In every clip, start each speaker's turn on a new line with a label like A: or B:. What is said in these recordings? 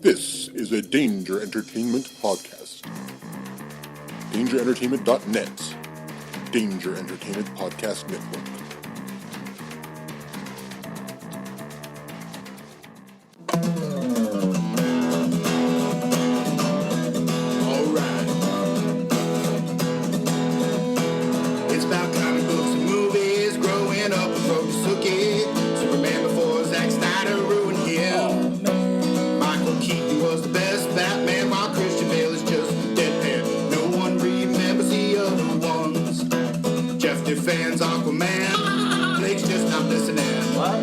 A: This is a Danger Entertainment podcast. DangerEntertainment.net. Danger Entertainment Podcast Network.
B: Alright. It's about comic books and movies, growing up with Rokusuke, Superman before Zack Snyder ruined him. Michael Keaton was the best Batman, while Christian Bale is just deadpan. No one remembers the other ones. Jeff defends Aquaman. Blake's just not listening. What?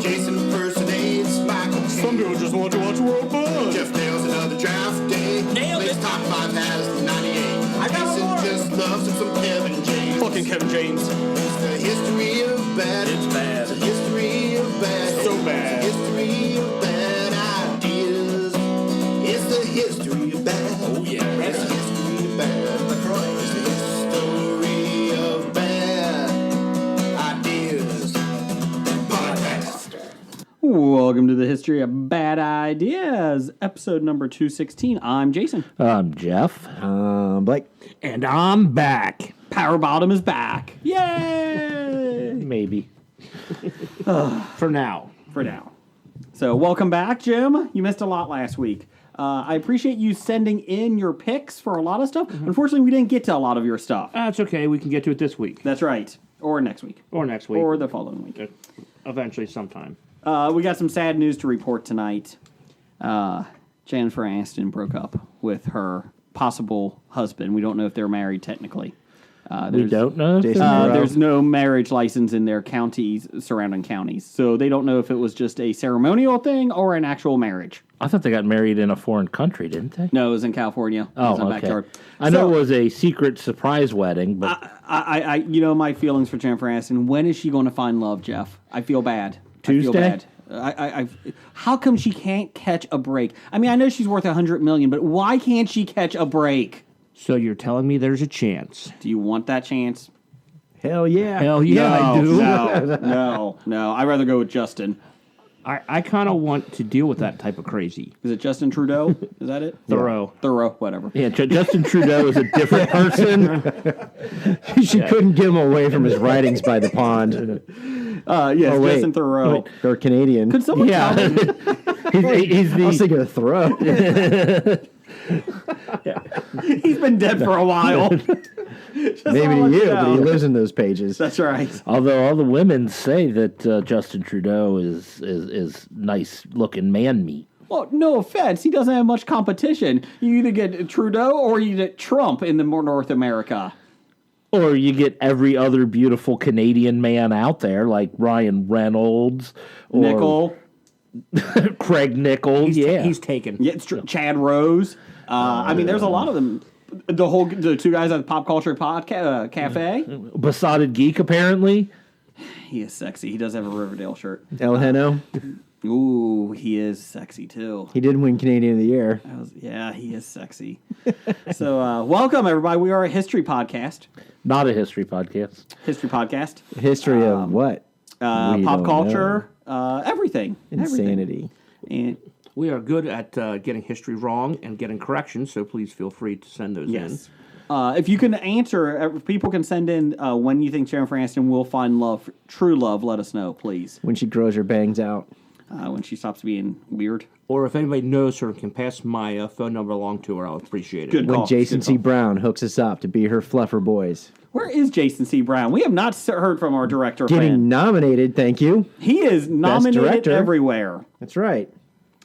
B: Jason impersonates Michael Keaton.
C: Some people just want to watch World Buzz.
B: Jeff nails another draft day.
C: Nailed
B: Blake's
C: it.
B: top 5 has 98.
C: I got
B: Jason
C: more.
B: just loves him some Kevin James.
C: Fucking Kevin James.
B: It's the history of bad.
C: It's bad.
B: It's the history of bad.
C: So bad.
B: It's the history of bad ideas. It's the history of bad.
C: Oh, yeah.
B: It's the history of bad. It's the history of bad ideas. Podcast.
D: Welcome to the History of Bad Ideas, episode number 216. I'm Jason.
E: I'm Jeff.
F: Blake.
E: And I'm back.
D: Power Bottom is back. Yay!
E: Maybe. For now.
D: For now. So, welcome back, Jim. You missed a lot last week. I appreciate you sending in your picks for a lot of stuff. Unfortunately, we didn't get to a lot of your stuff.
E: That's okay. We can get to it this week.
D: That's right. Or next week.
E: Or next week.
D: Or the following week.
E: Eventually sometime.
D: We got some sad news to report tonight. Jennifer Aniston broke up with her possible husband. We don't know if they're married technically.
E: We don't know.
D: There's no marriage license in their counties, surrounding counties. So they don't know if it was just a ceremonial thing or an actual marriage.
E: I thought they got married in a foreign country, didn't they?
D: No, it was in California. It was in the backyard.
E: I know it was a secret surprise wedding, but
D: I my feelings for Jennifer Aniston. When is she going to find love, Jeff? I feel bad.
E: Tuesday?
D: How come she can't catch a break? I mean, I know she's worth $100 million, but why can't she catch a break?
E: so you're telling me there's a chance?
D: Do you want that chance?
F: Hell yeah.
E: Hell yeah, I do.
D: No. I'd rather go with Justin.
E: I kind of want to deal with that type of crazy.
D: Is it Justin Trudeau? Is that it?
E: Thoreau.
D: Thoreau, whatever.
E: Yeah, Justin Trudeau is a different person.
F: She couldn't get him away from his writings by the pond.
D: Yes,
F: wait.
D: Justin Thoreau.
F: They're Canadian.
D: Could someone tell me?
E: he's
F: I was
E: the
F: thinking of Thoreau.
D: He's been dead for a while.
F: Maybe to you, but he lives in those pages.
D: That's right.
E: Although all the women say that Justin Trudeau is nice looking man meat.
D: Well, no offense. He doesn't have much competition. You either get Trudeau or you get Trump in the North America.
E: Or you get every other beautiful Canadian man out there, like Ryan Reynolds or
D: Nickel.
E: Craig Nichols.
C: He's taken.
D: Yeah, it's Chad Rose. I mean, there's a lot of them. The two guys at the Pop Culture Cafe.
E: Besotted Geek, apparently.
D: He is sexy. He does have a Riverdale shirt.
F: El Heno.
D: Ooh, he is sexy too.
F: He did win Canadian of the Year.
D: Yeah, he is sexy. So, welcome everybody. We are a history podcast.
E: Not a history podcast.
D: History podcast.
F: History of what? We
D: Pop
F: don't
D: culture. Everything.
F: Insanity.
D: And
C: We are good at getting history wrong and getting corrections, so please feel free to send those
D: yes. If you can answer, people can send in when you think Jennifer Aniston will find love, true love. Let us know, please.
F: When she grows her bangs out.
D: When she stops being weird.
C: in. Or if anybody knows her and can pass my phone number along to her, I'll appreciate it.
D: Good
F: When
D: call.
F: Jason
D: Good
F: C.
D: call.
F: Brown hooks us up to be her fluffer boys.
D: Where is Jason C. Brown? We have not heard from our director.
F: Getting
D: Friend.
F: nominated, thank you.
D: He is nominated
F: director.
D: everywhere.
F: That's right.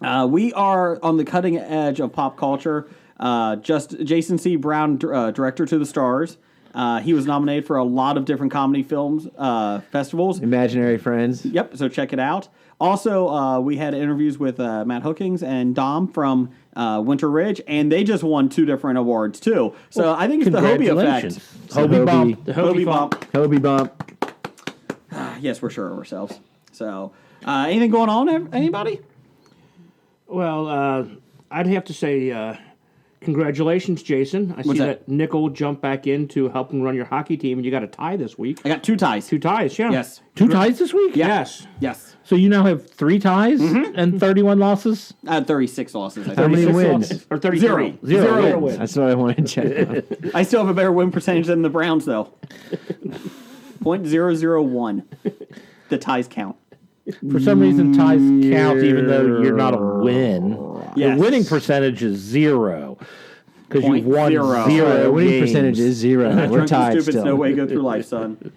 D: We are on the cutting edge of pop culture. Just Jason C. Brown, director to the stars. He was nominated for a lot of different comedy films festivals.
F: Imaginary Friends.
D: Yep, so check it out. Also, we had interviews with Matt Hookings and Dom from Winter Ridge, and they just won 2 different awards, too. So I think it's the Hobie effect.
E: Hobie Bump.
C: The
D: Hobie Bump.
F: Hobie Bump.
D: Yes, we're sure of ourselves. So, anything going on, anybody?
C: Well, I'd have to say Congratulations, Jason. I see
D: What's
C: that
D: that?
C: Nickel jumped back in to helping run your hockey team, and you got a tie this week.
D: I got 2 ties.
C: 2 ties, yeah.
D: Yes.
E: 2 ties this week?
C: Yes.
D: Yes.
E: So you now have 3 ties and 31 losses?
D: I had 36 losses. I
F: How
D: think.
F: many
C: 36
F: wins?
C: losses. Or 33.
E: Zero
C: wins.
F: That's what I want to check on.
D: I still have a better win percentage than the Browns, though. .001. The ties count.
E: For some reason, ties count even though you're not a win.
D: Yes.
E: Your winning percentage is 0 because you've won
D: 0.
E: zero
F: Winning
E: games.
F: percentage is 0. We're
D: Drunk and
F: tied
D: stupid's
F: still.
D: no way to go through life, son.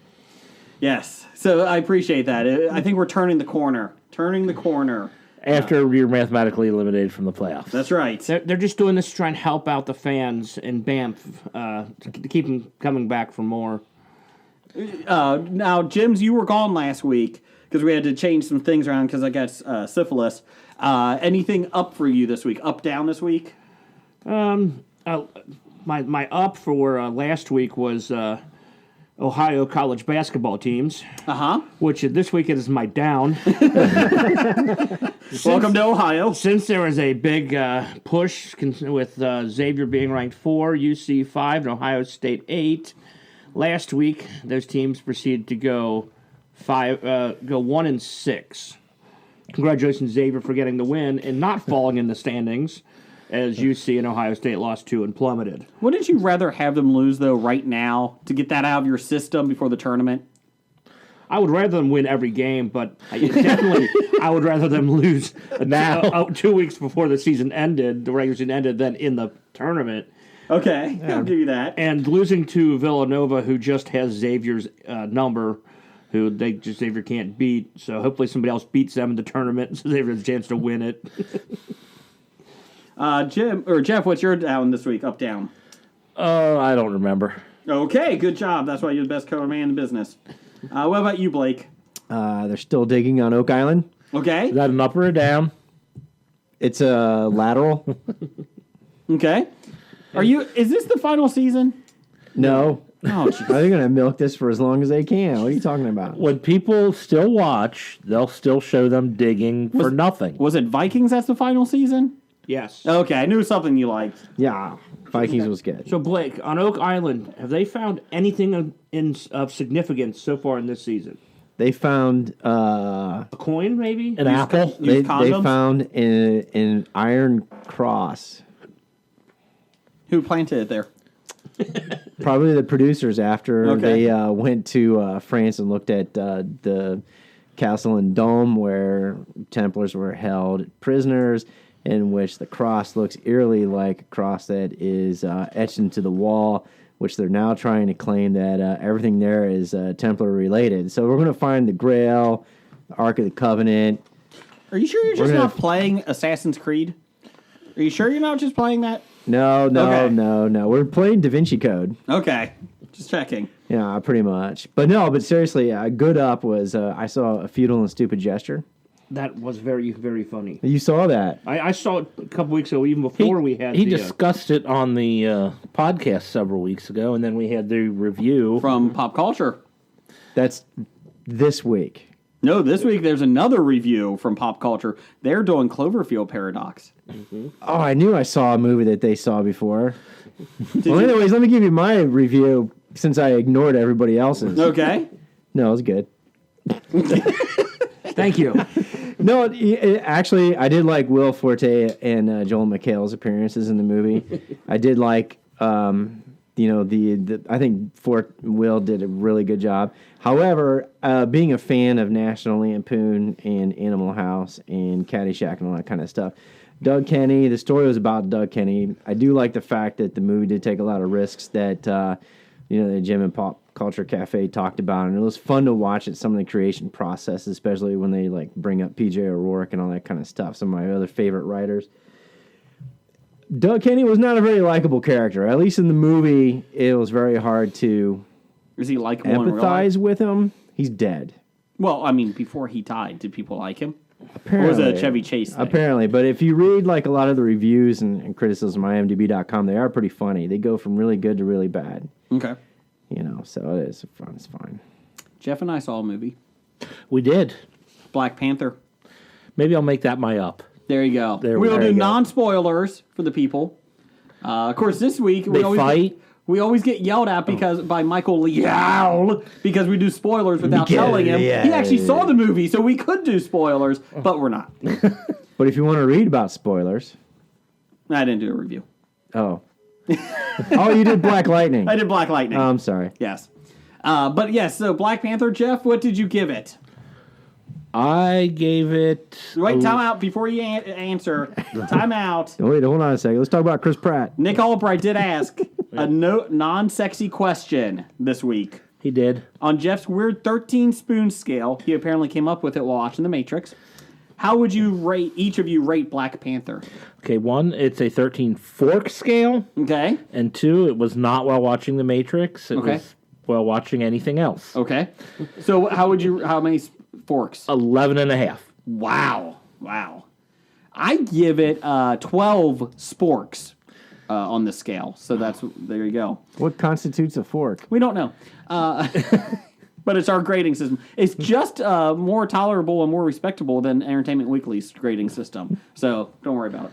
D: Yes. So I appreciate that. I think we're turning the corner. Turning the corner.
E: After you're mathematically eliminated from the playoffs.
D: That's right.
C: They're just doing this to try and help out the fans in Banff to keep them coming back for more.
D: Now, Jims, you were gone last week because we had to change some things around because I got syphilis. Anything up for you this week? Up, down this week?
C: My up for last week was Ohio college basketball teams,
D: Uh-huh.
C: which this week is my down.
D: Welcome to Ohio.
C: Since there was a big push with Xavier being ranked 4, UC 5, and Ohio State 8, last week those teams proceeded to go 1-6. Congratulations, Xavier, for getting the win and not falling in the standings, as UC and Ohio State lost 2 and plummeted.
D: Wouldn't you rather have them lose, though, right now to get that out of your system before the tournament?
C: I would rather them win every game, but I would rather them lose now 2 weeks before the season ended, the regular season ended, than in the tournament.
D: Okay, I'll give you that.
C: And losing to Villanova, who just has Xavier's number, who Xavier can't beat. So hopefully somebody else beats them in the tournament, so Xavier has a chance to win it.
D: Jeff, what's your down this week? Up, down?
E: I don't remember.
D: Okay, good job. That's why you're the best color man in the business. What about you, Blake?
F: They're still digging on Oak Island.
D: Okay.
E: Is that an up or a down?
F: It's a lateral.
D: Okay. Is this the final season?
F: No.
D: Oh, jeez.
F: They're going to milk this for as long as they can. What are you talking about?
E: When people still watch, they'll still show them digging for nothing.
D: Was it Vikings that's the final season?
C: Yes.
D: Okay, I knew something you liked.
F: Yeah. Vikings was good.
C: So, Blake, on Oak Island, have they found anything of significance so far in this season?
F: They found
C: A coin, maybe?
E: An apple?
F: they
D: condoms?
F: found an iron cross.
D: Who planted it there?
F: Probably the producers after
D: Okay.
F: they went to France and looked at the castle and dome where Templars were held prisoners, in which the cross looks eerily like a cross that is etched into the wall, which they're now trying to claim that everything there is Templar related. So we're going to find the Grail, the Ark of the Covenant.
D: Are you sure you're just
F: We're gonna-
D: not playing Assassin's Creed? Are you sure you're not just playing that?
F: No.
D: Okay.
F: We're playing Da Vinci Code.
D: Okay, just checking.
F: Yeah, pretty much. But seriously, good up was I saw A Futile and Stupid Gesture.
C: That was very, very funny.
F: You saw that.
C: I saw it a couple weeks ago, even before we had
E: He
C: the...
E: discussed it on the podcast several weeks ago, and then we had the review.
D: From Pop Culture.
F: That's this week.
D: No, this week there's another review from Pop Culture. They're doing Cloverfield Paradox.
F: Oh, I knew I saw a movie that they saw before. Well, anyways, let me give you my review since I ignored everybody else's.
D: Okay.
F: No, it was good.
C: Thank you.
F: No, actually, I did like Will Forte and Joel McHale's appearances in the movie. I did like, I think Will did a really good job. However, being a fan of National Lampoon and Animal House and Caddyshack and all that kind of stuff, Doug Kenny, the story was about Doug Kenny. I do like the fact that the movie did take a lot of risks that, the Jim and Pop Culture Cafe talked about, and it was fun to watch it, some of the creation process, especially when they like bring up PJ O'Rourke and all that kind of stuff, some of my other favorite writers. Doug Kenny was not a very likable character. At least in the movie, it was very hard to
D: Is he likable in real life?
F: empathize with him. He's dead.
D: Well, I mean, before he died, did people like him?
F: Apparently,
D: Or was it a Chevy Chase thing?
F: Apparently, but if you read like a lot of the reviews and criticism on IMDb.com, they are pretty funny. They go from really good to really bad.
D: Okay.
F: So it is fun. It's fine.
D: Jeff and I saw a movie.
E: We did.
D: Black Panther.
E: Maybe I'll make that my up.
D: There you go.
E: There
D: we'll
E: we
D: do
E: go.
D: non-spoilers for the people. Of course, this week
E: They fight.
D: We always get yelled at by Michael Leal because we do spoilers without telling him. He actually saw the movie, so we could do spoilers, but we're not.
F: But if you want to read about spoilers,
D: I didn't do a review.
F: oh, you did Black Lightning.
D: I did Black Lightning.
F: Oh, I'm sorry.
D: Yes. But yes, so Black Panther, Jeff, what did you give it?
E: I gave it.
D: Wait, time out before you answer. Time out.
F: Wait, hold on a second. Let's talk about Chris Pratt.
D: Nick Albright did ask a non-sexy question this week.
E: He did.
D: On Jeff's weird 13-spoon scale, he apparently came up with it while watching The Matrix. How would you rate, each of you rate Black Panther?
E: Okay, 1, it's a 13 fork scale.
D: Okay.
E: And 2, it was not while watching The Matrix. It
D: Okay.
E: was while watching anything else.
D: Okay. So how many forks?
E: 11 and a half.
D: Wow. I give it 12 sporks on the scale. So there you go.
F: What constitutes a fork?
D: We don't know. But it's our grading system. It's just more tolerable and more respectable than Entertainment Weekly's grading system. So don't worry about it.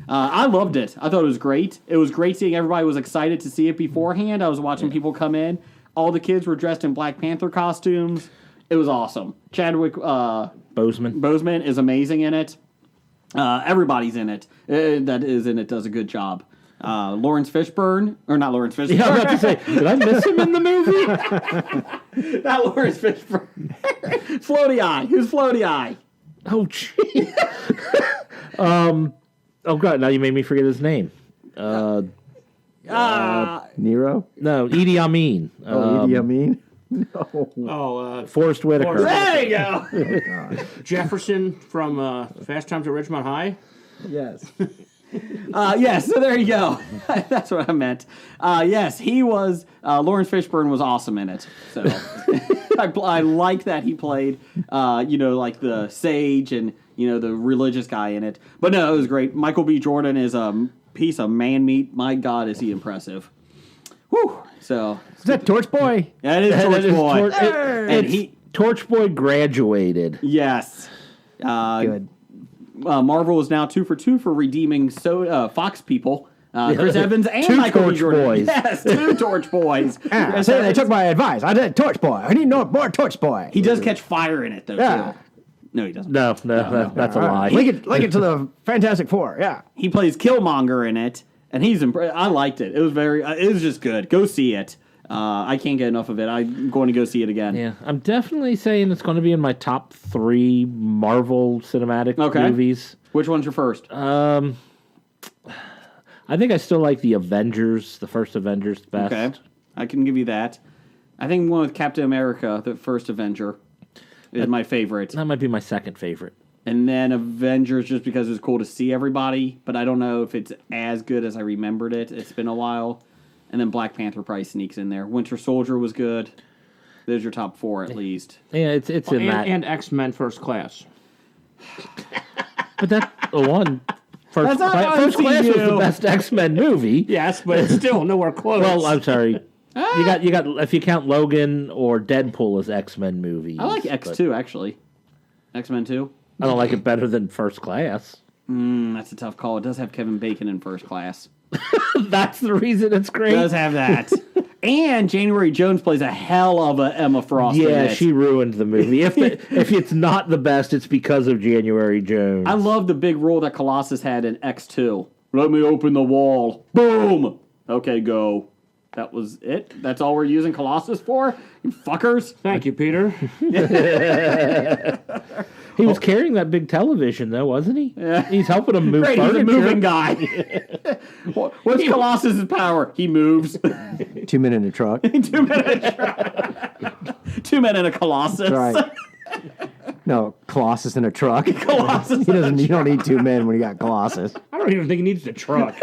D: I loved it. I thought it was great. It was great seeing everybody was excited to see it beforehand. I was watching people come in. All the kids were dressed in Black Panther costumes. It was awesome. Chadwick Boseman is amazing in it. Everybody's in it. That is in it does a good job. Lawrence Fishburne, or not Lawrence Fishburne.
E: Yeah, I was about to say, did I miss him in the movie?
D: Not Lawrence Fishburne. Floaty Eye. Who's Floaty Eye?
E: Oh, gee. Oh, God, now you made me forget his name.
F: Nero?
E: No, Idi Amin.
F: Idi Amin?
E: Forrest Whitaker.
D: There you go.
C: Jefferson from Fast Times at Ridgemont High.
F: Yes.
D: Yes, so there you go. That's what I meant. Yes, he was. Lawrence Fishburne was awesome in it. So I like that he played, like the sage and, the religious guy in it. But no, it was great. Michael B. Jordan is a piece of man meat. My God, is he impressive. Whew. So.
F: Is that Torch Boy?
D: That is Torch Boy.
E: Torch Boy graduated.
D: Yes.
F: Good.
D: Marvel is now 2 for 2 for redeeming Fox people. Chris Evans and
E: 2
D: Michael B.
E: Torch
D: Jordan.
E: Boys.
D: Yes, 2 Torch Boys.
F: I say they took my advice. I did Torch Boy. I need no more Torch Boy.
D: He does catch fire in it, though,
F: Yeah.
D: too. No, he doesn't.
E: No, that's a lie.
F: Link it to the Fantastic Four. Yeah.
D: He plays Killmonger in it, and he's I liked it. It was just good. Go see it. I can't get enough of it. I'm going to go see it again.
E: Yeah, I'm definitely saying it's going to be in my top 3 Marvel cinematic movies.
D: Which one's your first?
E: I think I still like the Avengers, the first Avengers, the best.
D: Okay, I can give you that. I think one with Captain America, the first Avenger, is my favorite.
E: That might be my second favorite.
D: And then Avengers, just because it's cool to see everybody, but I don't know if it's as good as I remembered it. It's been a while. And then Black Panther probably sneaks in there. Winter Soldier was good. There's your top 4 at least.
E: Yeah, it's in that.
C: And X-Men First Class.
E: But that's the one. First Class was the best X-Men movie.
C: Yes, but it's still nowhere close.
E: Well, I'm sorry. You got if you count Logan or Deadpool as X-Men movies.
D: I like X2 actually. X-Men 2.
E: I don't like it better than First Class.
D: That's a tough call. It does have Kevin Bacon in First Class.
E: That's the reason it's great.
D: It does have that. And January Jones plays a hell of a Emma Frost.
E: Yeah, she ruined the movie. If it's not the best, it's because of January Jones.
D: I love the big role that Colossus had in X2. Let me open the wall. Boom. Okay, go. That was it? That's all we're using Colossus for? You fuckers.
C: Thank you, Peter.
E: He was carrying that big television, though, wasn't he?
D: Yeah.
E: He's helping him move
D: Great,
E: furniture.
D: he's a moving guy. What's Colossus' power? He moves.
F: 2 men in a truck.
D: 2 men in a truck. 2 men in a Colossus.
F: Right. No, Colossus in a truck.
D: Colossus.
F: You don't need 2 men when you got Colossus.
C: I don't even think he needs the truck.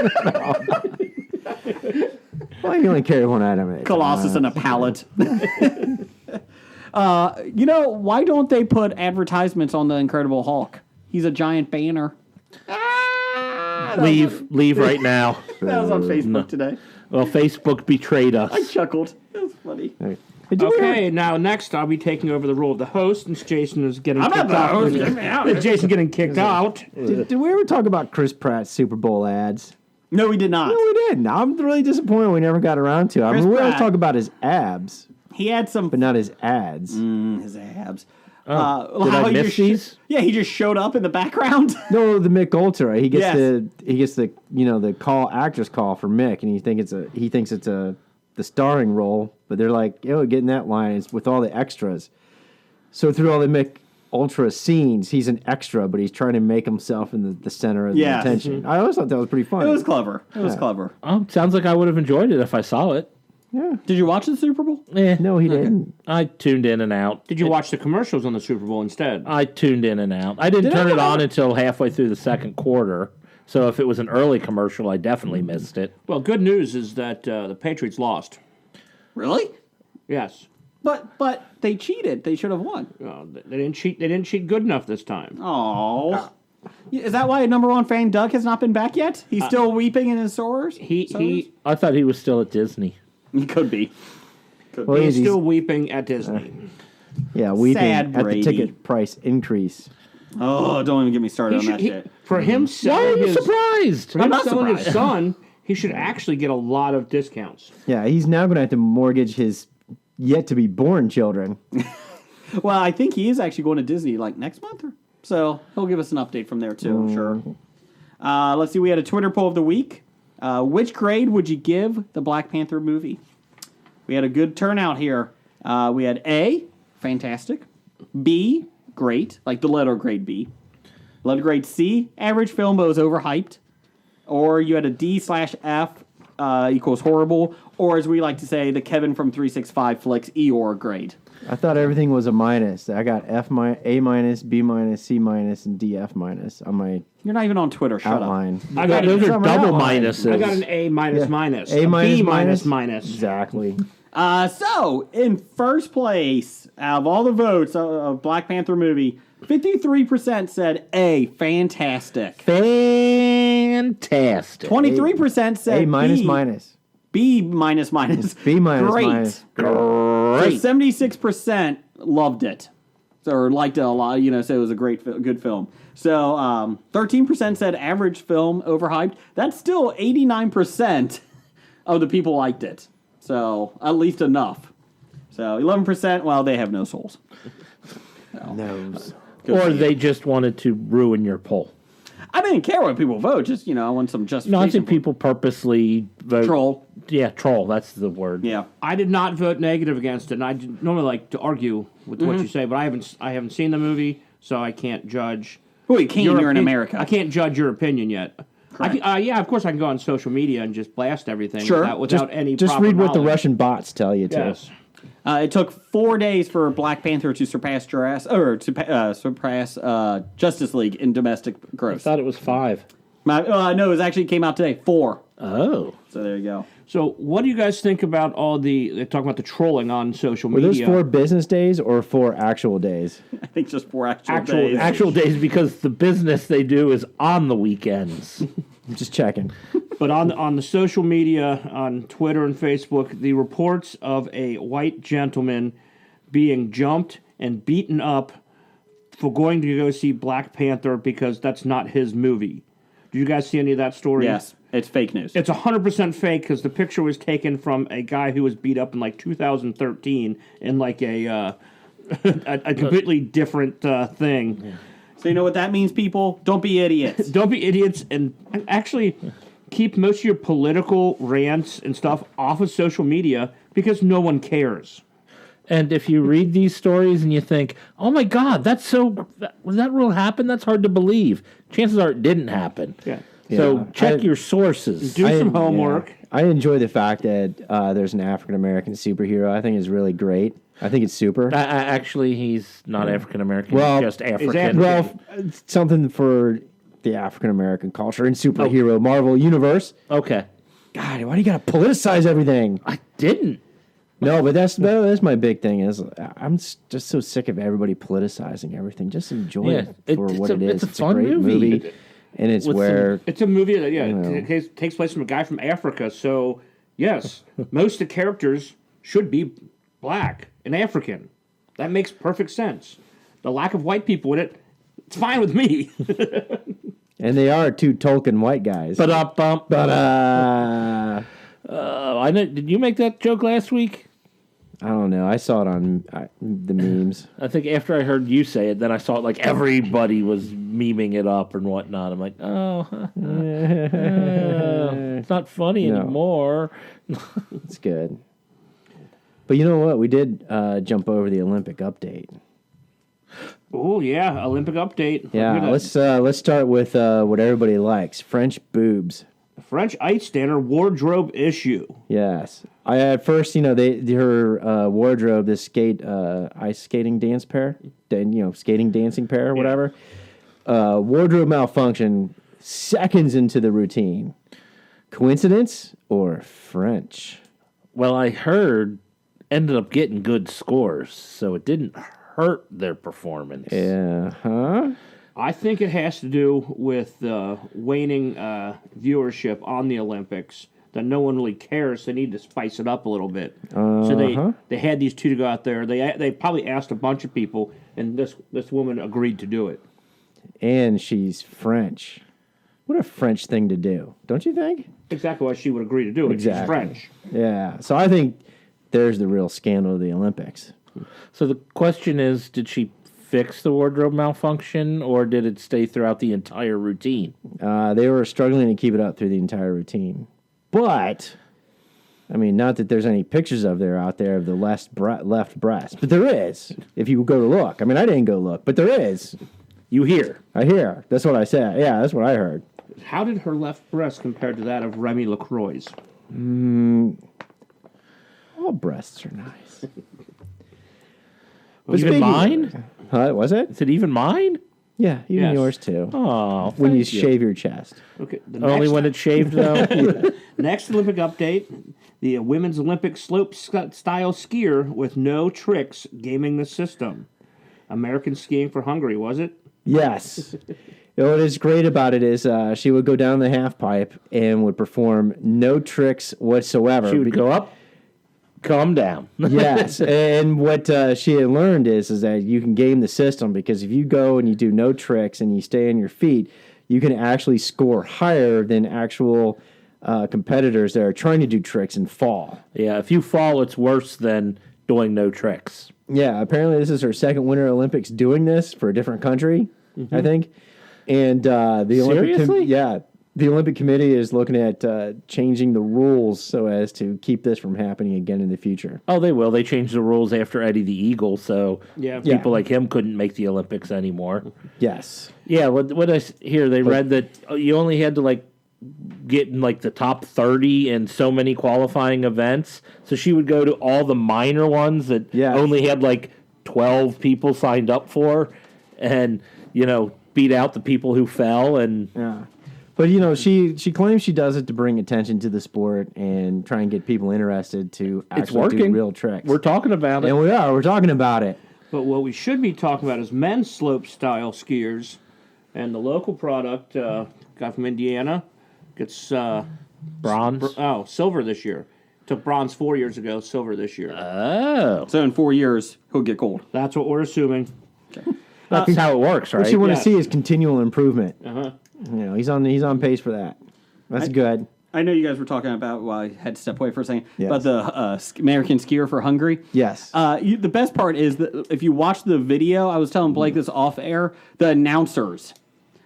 F: Well, you only carry one item at a
D: Colossus in a pallet. Why don't they put advertisements on the Incredible Hulk? He's a giant banner.
E: Leave right now.
D: That was on Facebook today.
E: Well, Facebook betrayed us.
D: I chuckled. It was funny.
C: Okay, now next I'll be taking over the role of the host since Jason is getting
D: I'm not
C: kicked
D: the
C: out.
D: host. Get me out.
C: Jason getting kicked out.
F: Did we ever talk about Chris Pratt's Super Bowl ads?
D: No, we did not.
F: No, we didn't. I'm really disappointed we never got around to it. I
D: Chris
F: mean, we always
D: Pratt.
F: talk about his abs,
D: He had some
F: but not his ads.
D: his abs.
E: Did
D: how
E: I
D: he
E: miss
D: just
E: these?
D: yeah, he just showed up in the background.
F: No, the Mick Ultra. He gets
D: Yes.
F: the the actor's call for Mick, and he thinks it's the starring role, but they're like, getting that line is with all the extras. So through all the Mick Ultra scenes, he's an extra, but he's trying to make himself in the center of the
D: Yes.
F: attention. I always thought that was pretty funny.
D: It was clever. It was clever.
E: Oh, sounds like I would have enjoyed it if I saw it.
F: Yeah.
D: Did you watch the Super Bowl?
F: No, he didn't.
E: I tuned in and out.
C: Did you watch the commercials on the Super Bowl instead?
E: I tuned in and out. I didn't turn it on until halfway through the second quarter. So if it was an early commercial, I definitely missed it.
C: Well, good news is that the Patriots lost.
D: Really?
C: Yes.
D: But they cheated. They should have won.
C: They didn't cheat. They didn't cheat good enough this time.
D: Oh. Is that why number one fan Doug has not been back yet? He's still weeping in his sores?
C: He
E: I thought he was still at Disney.
D: He could be.
F: Well,
C: he's
F: he's
C: still weeping at Disney.
F: weeping
D: Sad
F: at the
D: Brady.
F: ticket price increase.
D: Oh, don't even get me started on that shit.
C: For him
E: Why are
C: selling
E: you
C: his
E: surprised?
C: for him
D: not
C: selling his
D: surprised.
C: son, he should actually get a lot of discounts.
F: Yeah, he's now going to have to mortgage his yet to be born children.
D: Well, I think he is actually going to Disney like next month. So he'll give us an update from there too, I'm sure. Let's see, we had a Twitter poll of the week. Which grade would you give the Black Panther movie? We had a good turnout here. We had A, fantastic. B, great, like the letter grade B. Letter grade C, average film but was overhyped. Or you had a D/F equals horrible. Or as we like to say, the Kevin from 365 Flicks Eeyore grade.
F: I thought everything was a minus. I got A minus, B minus, C minus, and DF minus on my
D: You're not even on Twitter, shut up.
F: outline.
C: I got
E: Those
C: an,
E: are
F: on my
E: double
F: outline.
E: minuses.
C: I got an A minus minus,
F: A
C: a
F: minus
C: B
F: minus?
C: minus.
F: Exactly.
D: So, in first place, out of all the votes of Black Panther movie, 53% said A, fantastic.
E: Fantastic.
D: 23% said
F: A minus
D: B,
F: minus.
D: B minus minus.
F: B minus
D: Great.
F: minus.
D: So 76% loved it. Or liked it a lot, said it was a good film. So 13% said average film, overhyped. That's still 89% of the people liked it. So at least enough. So 11%, well, they have no souls.
F: Nose.
E: Or they just wanted to ruin your poll.
D: I didn't care what people vote. Just, I want some justification.
E: No, I think
D: for it.
E: people purposely vote.
D: Troll.
E: Yeah, troll. That's the word.
D: Yeah.
C: I did not vote negative against it. And I normally like to argue with what you say, but I haven't seen the movie, so I can't judge.
D: Well, you can't. You're in
C: opin-
D: America.
C: I can't judge your opinion yet. Yeah, of course I can go on social media and just blast everything
D: Sure.
C: without any
F: Just
C: proper
F: read what the
C: knowledge.
F: Russian bots tell you to.
C: Yes.
D: It took 4 days for Black Panther to surpass Justice League in domestic
E: I
D: gross.
E: thought it was 5.
D: No, it was actually came out today. 4.
E: Oh.
D: So there you go.
C: So what do you guys think about they're talking about the trolling on social
F: Were those
C: media?
F: 4 business days or 4 actual days?
D: I think just 4 actual
C: Actual
D: days.
C: days.
E: Actual days because the business they do is on the weekends.
F: I'm just checking.
C: But on the social media, on Twitter and Facebook, the reports of a white gentleman being jumped and beaten up for going to go see Black Panther because that's not his movie. Do you guys see any of that story?
D: Yes, it's fake news.
C: It's 100% fake because the picture was taken from a guy who was beat up in like 2013 in like a completely different thing.
D: Yeah. So you know what that means, people? Don't be idiots.
C: Don't be idiots and actually keep most of your political rants and stuff off of social media because no one cares.
E: And if you read these stories and you think, oh my God, was that real happen? That's hard to believe. Chances are it didn't happen.
C: Yeah.
E: So check your sources.
C: Do some homework.
F: Yeah. I enjoy the fact that there's an African American superhero. I think it's really great. I think it's super.
E: Actually, he's not African American.
F: Well,
E: he's just African.
C: African.
F: Well, it's something for the African American culture and superhero Marvel universe.
E: Okay.
F: God, why do you gotta politicize everything?
E: I didn't.
F: No, but that's my big thing is I'm just so sick of everybody politicizing everything. Just enjoy it for what it is.
E: It's a fun
F: great movie. And it's
E: With
F: where
C: It's a movie that takes place from a guy from Africa. So, yes, most of the characters should be black and African. That makes perfect sense. The lack of white people in it, it's fine with me.
F: And they are two Tolkien white guys.
E: But bump.
F: But
E: I know. Did you make that joke last week?
F: I don't know. I saw it on the memes.
E: I think after I heard you say it, then I saw it like everybody was memeing it up and whatnot. I'm like, it's not funny anymore.
F: It's good. But you know what? We did jump over the Olympic update.
C: Oh yeah, Olympic update.
F: Yeah, let's start with what everybody likes: French boobs.
C: French ice standard wardrobe issue.
F: Yes, I at first, her wardrobe, this ice skating dance pair, skating dancing pair or whatever. Wardrobe malfunction seconds into the routine. Coincidence or French?
E: Well, I heard ended up getting good scores, so it didn't hurt their performance.
F: Yeah, huh?
C: I think it has to do with waning viewership on the Olympics. That no one really cares. They need to spice it up a little bit. So they had these two to go out there. They probably asked a bunch of people, and this woman agreed to do it.
F: And she's French. What a French thing to do, don't you think?
C: Exactly why she would agree to do it.
F: Exactly.
C: She's French.
F: Yeah. So I think there's the real scandal of the Olympics.
E: So the question is, did she fix the wardrobe malfunction, or did it stay throughout the entire routine?
F: They were struggling to keep it up through the entire routine. But, I mean, not that there's any pictures out there of the left breast, but there is, if you go to look. I mean, I didn't go look, but there is.
E: You hear.
F: I hear. That's what I said. Yeah, that's what I heard.
C: How did her left breast compare to that of Remy LaCroix's?
F: All breasts are nice.
E: Even mine?
F: Huh? Was it?
E: Is it even mine?
F: Yeah, even
C: Yes.
F: yours too.
E: Oh,
F: When you
E: thank you.
F: shave your chest.
C: Okay.
E: Only when it's shaved, though?
C: Next Olympic update, the women's Olympic slope style skier with no tricks gaming the system. American skiing for Hungary, was it?
F: Yes. What is great about it is she would go down the half pipe and would perform no tricks whatsoever.
E: She would go up, come down.
F: Yes, and what she had learned is that you can game the system, because if you go and you do no tricks and you stay on your feet, you can actually score higher than actual competitors that are trying to do tricks and fall.
E: Yeah, if you fall, it's worse than doing no tricks.
F: Yeah, apparently this is her second Winter Olympics doing this for a different country, I think. And the
E: Seriously?
F: The Olympic Committee is looking at changing the rules so as to keep this from happening again in the future.
E: Oh, they will. They changed the rules after Eddie the Eagle, so
C: Yeah.
E: people like him couldn't make the Olympics anymore.
F: Yes.
E: Yeah, what I hear, they read that you only had to get in the top 30 in so many qualifying events. So she would go to all the minor ones that only had 12 people signed up for, and beat out the people who fell. And
F: Yeah. But she claims she does it to bring attention to the sport and try and get people interested to
E: it's
F: actually
E: working.
F: do real tricks.
E: We're talking about it.
F: And we're talking about it.
C: But what we should be talking about is men's slope style skiers, and the local product guy from Indiana gets
E: Bronze.
C: silver this year. Took bronze 4 years ago, silver this year.
E: Oh,
D: So in 4 years, he'll get gold.
C: That's what we're assuming.
E: that's how it works, right?
F: What you want
C: Yeah.
F: to see is continual improvement.
C: Uh-huh.
F: He's on pace for that. That's good.
D: I know you guys were talking about, well, I had to step away for a second,
F: Yes.
D: about the American skier for Hungary.
F: Yes.
D: The best part is that if you watch the video, I was telling Blake this off air, the announcers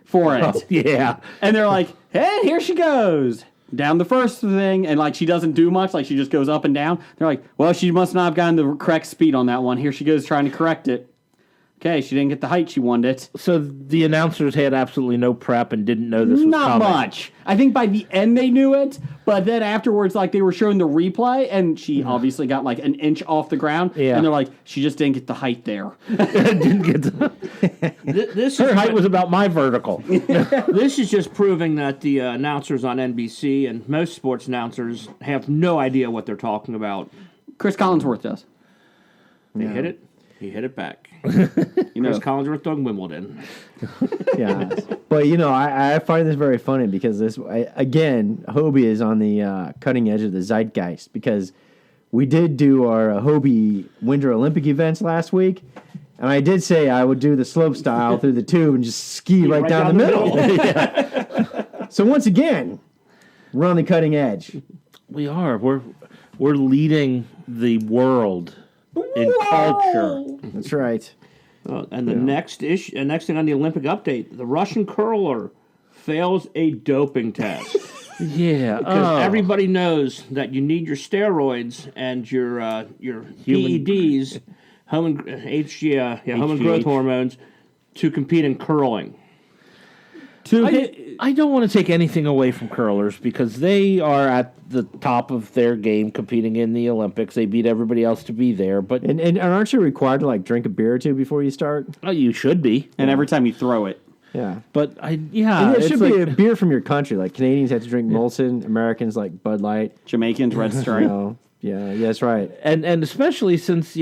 D: for it.
E: Yeah.
D: And they're like, hey, here she goes. Down the first thing, and she doesn't do much, she just goes up and down. They're like, well, she must not have gotten the correct speed on that one. Here she goes trying to correct it. Okay, she didn't get the height she wanted it.
E: So the announcers had absolutely no prep and didn't know this was
D: Not
E: coming.
D: much. I think by the end they knew it, but then afterwards, they were showing the replay, and she obviously got an inch off the ground.
E: Yeah.
D: And they're like, she just didn't get the height there.
E: Didn't get the,
C: This
E: her
C: is
E: height was about my vertical.
C: this is just proving that the announcers on NBC and most sports announcers have no idea what they're talking about.
D: Chris Collinsworth does.
C: They hit it. He hit it back.
D: You
C: Chris
D: know,
C: Collinsworth on Wimbledon.
F: Yeah, but I find this very funny because again, Hobie is on the cutting edge of the zeitgeist, because we did do our Hobie Winter Olympic events last week, and I did say I would do the slope style through the tube and just ski right down the middle. So once again, we're on the cutting edge.
E: We are. We're leading the world in culture.
F: That's right.
C: And the next thing on the Olympic update, the Russian curler fails a doping test.
E: Yeah,
C: Because everybody knows that you need your steroids and your PEDs, human growth hormones, to compete in curling.
E: I don't want to take anything away from curlers because they are at the top of their game competing in the Olympics. They beat everybody else to be there, but
F: And aren't you required to like drink a beer or two before you start?
E: you should be.
D: And every time you throw it.
F: Yeah.
E: But
F: And it should be a beer from your country. Like Canadians have to drink Molson, Americans like Bud Light.
D: Jamaicans, Red
F: You
D: Stripe.
F: know, yeah, that's right.
E: and especially since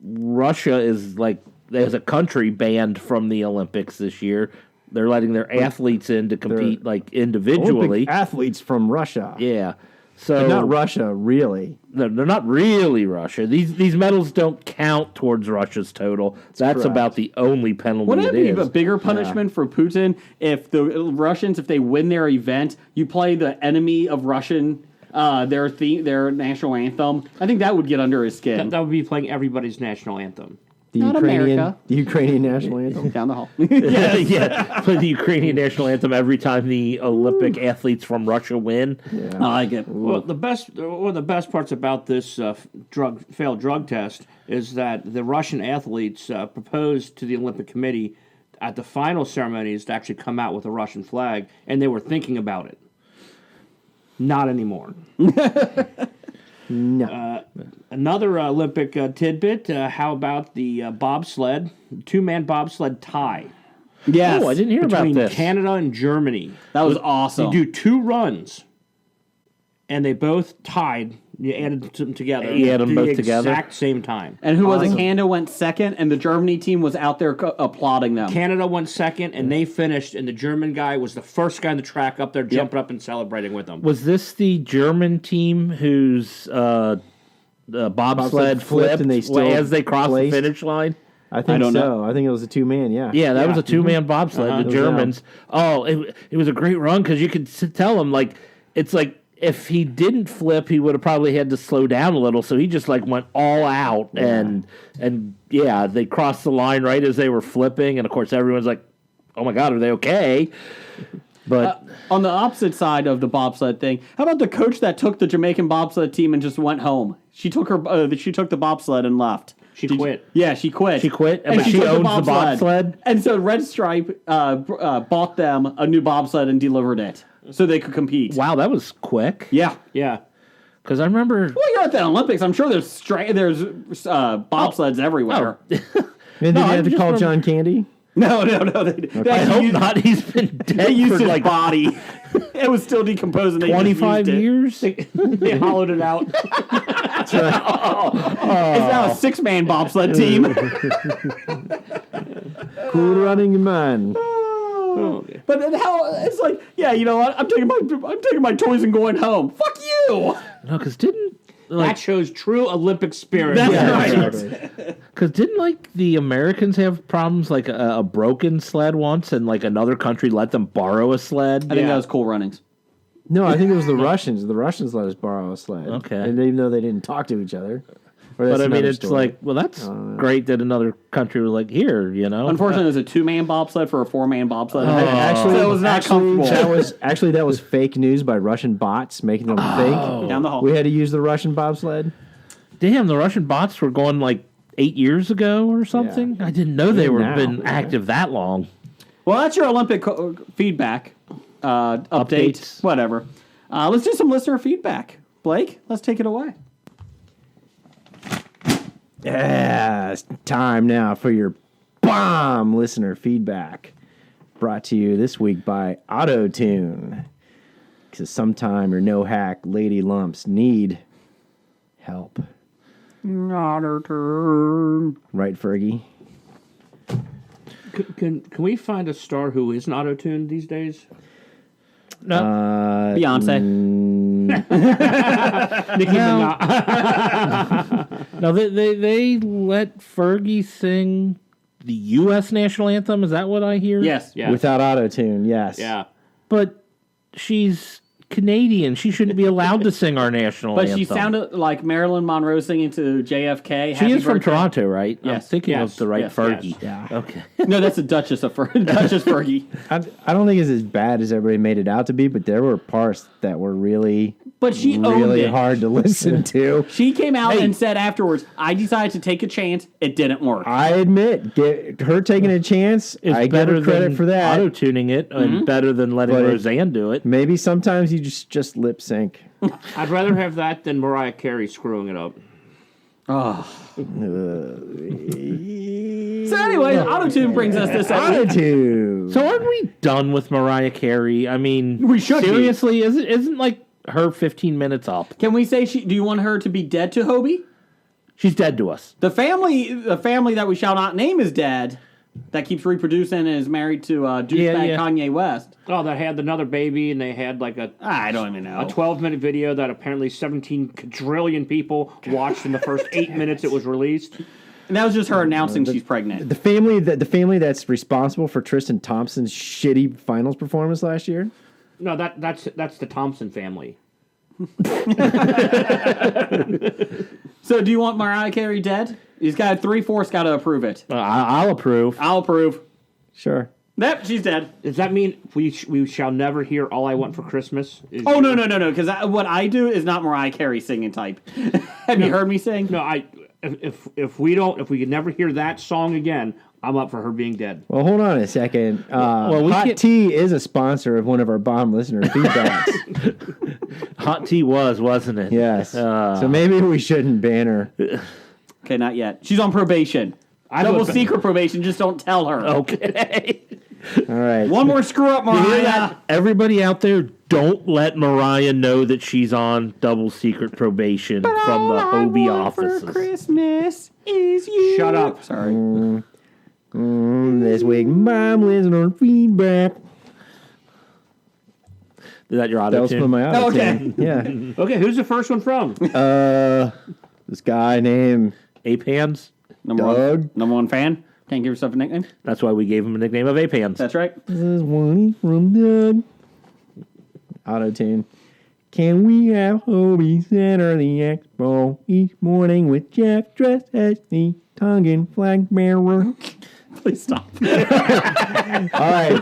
E: Russia is like as a country banned from the Olympics this year. They're letting their athletes in to compete like individually.
F: Olympic athletes from Russia.
E: Yeah. So
F: But not Russia, really.
E: they're not really Russia. These medals don't count towards Russia's total. That's
F: correct.
E: about the only penalty
D: Wouldn't it
E: it
D: be a
E: is.
D: bigger punishment for Putin if the Russians, if they win their event, you play the enemy of Russian, their national anthem? I think that would get under his skin.
C: That would be playing everybody's national anthem.
F: The
D: Not America.
F: The Ukrainian national anthem.
D: Down the hall.
E: Yeah, play the Ukrainian national anthem every time the Olympic athletes from Russia win.
D: I like it.
C: Well, one of the best parts about this failed drug test is that the Russian athletes proposed to the Olympic Committee at the final ceremonies to actually come out with a Russian flag, and they were thinking about it. Not anymore.
F: No.
C: Another Olympic tidbit, how about the bobsled, two-man bobsled tie
D: Yes.
E: Oh, I didn't hear about
C: between
E: this.
C: Canada and Germany?
D: That was
C: They
D: awesome.
C: do 2 runs, and they both tied. You added them together.
E: You add them
C: at
E: both
C: the
E: together?
C: exact same time.
D: And who was it? Canada went second, and the Germany team was out there applauding them.
C: Canada went second, and they finished, and the German guy was the first guy on the track up there jumping up and celebrating with them.
E: Was this the German team whose bobsled flipped
F: and they still
E: as they crossed
F: placed?
E: the finish line?
F: I think
D: don't
F: so.
D: know.
F: I think it was a 2-man, yeah.
E: Yeah, that was a 2-man bobsled. The
F: It was
E: Germans. Oh, it was a great run because you could tell him it's like if he didn't flip, he would have probably had to slow down a little. So he just went all out and they crossed the line right as they were flipping, and of course everyone's like, "Oh my God, are they okay?" But
D: On the opposite side of the bobsled thing, how about the coach that took the Jamaican bobsled team and just went home? She took the bobsled and left.
C: She quit.
D: Yeah, she quit.
E: She quit, but she
D: took
E: owns the bobsled?
D: And so Red Stripe bought them a new bobsled and delivered it so they could compete.
E: wow, that was quick.
D: Yeah.
C: Yeah.
E: Because I remember.
D: Well, you're at the Olympics. I'm sure there's bobsleds everywhere.
F: And did
E: No,
F: you
E: I'm
F: have to
E: just
F: call
E: from-
F: John Candy?
D: No. They
E: I hope
D: used,
E: not. He's been dead
D: They used
E: for
D: his
E: like
D: body. It was still decomposing. They just
E: 25
D: used it.
E: years.
C: They hollowed it out.
D: It's now a 6-man bobsled team.
F: Cool running man.
D: But then how it's like, yeah, you know what? I'm taking my toys and going home. Fuck you.
E: No, because didn't
C: That shows true Olympic spirit.
D: That's
F: Yeah,
D: right.
F: exactly.
E: Because didn't the Americans have problems like a broken sled once, and another country let them borrow a sled?
D: I think that was Cool Runnings.
F: No, I think it was the Russians. The Russians let us borrow a sled.
E: Okay.
F: And even though they didn't talk to each other.
E: But I mean, it's that's great that another country was like, here,
D: Unfortunately, it was a 2-man bobsled for a 4-man bobsled.
F: Actually,
D: so it was not comfortable.
F: that was fake news by Russian bots making them think
D: Down the hall.
F: we had to use the Russian bobsled.
E: Damn, the Russian bots were going 8 years ago or something. I didn't know they were
F: now.
E: been active that long.
D: Well, that's your Olympic feedback update.
E: Updates.
D: Whatever. Let's do some listener feedback. Blake, let's take it away.
F: Yeah, it's time now for your bomb listener feedback. Brought to you this week by AutoTune. Because sometime your no-hack lady lumps need help.
D: AutoTune.
F: Right, Fergie?
C: Can we find a star who isn't auto-tuned these days?
E: No,
D: Beyonce.
C: Nicki Minaj.
E: no, they let Fergie sing the U.S. national anthem. Is that what I hear?
D: Yes.
C: Yeah.
F: Without AutoTune, yes.
C: Yeah.
E: But she's Canadian. She shouldn't be allowed to sing our national
D: But
E: anthem.
D: she sounded like Marilyn Monroe singing to JFK.
E: She is from Toronto, right? I'm
D: Yes.
E: thinking
C: Yes.
E: of the right
C: Yes.
E: Fergie.
F: Yeah.
E: Okay.
D: No, that's the Duchess of Duchess Fergie.
F: I don't think it's as bad as everybody made it out to be, but there were parts that were really,
D: But she owned
F: really
D: it.
F: hard to listen to.
D: She came out and said afterwards, I decided to take a chance. It didn't work.
F: I admit, her taking a chance,
E: It's
F: I give her credit for that.
E: auto-tuning it and better than letting
F: But
E: Roseanne do it.
F: Maybe sometimes you just lip sync.
C: I'd rather have that than Mariah Carey screwing it up.
D: So anyway, Autotune brings us this episode.
F: Attitude.
E: So aren't we done with Mariah Carey? I mean,
D: We should be.
E: seriously, isn't like her 15 minutes up?
D: Can we say do you want her to be dead to Hobie?
E: She's dead to us.
D: The family that we shall not name is dead. That keeps reproducing and is married to douchebag Kanye West.
C: Oh, that had another baby, and they had like
D: I don't even know.
C: a 12-minute video that apparently 17 quadrillion people watched in the first 8 minutes it was released.
D: And that was just her announcing she's pregnant.
F: The family that's responsible for Tristan Thompson's shitty finals performance last year.
C: No, that's the Thompson family.
D: So do you want Mariah Carey dead? He's got 3/4 got to approve it.
E: I'll approve.
D: I'll approve.
F: Sure.
D: Yep, she's dead.
C: Does that mean we shall never hear "All I Want for Christmas"?
D: Oh no, because what I do is not Mariah Carey singing type. Have you heard me sing?
C: No, if we can never hear that song again, I'm up for her being dead.
F: Well, hold on a second.
E: we
F: Hot
E: can't-
F: Tea is a sponsor of one of our bomb listener feedbacks.
E: Hot tea wasn't it?
F: Yes. So maybe we shouldn't ban her.
D: Okay, not yet. She's on probation. Double
C: would-
D: secret probation. Just don't tell her.
E: Okay.
F: All right.
D: One more screw up,
E: You hear
D: Mariah.
E: that? Everybody out there, don't let Mariah know that she's on double secret probation from the Hobie offices.
D: Christmas is you.
C: Shut up.
D: Sorry.
F: This week, bomb listener feedback.
E: Is that your auto
F: That was from my auto
D: Okay.
F: Yeah.
C: Okay, who's the first one from?
F: This guy named
E: Ape Hands?
D: Number one fan. Can't give yourself a nickname.
E: That's why we gave him a nickname of Ape Hands.
D: That's right.
F: This is one from Doug. Auto tune. Can we have Hobie center the expo each morning with Jeff dressed as the Tongan flag bearer?
D: Please stop.
F: All right.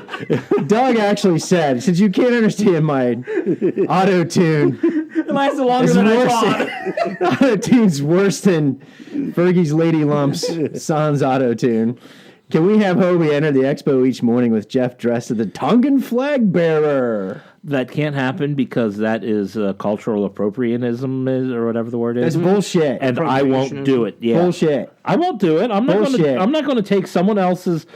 F: Doug actually said, since you can't understand my auto tune,
D: It lasted longer than I thought.
F: auto tune's worse than Fergie's Lady Lumps Sans auto tune. Can we have Hobie enter the expo each morning with Jeff dressed as the Tongan flag bearer?
E: That can't happen because that is cultural appropriatism or whatever the word is.
F: That's bullshit.
E: And I won't do it. Yeah.
F: Bullshit.
E: I won't do it. I'm not going to.
F: Bullshit.
E: I'm not going to take someone else's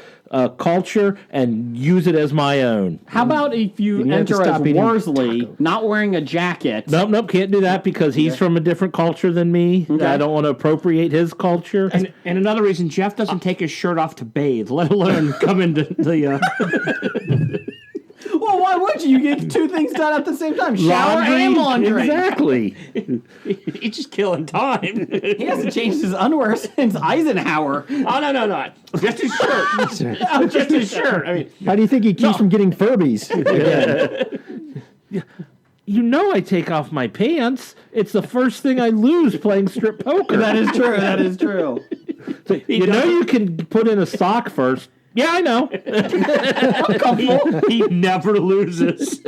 E: culture and use it as my own.
D: How about if you
F: have to
D: enter as
F: stop eating
D: Worsley, not wearing a jacket?
E: Nope, can't do that because he's from a different culture than me.
D: Okay.
E: I don't want to appropriate his culture.
C: And another reason Jeff doesn't take his shirt off to bathe, let alone come into the.
D: Well, why would you? You get two things done at the same time: shower and laundry.
E: Exactly.
C: He's just killing time.
D: He hasn't changed his underwear since Eisenhower.
C: Oh no! Just his shirt. Oh, just his shirt. I mean,
F: How do you think he keeps from getting Furbies? Again?
E: You know I take off my pants. It's the first thing I lose playing strip poker.
D: That is true. That is true.
E: You know you can put in a sock first. Yeah, I know.
C: he never loses.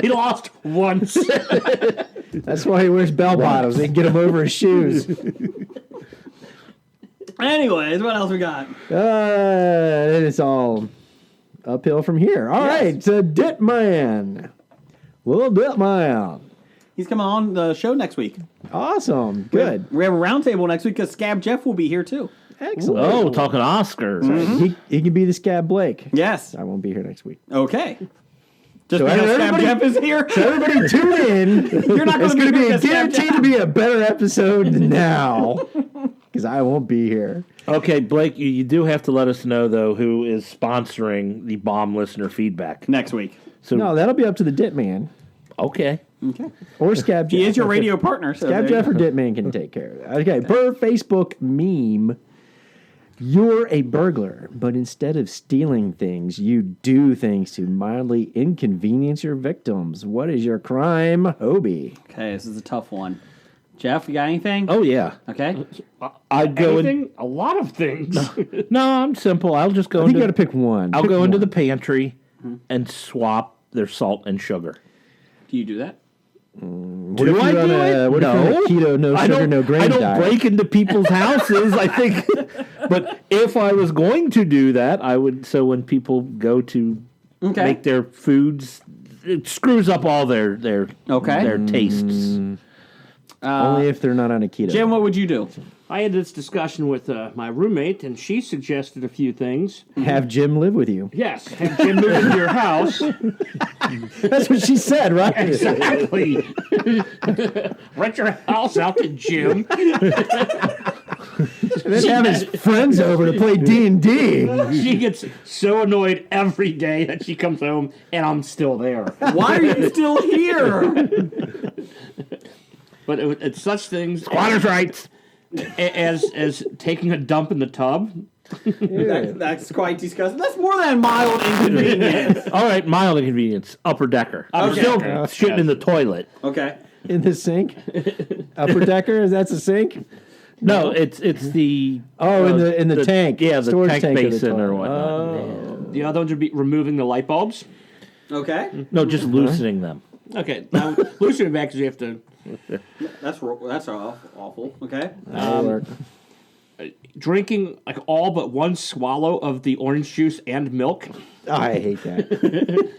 C: He lost once.
F: That's why he wears bell bottoms. They can get him over his shoes.
D: Anyways, what else we got?
F: And it's all uphill from here. All right, so Dit Man. Little Dit Man.
D: He's coming on the show next week.
F: Awesome. Good.
D: We have a roundtable next week because Scab Jeff will be here too.
F: Excellent.
E: Oh, talking Oscars.
F: He can be the Scab Blake.
D: Yes.
F: I won't be here next week.
D: Okay. Just
F: So
D: because Scab
F: everybody-
D: Jeff is here,
F: Everybody tune in.
D: you're not
F: It's
D: going to
F: going to be
D: because Scab
F: guaranteed
D: Jeff.
F: to be a better episode now. Because I won't be here.
E: Okay, Blake, you do have to let us know, though, who is sponsoring the bomb listener feedback.
D: Next week.
E: So,
F: No, that'll be up to the Dit Man.
E: okay.
F: Or Scab Jeff.
D: He is your radio partner. So
F: Scab
D: there you
F: Jeff
D: go.
F: or Dit Man can take care of that. Okay, per Facebook meme. You're a burglar, but instead of stealing things, you do things to mildly inconvenience your victims. What is your crime, Hobie?
D: Okay, this is a tough one. Jeff, you got anything?
E: Oh yeah,
D: Okay.
E: I'd go in.
C: Anything? A lot of things.
E: No, I'm simple. I'll just go.
F: I think you
E: into,
F: got to pick one.
E: I'll
F: Pick
E: go into
F: one.
E: the pantry and swap their salt and sugar.
D: Do you do that?
F: What if
E: I
F: you're on
E: do
F: a-
E: it?
F: What if you're on a keto, no
E: I
F: sugar,
E: don't,
F: no grain
E: I don't
F: diet?
E: break into people's houses. I think, but if I was going to do that, I would. So when people go to
D: Okay.
E: make their foods, it screws up all their
D: Okay.
E: their tastes.
F: Only if they're not on a keto.
D: Jim, what would you do?
C: I had this discussion with my roommate, and she suggested a few things.
F: Have Jim live with you.
C: Yes, have Jim move into your house.
F: That's what she said, right?
C: Exactly. Rent your house out to Jim.
F: Then have his friends over to play D&D.
C: She gets so annoyed every day that she comes home, and I'm still there.
D: Why are you still here?
C: But it's such things
E: Squatters' rights.
C: as taking a dump in the tub.
D: That's quite disgusting. That's more than mild inconvenience.
E: All right, mild inconvenience. Upper decker. I'm
D: Okay.
E: still shitting in the toilet.
D: Okay.
F: In the sink? Upper decker? That's a sink?
E: No, it's the
F: In the tank.
E: Yeah, the
F: Storage
E: tank
F: tank of the
E: basin or
F: toilet.
E: whatnot.
C: The other ones would be removing the light bulbs.
D: Okay.
E: No, just loosening them.
C: Okay, now loosen it back because you have to.
D: That's awful. Okay.
F: That'll work.
C: Drinking like all but one swallow of the orange juice and milk.
F: Oh, I hate that.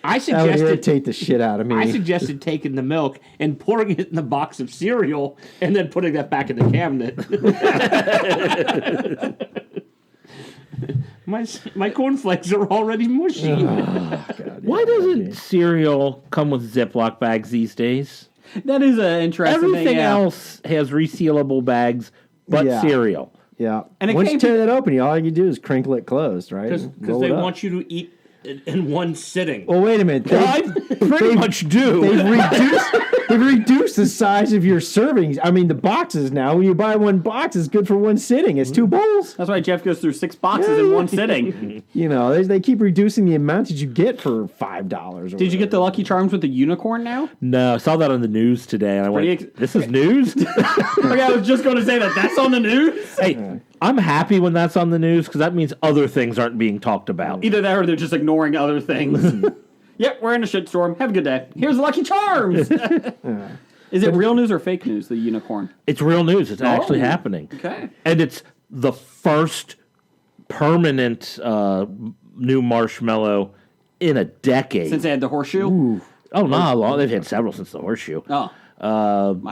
C: I
F: That would
C: suggested
F: irritate the shit out of me.
C: I suggested taking the milk and pouring it in the box of cereal and then putting that back in the cabinet. my cornflakes are already mushy.
E: Why doesn't cereal come with Ziploc bags these days?
D: That is an interesting
E: Everything
D: thing. Yeah.
E: else has resealable bags, but
F: Yeah.
E: cereal.
F: Yeah.
D: And it
F: Once
D: came
F: you tear that open, all you do is crinkle it closed, right?
C: Because
F: Roll
C: they
F: it up.
C: want you to eat in one sitting.
F: Well, wait a minute.
E: I pretty much do.
F: They've reduced the size of your servings. I mean, the boxes now. When you buy one box, it's good for one sitting. It's 2 bowls.
D: That's why Jeff goes through 6 boxes in one sitting.
F: You know, they keep reducing the amount that you get for $5.
D: Did you get the Lucky Charms with the unicorn now?
E: No, I saw that on the news today, and I
D: Pretty
E: went, "This is news."
D: Okay, I was just going to say that. That's on the news.
E: Hey, I'm happy when that's on the news because that means other things aren't being talked about.
D: Either that or they're just ignoring other things. Yep, we're in a shitstorm. Have a good day. Here's Lucky Charms. Is it real news or fake news, the unicorn?
E: It's real news. It's actually happening.
D: Okay.
E: And it's the first permanent new marshmallow in a decade.
D: Since they had the horseshoe?
E: Oh, not long. They've had several since the horseshoe.
D: Oh.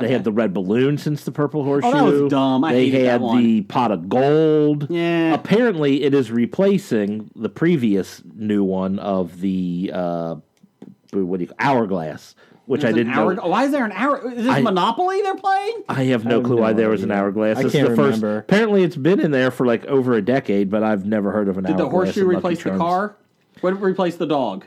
E: They had the red balloon since the purple horseshoe.
D: that was dumb. I
E: They
D: hated that
E: had
D: one.
E: the pot of gold.
D: Yeah.
E: Apparently, it is replacing the previous new one of the hourglass, which I didn't know.
D: Why is there an hour? Is this Monopoly they're playing?
E: I have no clue why
F: no
E: there was an
F: idea.
E: hourglass.
F: I
E: This
F: can't
E: is the first.
F: remember.
E: Apparently, it's been in there for like over a decade, but I've never heard of an
D: Did
E: hourglass.
D: the horseshoe
E: in Lucky
D: replace the
E: Charms.
D: car? What replaced the dog?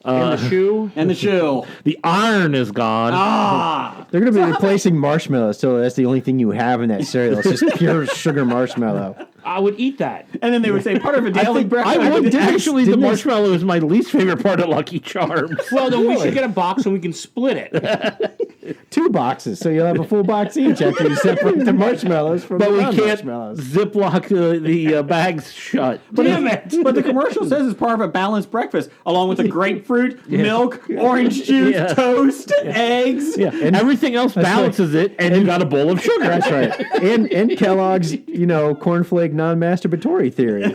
C: And the shoe.
D: And the shoe.
E: The iron is gone.
D: Ah!
F: They're going to be replacing marshmallows, so that's the only thing you have in that cereal. It's just pure sugar marshmallow.
C: I would eat that.
D: And then they would say part of a daily breakfast.
E: I would
F: didn't-
E: actually. The
F: didn't they-
E: marshmallow is my least favorite part of Lucky Charms.
C: Well, then we should get a box and we can split it.
F: 2 boxes, so you'll have a full box each after you separate the marshmallows from
E: But
F: the
E: we can't
F: non-marshmallows.
E: ziplock the bags shut.
C: Damn it.
D: But the commercial says it's part of a balanced breakfast, along with the grapefruit, milk, orange juice,
E: Yeah.
D: toast, eggs.
E: Yeah, and everything else balances it, and you got a bowl of sugar.
F: That's right. And Kellogg's, cornflake non-masturbatory theory.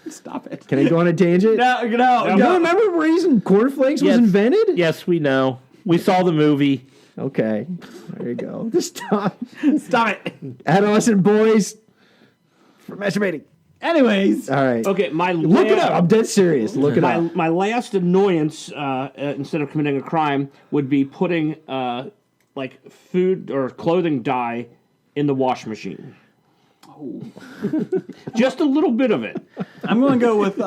D: Stop it.
F: Can I go on a tangent?
D: No.
F: You don't remember the reason cornflakes was
E: Yes.
F: invented?
E: Yes, we know. We saw the movie.
F: Okay. There you go. Just stop.
D: Stop it.
F: Adolescent boys for masturbating.
D: Anyways.
F: All right.
C: Okay,
F: Look it up. I'm dead serious. Look it up.
C: My last annoyance, instead of committing a crime, would be putting like food or clothing dye in the wash machine. Oh. Just a little bit of it.
D: I'm going to go with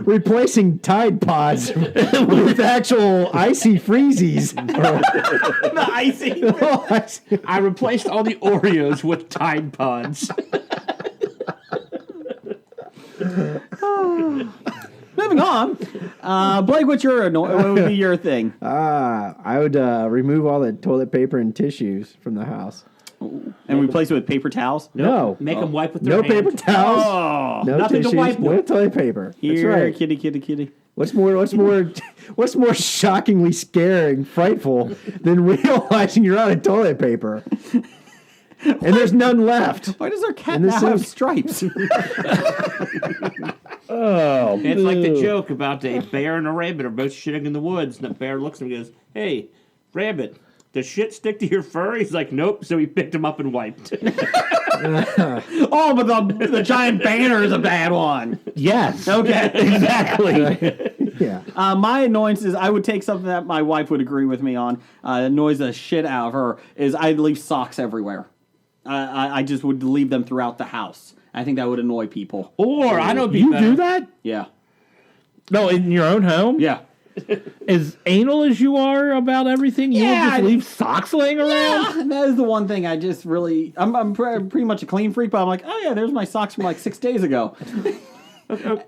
F: Replacing Tide Pods with actual icy freezies.
D: the icy.
C: I replaced all the Oreos with Tide Pods.
D: Moving on. Blake, what would be your thing?
F: I would remove all the toilet paper and tissues from the house.
D: And replace it with paper towels?
F: No.
C: Make them wipe with their
F: No
C: hands.
F: paper towels.
D: Oh,
F: No
C: nothing to
F: tissues.
C: wipe
F: No
C: with.
F: toilet paper.
D: here,
F: That's right.
D: kitty.
F: What's more shockingly scary, frightful than realizing you're out of toilet paper? And there's none left.
D: Why does our cat
F: And this
D: now have
F: is-
D: stripes?
E: Oh,
C: It's like the
E: boo.
C: joke about a bear and a rabbit are both shitting in the woods, and the bear looks at him and goes, "Hey, rabbit, does shit stick to your fur?" He's like, "Nope." So he picked him up and wiped.
D: Oh, but the giant banner is a bad one.
E: Yes.
D: Okay.
E: Exactly.
F: Yeah.
D: My annoyance is I would take something that my wife would agree with me on. Annoys the shit out of her is I'd leave socks everywhere. I just would leave them throughout the house. I think that would annoy people.
C: Or I know
E: You
C: better.
E: do that?
D: Yeah.
E: No, in your own home?
D: Yeah.
E: As anal as you are about everything, you
D: Yeah,
E: will just
D: I-
E: leave socks laying around?
D: Yeah, that is the one thing I just really. I'm pretty much a clean freak, but I'm like, oh yeah, there's my socks from like 6 days ago.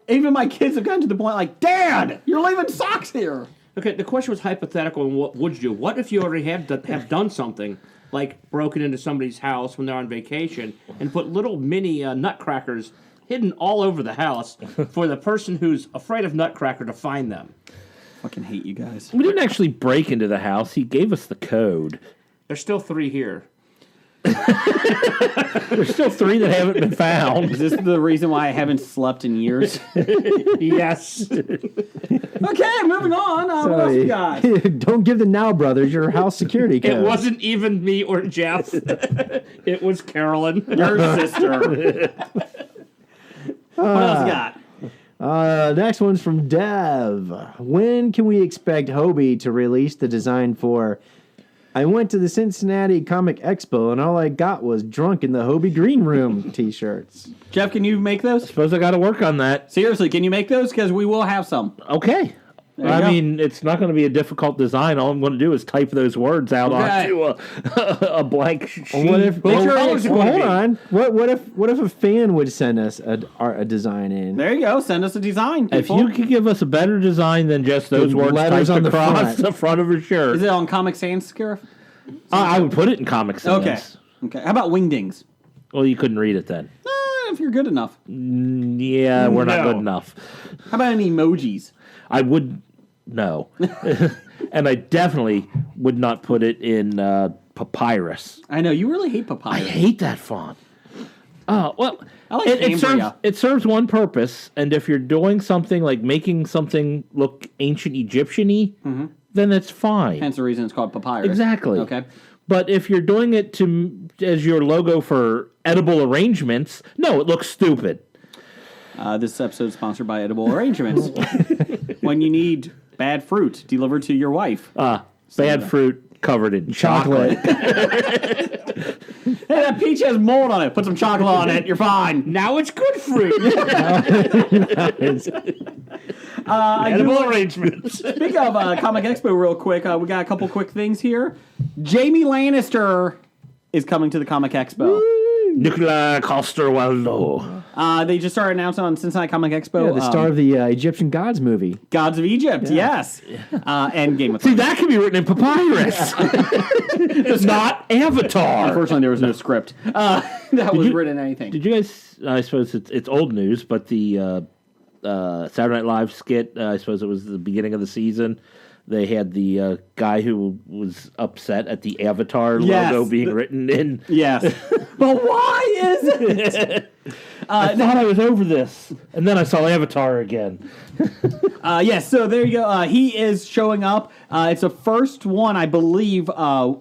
D: Even my kids have gotten to the point like, Dad, you're leaving socks here.
C: Okay, the question was hypothetical, and what would you do? What if you already have done something, like broken into somebody's house when they're on vacation, and put little mini nutcrackers hidden all over the house for the person who's afraid of nutcracker to find them?
D: Fucking hate you guys.
E: We didn't actually break into the house. He gave us the code.
C: There's still 3 here.
E: There's still 3 that haven't been found.
D: Is this the reason why I haven't slept in years?
C: Yes.
D: Okay, moving on. What else you got?
F: Don't give the Now brothers your house security code.
C: It wasn't even me or Jeff. It was Carolyn.
D: Your sister. What else you got?
F: Next one's from Dev. When can we expect Hobie to release the design for I went to the Cincinnati Comic Expo and all I got was drunk in the Hobie Green Room t-shirts?
D: Jeff, can you make those?
E: Suppose I got to work on that.
D: Seriously, can you make those? Because we will have some.
E: Okay.
D: you
E: I
D: go.
E: mean, it's not going to be a difficult design. All I'm going to do is type those words out
D: Okay.
E: onto a blank sheet.
F: What if?
C: What color is it gonna
F: hold
C: be?
F: on. What if a fan would send us a design in?
D: There you go. Send us a design.
E: If
D: People.
E: you could give us a better design than just those
F: The
E: words
F: letters
E: typed
F: on the
E: across
F: front.
E: the front of a shirt,
D: Is it on Comic Sans, Scariff?
E: I would put it in Comic Sans.
D: Okay. Okay. How about Wingdings?
E: Well, you couldn't read it then.
D: If you're good enough.
E: Yeah, we're not
C: No.
E: good enough.
D: How about any emojis?
E: I would no, and I definitely would not put it in papyrus.
D: I know you really hate
E: I
D: papaya.
E: hate that font. Oh well,
D: I like
E: it serves
D: Cambria.
E: it serves one purpose, and if you're doing something like making something look ancient Egyptian-y, then that's fine.
D: Hence the reason it's called papyrus.
E: Exactly.
D: Okay.
E: But if you're doing it as your logo for edible arrangements, no, it looks stupid.
D: This episode is sponsored by Edible Arrangements. When you need bad fruit delivered to your wife.
E: Bad fruit covered in chocolate.
D: Hey, that peach has mold on it. Put some chocolate on it. You're fine.
C: Now it's good fruit. Edible arrangements.
D: Speaking of Comic Expo real quick, we got a couple quick things here. Jamie Lannister is coming to the Comic Expo.
E: Nicola Coster-Waldau.
D: They just started announcing on Cincinnati Comic Expo.
F: Yeah, the star of the Egyptian Gods movie.
D: Gods of Egypt, yes. And Game of
E: See,
D: Thrones.
E: that can be written in papyrus. Not Avatar.
D: Unfortunately, there was no script that was written anything.
E: Did you guys? I suppose it's old news, but the Saturday Night Live skit. I suppose it was the beginning of the season. They had the guy who was upset at the Avatar
D: Yes,
E: logo being written in.
D: Yes. But why is it?
E: I thought I was over this, and then I saw Avatar again.
D: Yes, so there you go. He is showing up. It's the first one, I believe,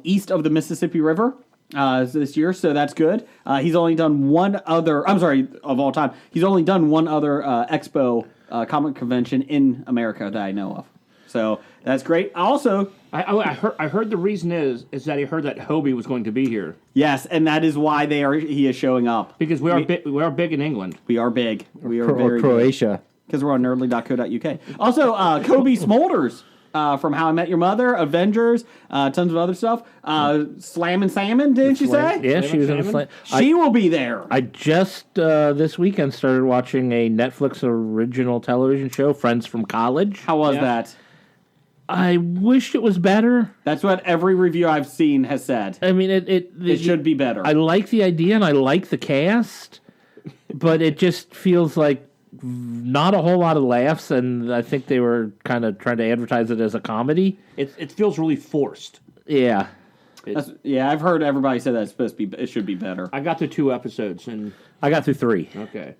D: east of the Mississippi River this year, so that's good. He's only done one other, I'm sorry, of all time, he's only done one other expo comic convention in America that I know of. So that's great. Also,
C: I heard the reason is that he heard that Hobie was going to be here
D: yes, and that is why he is showing up.
C: because we are big in England.
D: We are big. We are
F: Or
D: very big.
F: Croatia.
D: Because we're on nerdly.co.uk. Also, Kobe Smulders from How I Met Your Mother, Avengers, tons of other stuff. Slam and Salmon, didn't you say?
E: Yeah, she was in a Slam.
D: She will be there.
E: I just this weekend started watching a Netflix original television show, Friends from College.
D: How was that?
E: I wished it was better.
D: That's what every review I've seen has said.
E: I mean,
D: It should be better.
E: I like the idea and I like the cast, but it just feels like not a whole lot of laughs, and I think they were kind of trying to advertise it as a comedy.
C: It feels really forced.
E: Yeah.
D: I've heard everybody say that it's supposed to be. It should be better.
C: I got to 2 episodes, and
E: I got through 3.
C: okay.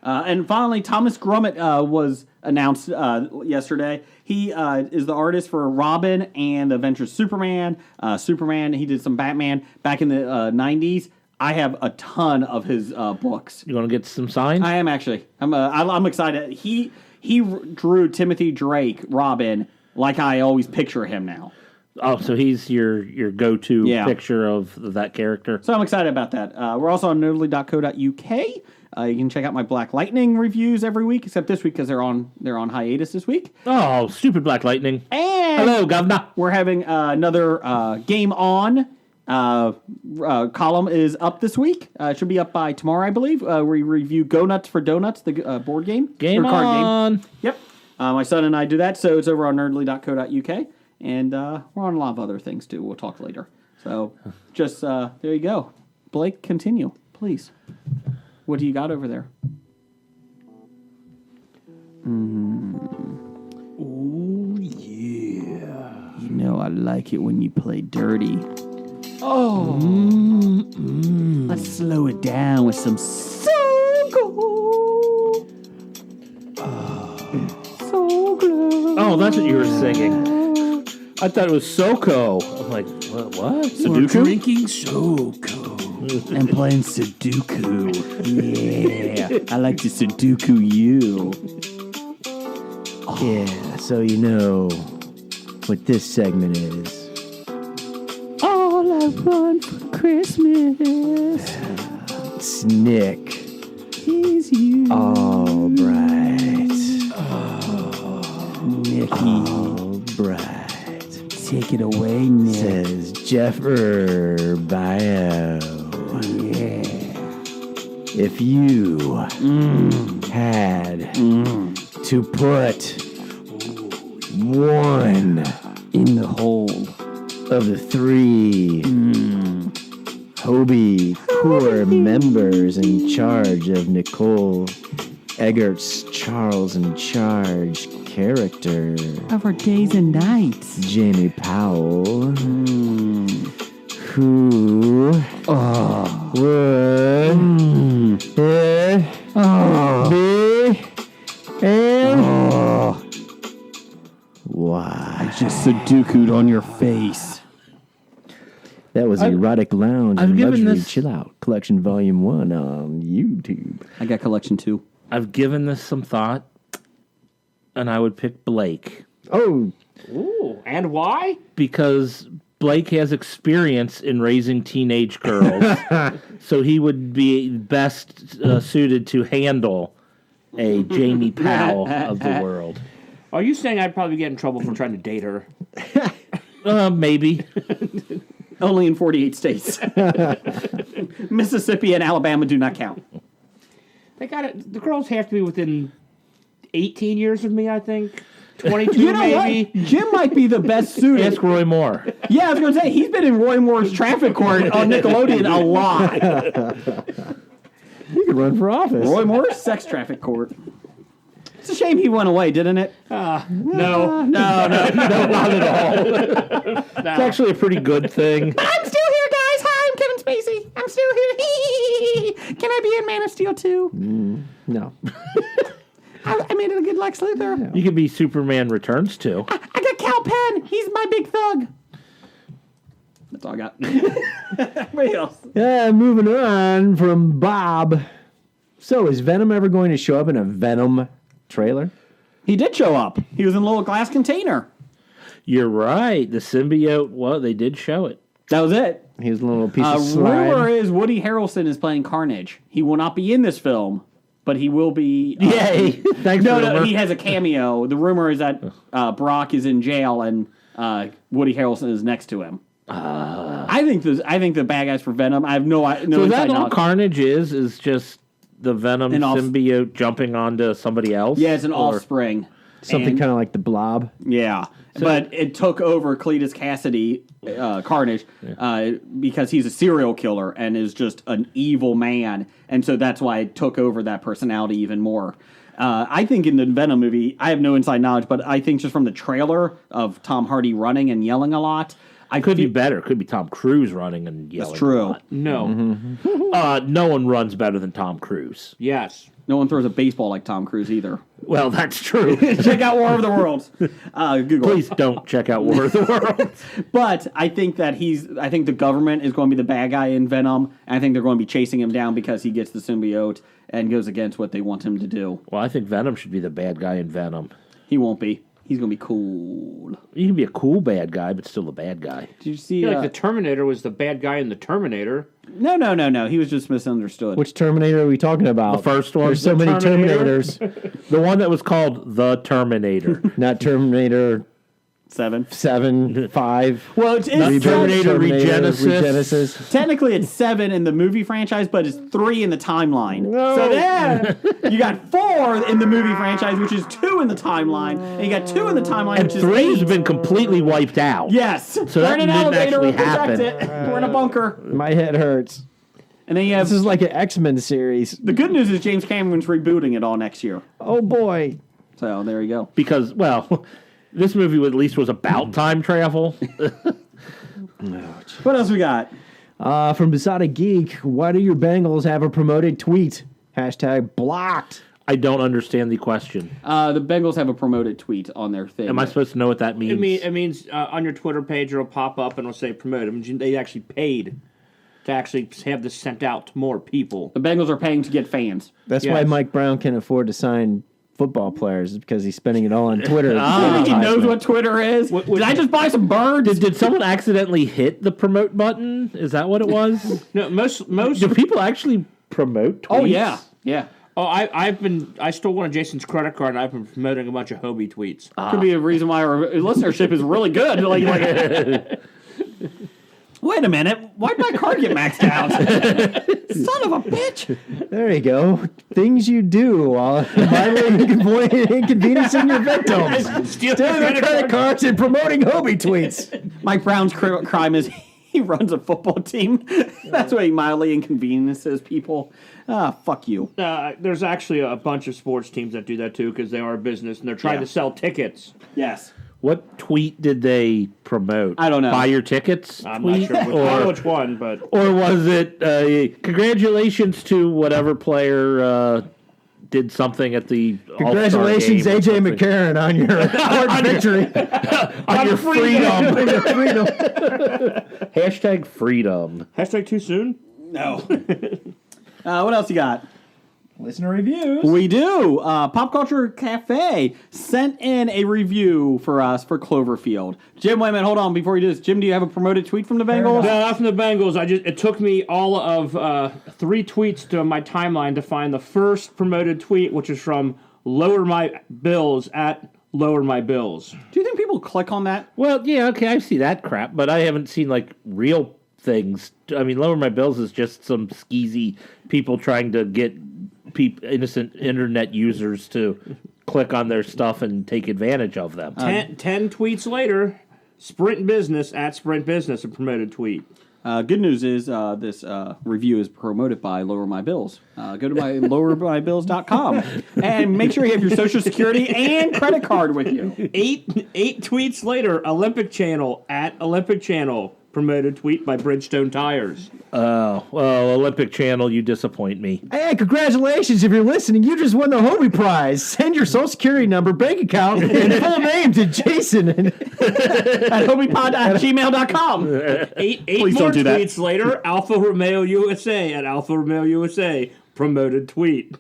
D: And finally, Thomas Grummett was announced yesterday. He is the artist for Robin and the Adventures of Superman. Superman, he did some Batman back in the 90s. I have a ton of his books.
E: You want to get some signed?
D: I am actually. I'm excited. He drew Timothy Drake, Robin, like I always picture him now.
E: Oh, so he's your go-to picture of that character.
D: So I'm excited about that. We're also on nerdly.co.uk. You can check out my Black Lightning reviews every week, except this week because they're on hiatus this week.
E: Oh, stupid Black Lightning.
D: And
E: hello, Governor.
D: We're having another Game On column is up this week. It should be up by tomorrow, I believe. We review Go Nuts for Donuts, the board game.
E: Game
D: or card
E: on.
D: Game. Yep. My son and I do that, so it's over on nerdly.co.uk. And we're on a lot of other things, too. We'll talk later. So just, there you go. Blake, continue, please. What do you got over there? Oh, yeah. You know I like it when you play dirty. Oh. Let's slow it down with some So Glow. So Glow.
E: Oh, that's what you were singing. I thought it was Soko. I'm like, what? Sudoku?
D: We're drinking Soko. And playing Sudoku. Yeah. I like to Sudoku you.
F: Yeah, so you know what this segment is.
D: All I want for Christmas
F: It's Nick.
D: is you.
F: All bright.
D: Nicky.
F: All bright.
D: Take it away, Nick.
F: Says Jeffer Bio.
D: Yeah.
F: If you had to put one
D: In the hole.
F: of the 3 Hobie core members in charge of Nicole Eggert's Charles in Charge character,
D: Of our days and nights.
F: Jamie Powell, who would be and why?
D: Just Sudoku'd on your face.
F: That was Erotic Lounge
E: I've
F: and
E: given
F: Luxury
E: this-
F: Chill Out Collection Volume 1 on YouTube.
D: I got collection 2.
E: I've given this some thought, and I would pick Blake.
F: Oh,
C: Ooh, and why?
E: Because Blake has experience in raising teenage girls, so he would be best suited to handle a Jamie Powell of the world.
C: Are you saying I'd probably get in trouble for trying to date her?
E: Maybe.
D: Only in 48 states. Mississippi and Alabama do not count.
C: They got it. The girls have to be within 18 years of me, I think. 22,
D: You know
C: maybe.
D: what? Jim might be the best suited.
E: Ask Roy Moore.
D: Yeah, I was going to say, he's been in Roy Moore's traffic court on Nickelodeon a lot.
F: you could run for office.
D: Roy Moore's sex traffic court. It's a shame he went away, didn't it?
C: No.
E: No, not at all. It's actually a pretty good thing.
D: I'm still here, guys. Hi, I'm Kevin Spacey. I'm still here. Can I be in Man of Steel 2?
F: No.
D: I made it a good Lex Luthor.
E: You could be Superman Returns too.
D: I got Cal Penn. He's my big thug. That's all I got. Everybody else.
F: Moving on from Bob. So, is Venom ever going to show up in a Venom trailer?
D: He did show up. He was in a little glass container.
E: You're right. The symbiote, well, they did show it.
D: That was it.
F: He was a little piece of slime.
D: Rumor is Woody Harrelson is playing Carnage. He will not be in this film, but he will be.
E: Yay! Thanks,
D: No,
E: rumor.
D: he has a cameo. The rumor is that Brock is in jail and Woody Harrelson is next to him. I think the bad guys for Venom. I have no
E: So is that
D: inside
E: all
D: knowledge.
E: Carnage is just the Venom
D: An
E: symbiote jumping onto somebody else?
D: Yeah, it's an
E: Or-
D: offspring.
F: Something
D: And-
F: kind of like the Blob.
D: Yeah, but it took over Cletus Cassidy, Carnage, because he's a serial killer and is just an evil man, and so that's why it took over that personality even more. I think in the Venom movie, I have no inside knowledge, but I think just from the trailer of Tom Hardy running and yelling a lot, I
E: Could be
D: feel-
E: better. Could be Tom Cruise running and yelling.
D: That's true.
C: No.
E: No one runs better than Tom Cruise.
C: Yes.
D: No one throws a baseball like Tom Cruise either.
E: Well, that's true.
D: Check out War of the Worlds. Google.
E: Please don't check out War of the Worlds.
D: But I think that I think the government is going to be the bad guy in Venom. And I think they're going to be chasing him down because he gets the symbiote and goes against what they want him to do.
E: Well, I think Venom should be the bad guy in Venom.
D: He won't be. He's going to be cool.
E: You can be a cool bad guy, but still a bad guy.
D: Did you see?
C: I feel like the Terminator was the bad guy in the Terminator.
D: No. He was just misunderstood.
F: Which Terminator are we talking about?
E: The first one?
F: There's so
C: The
F: many
C: Terminator?
F: Terminators.
E: The one that was called The Terminator.
F: Not Terminator
D: 7.
F: 7, 5.
D: Well, it's
E: Terminator Regenesis.
D: technically it's 7 in the movie franchise, but it's 3 in the timeline. So then you got 4 in the movie franchise, which is 2 in the timeline, and you got 2 in the timeline,
E: And
D: which is
E: 3 has
D: 8.
E: been completely wiped out.
D: Yes.
E: So that
D: We're in an
E: didn't
D: elevator
E: actually
D: and protect
E: happen.
D: it. We're in a bunker.
F: My head hurts.
D: And then you have
F: This is like an X-Men series.
D: the good news is James Cameron's rebooting it all next year.
F: Oh boy.
D: So there you go.
E: Because, well, this movie at least was about time travel.
D: What else we got?
F: From Besotted Geek, why do your Bengals have a promoted tweet? Hashtag blocked.
E: I don't understand the question.
D: The Bengals have a promoted tweet on their thing.
E: Am I supposed to know what that means?
C: It means on your Twitter page it'll pop up and it'll say promote. It means they actually paid to actually have this sent out to more people.
D: The Bengals are paying to get fans.
F: That's why
C: Yes.
F: Mike Brown can afford to sign football players, because he's spending it all on Twitter.
D: I think he knows what Twitter is. Did I just buy some birds?
E: Did someone accidentally hit the promote button? Is that what it was?
C: No, most.
E: Do people actually promote tweets?
D: Oh yeah, yeah.
C: Oh, I stole one of Jason's credit card and I've been promoting a bunch of Hobie tweets.
D: Could be a reason why our listenership is really good. Wait a minute, why'd my card get maxed out? Son of a bitch!
F: There you go. Things you do while violating inconveniencing your victims.
C: Stealing
F: Stealing credit cards and promoting Hobie tweets.
D: Mike Brown's crime is he runs a football team. That's why he mildly inconveniences people. Fuck you.
C: There's actually a bunch of sports teams that do that too because they are a business and they're trying to sell tickets.
D: Yes.
E: What tweet did they promote?
D: I don't know.
E: Buy your tickets?
C: I'm
E: tweet?
C: not sure which one, but
E: Or was it congratulations to whatever player did something at the
F: Congratulations,
E: All-Star game or
F: AJ
E: something?
F: McCarron, on your hard victory.
E: on your freedom.
F: On your freedom.
E: Hashtag freedom.
C: hashtag too soon.
D: No. What else you got?
F: Listener reviews.
D: We do. Pop Culture Cafe sent in a review for us for Cloverfield. Jim, wait a minute, hold on. Before you do this, Jim, do you have a promoted tweet from the Bengals?
C: No, not from the Bengals. It took me all of 3 tweets to my timeline to find the first promoted tweet, which is from Lower My Bills at Lower My Bills.
D: Do you think people click on that?
E: Well, yeah, okay, I see that crap, but I haven't seen like real things. I mean, Lower My Bills is just some skeezy people trying to get innocent internet users to click on their stuff and take advantage of them.
C: 10 tweets later, Sprint Business at Sprint Business, a promoted tweet.
D: Good news is this review is promoted by Lower My Bills. Go to my lowermybills.com and make sure you have your Social Security and credit card with you.
C: 8 tweets later, Olympic Channel at Olympic Channel, promoted tweet by Bridgestone Tires.
E: Oh, well, Olympic Channel, you disappoint me.
F: Hey, congratulations. If you're listening, you just won the Hobie Prize. Send your social security number, bank account, and full name to Jason.
D: At hobiepod@gmail.com.
C: 8
D: Please
C: more
D: don't do that.
C: tweets later, Alfa Romeo USA at Alfa Romeo USA, promoted tweet.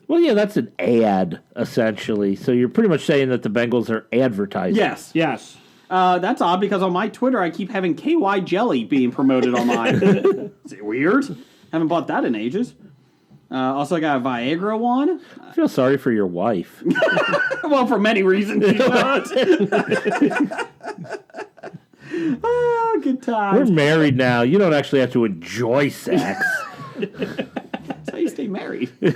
E: Well, yeah, that's an ad, essentially. So you're pretty much saying that the Bengals are advertising.
D: Yes.
C: Yes.
D: That's odd because on my Twitter I keep having KY Jelly being promoted on mine. Is it weird? Haven't bought that in ages. Also got a Viagra one.
E: I feel sorry for your wife.
D: Well, for many reasons. Oh, good times.
E: We're married now. You don't actually have to enjoy sex.
D: That's how you stay married. You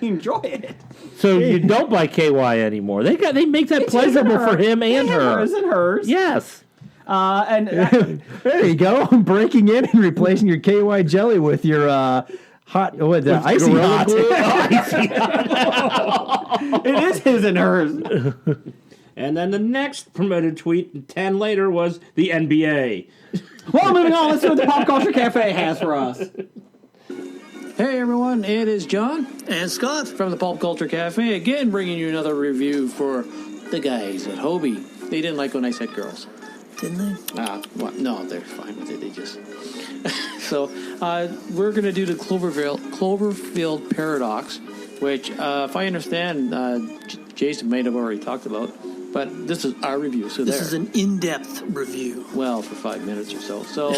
D: enjoy it.
E: So you don't buy KY anymore. They make that
D: It's
E: pleasurable
D: his and
E: for him and her.
D: Hers and hers.
E: Yes.
D: And
F: There you go. I'm breaking in and replacing your KY jelly with your hot, icy
E: Gorilla
F: hot.
E: Glue?
D: it is his and hers.
C: And then the next promoted tweet 10 later was the NBA.
D: Well, moving on. Let's see what the Pop Culture Cafe has for us.
G: Hey everyone, it is John
H: And Scott.
G: from the Pulp Culture Cafe, again bringing you another review for the guys at Hobie. They didn't like when I said girls.
H: Didn't they?
G: Well, no, they're fine with it. They just... So, we're going to do the Cloverfield Paradox, which, if I understand, Jason might have already talked about, but this is our review, so
H: This is an in-depth review.
G: Well, for 5 minutes or so. So,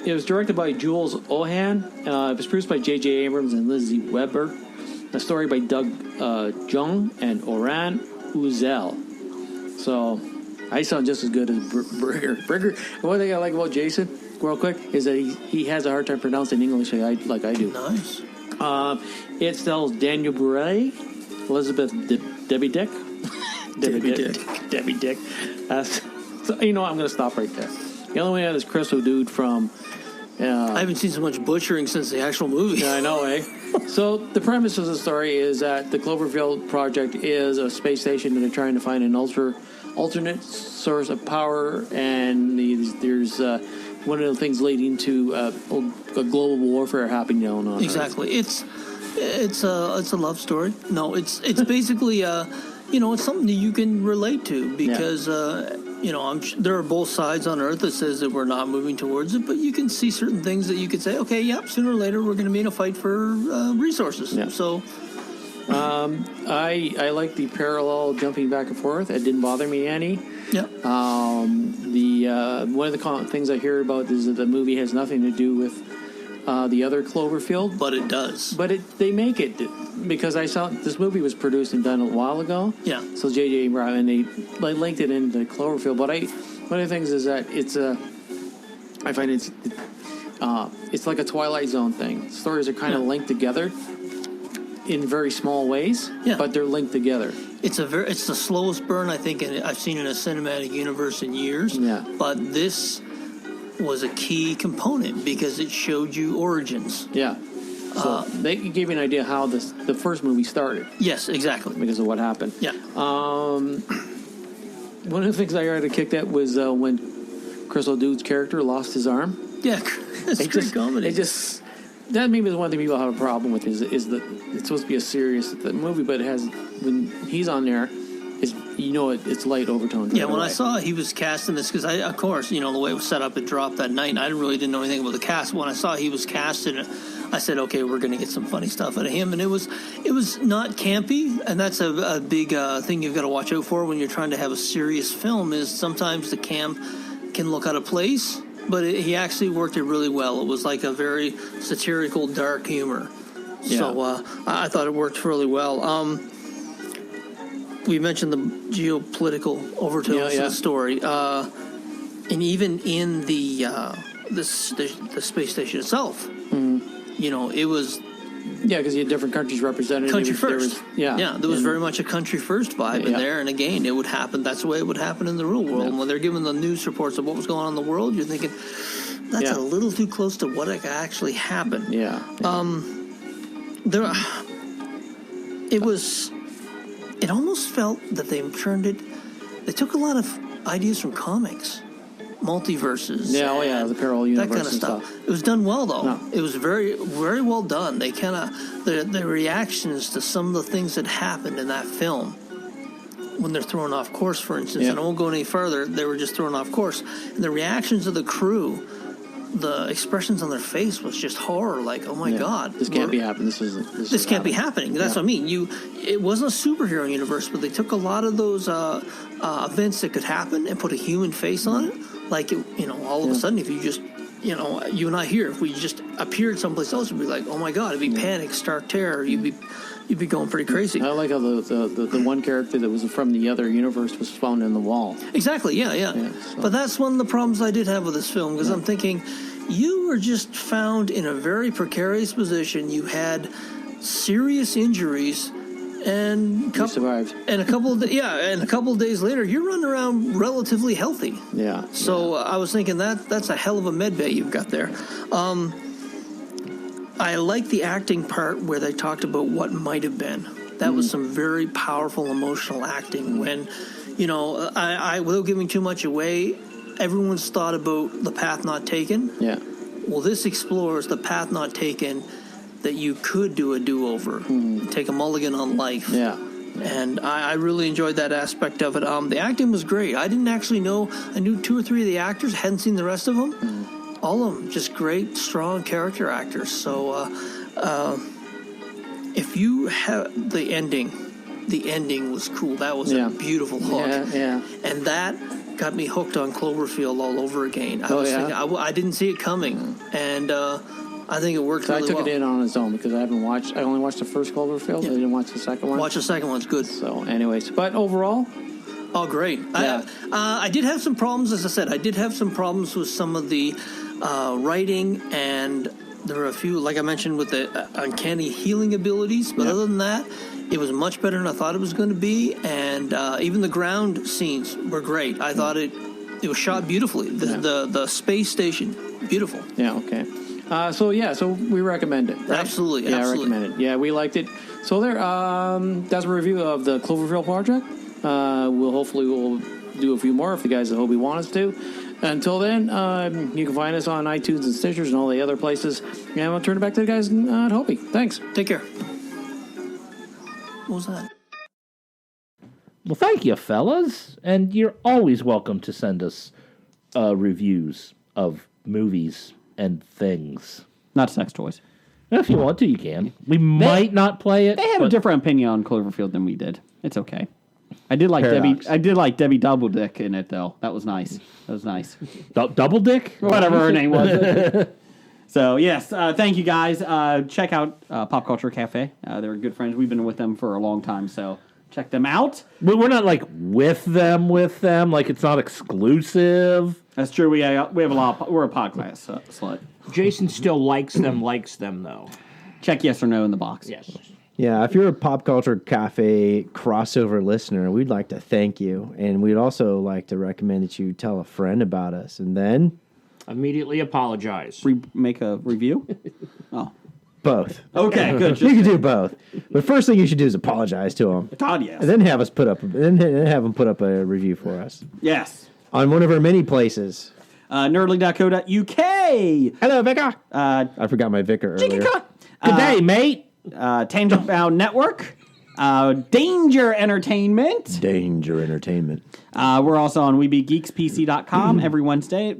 G: it was directed by Jules Ohan. It was produced by J.J. Abrams and Lizzie Weber. A story by Doug Jung and Oran Uzel. So, I sound just as good as Brigger. Brigger, one thing I like about Jason, real quick, is that he has a hard time pronouncing English like I do.
H: Nice.
G: It stars Daniel Bray, Elizabeth Debbie Dick. Debbie Dick. So, you know what? I'm going to stop right there. The only one is Chris O'Dude from...
H: I haven't seen so much butchering since the actual movie.
G: Yeah, I know, eh? So the premise of the story is that the Cloverfield project is a space station and they're trying to find an alternate source of power, and there's one of the things leading to a global warfare happening down on Earth.
H: Exactly. It's a love story. No, it's basically it's something that you can relate to because there are both sides on Earth that says that we're not moving towards it, but you can see certain things that you could say, okay, yep, sooner or later we're going to be in a fight for resources.
G: Yeah.
H: So.
G: I like the parallel jumping back and forth. It didn't bother me any.
H: Yeah.
G: One of the things I hear about is that the movie has nothing to do with the other Cloverfield,
H: But it does.
G: but they make it because I saw this movie was produced and done a while ago.
H: Yeah.
G: So J.J. Abrams and they linked it into Cloverfield. But one of the things is that I find it's like a Twilight Zone thing. Stories are kind of linked together in very small ways, but they're linked together.
H: It's the slowest burn I think I've seen in a cinematic universe in years.
G: Yeah.
H: But this was a key component because it showed you origins.
G: Yeah. So they gave you an idea how the first movie started.
H: Yes, exactly.
G: Because of what happened.
H: Yeah.
G: One of the things I got to kick that was when Chris O'Dude's character lost his arm.
H: Yeah, it's great comedy.
G: That maybe is one thing people have a problem with is that it's supposed to be a serious movie, but it has when he's on there, it's light overtones.
H: Yeah, when I saw he was cast in this, because of course, the way it was set up, it dropped that night, and I didn't know anything about the cast. When I saw he was cast in it, I said, okay, we're going to get some funny stuff out of him, and it was not campy, and that's a big thing you've got to watch out for when you're trying to have a serious film. Is sometimes the camp can look out of place. But he actually worked it really well. It was like a very satirical, dark humor. Yeah. So I thought it worked really well. We mentioned the geopolitical overtones of the story. And even in the space station itself, it was...
G: Yeah, because you had different countries represented.
H: Country first. There was very much a country first vibe in there. And again, it would happen. That's the way it would happen in the real world. And when they're giving the news reports of what was going on in the world, you're thinking, that's a little too close to what actually happened.
G: Yeah.
H: It almost felt that they took a lot of ideas from comics. Multiverses.
G: Yeah, the parallel universe.
H: That kind of stuff. It was done well, though. No. It was very, very well done. They kind of, the reactions to some of the things that happened in that film, when they're thrown off course, for instance, and I won't go any further, they were just thrown off course. And the reactions of the crew, the expressions on their face was just horror, like, oh my God.
G: This can't be happening. This
H: can't be happening. That's what I mean. It wasn't a superhero universe, but they took a lot of those events that could happen and put a human face on it. Like, all of a sudden, if you just you know, you and I here, if we just appeared someplace else, we'd be like, oh my God, it'd be panic, stark terror. You'd be going pretty crazy.
G: I like how the one character that was from the other universe was found in the wall.
H: Exactly, yeah.
G: So.
H: But that's one of the problems I did have with this film, because I'm thinking, you were just found in a very precarious position. You had serious injuries, and
G: You survived.
H: And a couple of days later, you're running around relatively healthy.
G: Yeah.
H: So I was thinking that's a hell of a med bay you've got there. I like the acting part where they talked about what might have been. That was some very powerful emotional acting. When, you know, I without giving too much away, everyone's thought about the path not taken.
G: Yeah.
H: Well, this explores the path not taken, that you could do a do-over, take a mulligan on life.
G: Yeah.
H: And I really enjoyed that aspect of it. The acting was great. I didn't actually know. I knew 2 or 3 of the actors. Hadn't seen the rest of them. All of them just great, strong character actors. So if you have the ending was cool. That was a beautiful hook.
G: Yeah.
H: And that got me hooked on Cloverfield all over again. Thinking, I didn't see it coming. And I think it worked really well.
G: I took it in on its own because I only watched the first Cloverfield. I didn't watch the second one.
H: Watch the second one. It's good.
G: So anyways, but overall...
H: Oh, great.
G: Yeah.
H: I did have some problems, as I said. I did have some problems with some of the writing, and there were a few, like I mentioned, with the uncanny healing abilities. But other than that, it was much better than I thought it was going to be. And even the ground scenes were great. I thought it was shot beautifully. The space station, beautiful.
G: Yeah, okay. So we recommend it, right?
H: Absolutely.
G: I recommend it. Yeah, we liked it. So that's a review of the Cloverfield Project. We'll do a few more if the guys at Hobie want us to. Until then, you can find us on iTunes and Stitchers and all the other places. And I'll turn it back to the guys at Hobie. Thanks.
H: Take care. What was that?
E: Well, thank you, fellas. And you're always welcome to send us reviews of movies and things.
D: Not sex toys.
E: If you want to, you can. We might not play it.
D: They had a different opinion on Cloverfield than we did. It's okay. I did like
F: Paradox.
D: Debbie Double Dick in it though. That was nice.
E: Double Dick?
D: Whatever her name was. So yes, thank you guys. Check out Pop Culture Cafe. They're good friends. We've been with them for a long time, so check them out.
E: But we're not like with them. Like it's not exclusive.
D: That's true. We have a lot. We're a podcast slut.
C: Jason still likes them though.
D: Check yes or no in the box.
C: Yes.
F: Yeah, if you're a Pop Culture Cafe crossover listener, we'd like to thank you. And we'd also like to recommend that you tell a friend about us. And then...
C: immediately apologize.
D: Make a review? Oh.
F: Both.
D: Okay, good.
F: You can do both. But first thing you should do is apologize to them.
D: God, yes.
F: And then have them put up a review for us.
D: Yes.
F: On one of our many places.
D: Nerdly.co.uk.
F: Hello, Vicar. I forgot my Vicar earlier.
E: Good day, mate.
D: Tangent Bound Network, Danger Entertainment. We're also on WeBeGeeksPC.com every Wednesday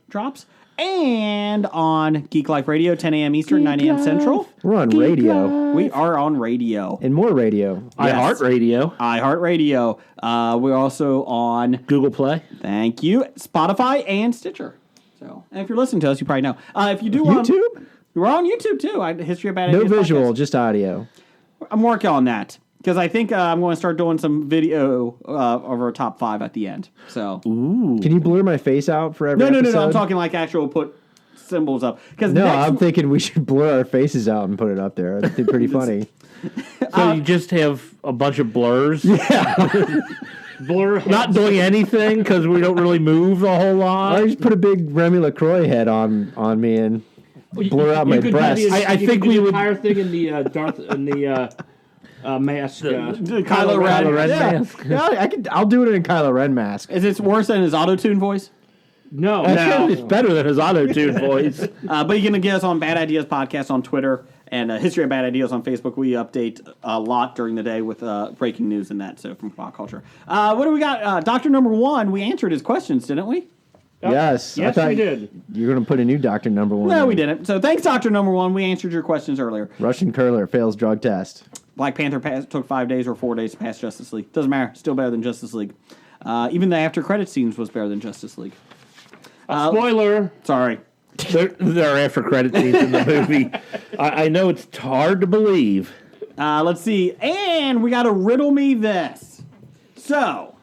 D: drops. And on Geek Life Radio, 10 a.m. Eastern, 9 a.m. Central.
F: We're on radio.
D: We are on radio.
F: And more radio.
E: iHeartRadio.
D: We're also on
E: Google Play.
D: Thank you. Spotify and Stitcher. So, and if you're listening to us, you probably know. If you do
F: YouTube?
D: We're on YouTube, too. History of Bad
F: No
D: Ideas
F: visual,
D: podcast.
F: just audio.
D: I'm working on that. Because I think I'm going to start doing some video of our top 5 at the end. So,
F: Can you blur my face out for every episode?
D: No. I'm talking like actual put symbols up.
F: I'm thinking we should blur our faces out and put it up there. That'd be pretty funny.
E: So you just have a bunch of blurs?
F: Yeah.
C: Blur heads.
E: Not doing anything because we don't really move a whole lot?
F: I just put a big Remy LaCroix head on me and blur out my breasts.
E: I think we would...
C: the entire thing in the mask.
D: Kylo Ren
F: mask. Yeah, I'll do it in Kylo Ren mask.
D: Is it worse than his auto-tune voice?
C: No.
E: It's better than his auto-tune voice.
D: But you can get us on Bad Ideas Podcast on Twitter and History of Bad Ideas on Facebook. We update a lot during the day with breaking news and that, so from pop culture. What do we got? Dr. Number 1, we answered his questions, didn't we?
F: Yes.
C: Yes, we did.
F: You're going to put a new Dr. Number 1
D: No,
F: in.
D: we didn't. So thanks, Dr. Number 1. We answered your questions earlier.
F: Russian curler fails drug test.
D: Black Panther took 5 days or 4 days to pass Justice League. Doesn't matter. Still better than Justice League. Even the after credit scenes was better than Justice League.
C: Spoiler.
D: Sorry.
E: There are after credit scenes in the movie. I know it's hard to believe.
D: Let's see. And we got to riddle me this. So,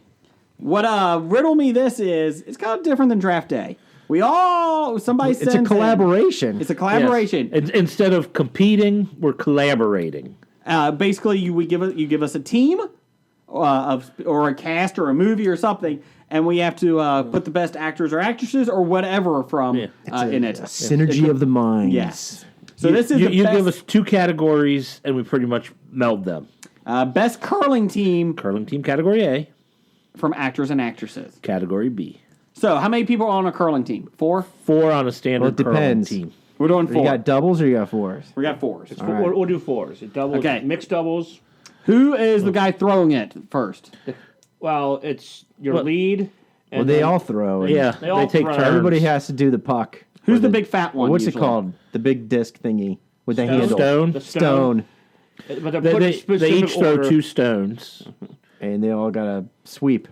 D: what riddle me this is, it's kind of different than draft day. Somebody
F: It's
D: sends
F: a collaboration.
D: It's a collaboration.
E: Yes. Instead of competing, we're collaborating.
D: Basically, you give us a team or a cast or a movie or something, and we have to put the best actors or actresses or whatever from in it.
F: A synergy of the minds.
D: Yes. So this is
E: you give us 2 categories, and we pretty much meld them.
D: Best curling team
E: Curling team category A,
D: from actors and actresses.
E: category B.
D: So how many people are on a curling team? 4?
E: 4 on a standard
F: Well, it
E: curling
F: depends.
E: team.
D: We're doing 4.
F: You got doubles or you got fours?
D: We got 4s.
C: We'll do 4s. It doubles,
D: Okay.
C: mixed doubles.
D: Who is the guy throwing it first?
C: Well, it's your lead. And
F: Well, they
C: then-
F: all throw.
E: Yeah,
C: They all
E: take
C: throw.
E: turns.
F: Everybody has to do the puck.
D: Who's
F: Or
D: the big fat one?
F: What's
D: usually?
F: it called? The big disc thingy with the
C: Stone?
F: handle.
E: Stone.
C: The
F: Stone.
C: But they're put in
E: They
C: specific
E: each throw
C: order.
E: 2 stones.
F: And they all got to sweep.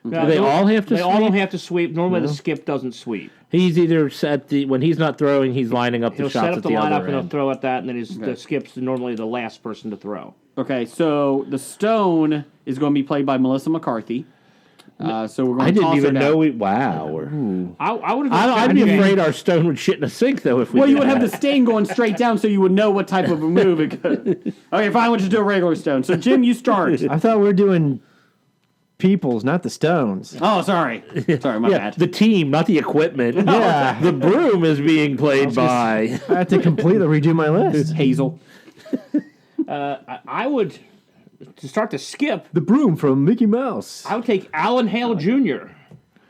C: No,
E: Do they all have to
C: They all don't
E: sweep?
C: have to sweep. Normally, the skip doesn't sweep.
E: He's either when he's not throwing, he's lining up the
C: He'll
E: shots
C: set up
E: at
C: the
E: the
C: lineup
E: other
C: and he'll
E: end.
C: throw at that, and then the skip's normally the last person to throw.
D: Okay, so the stone is going to be played by Melissa McCarthy. So we're going to
E: I didn't
D: toss
E: even
D: her
E: know
D: down.
E: we. Wow.
C: I would have.
E: I'd be afraid our stone would shit in a sink though if we.
D: Well, you
E: did
D: would have
E: that.
D: the stain going straight down, so you would know what type of a move it could. Okay, fine. We'll just do a regular stone. So Jim, you start.
F: I thought we were doing peoples, not the stones.
D: Oh, sorry, my
E: Yeah,
D: bad.
E: the team, not the equipment.
F: Yeah.
E: The broom is being played by.
F: I have to completely redo my list.
D: Hazel.
C: I would to start the skip.
F: The broom from Mickey Mouse.
C: I would take Alan Hale Jr.,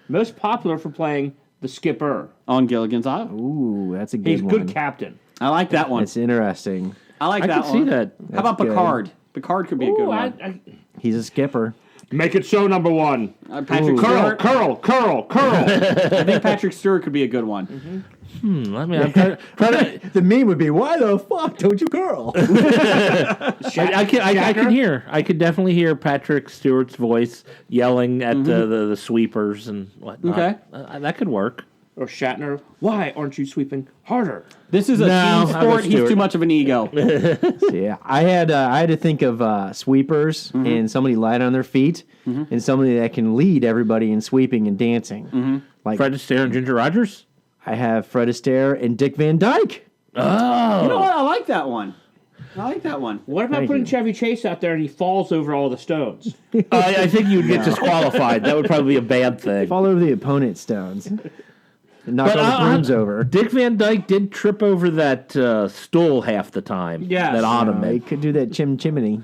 C: most popular for playing the skipper.
D: On Gilligan's Island.
F: Ooh, that's a good
C: He's
F: one.
C: a good captain.
D: I like that one.
F: It's interesting.
D: I like
E: I
D: that
E: can
D: one.
E: see that.
D: How about
F: good.
D: Picard? Picard could be a good
C: Ooh,
D: one.
F: He's a skipper.
C: Make it so, number one.
D: Patrick
C: Curl,
D: Stewart.
C: curl.
D: I think Patrick Stewart could be a good one.
E: I mean, I'm trying to,
F: The meme would be, why the fuck don't you curl?
E: I can hear. I could definitely hear Patrick Stewart's voice yelling at the sweepers and whatnot.
D: Okay.
E: That could work.
C: Or Shatner. Why aren't you sweeping harder?
D: This is a
E: No,
D: team
E: how
D: sport.
E: about
D: He's
E: Stewart?
D: too much of an ego.
F: Yeah, I had to think of sweepers and somebody light on their feet and somebody that can lead everybody in sweeping and dancing. Like
E: Fred Astaire and Ginger Rogers.
F: I have Fred Astaire and Dick Van Dyke.
E: Oh,
D: You know what? I like that one.
C: What about
F: Thank
C: putting
F: you.
C: Chevy Chase out there and he falls over all the stones?
E: I think you would get disqualified. That would probably be a bad thing.
F: Fall over the opponent's stones. And knock
E: But
F: all the brooms over.
E: Dick Van Dyke did trip over that stool half the time.
C: Yes.
E: That
F: He
E: ottoman.
F: could do that chimney.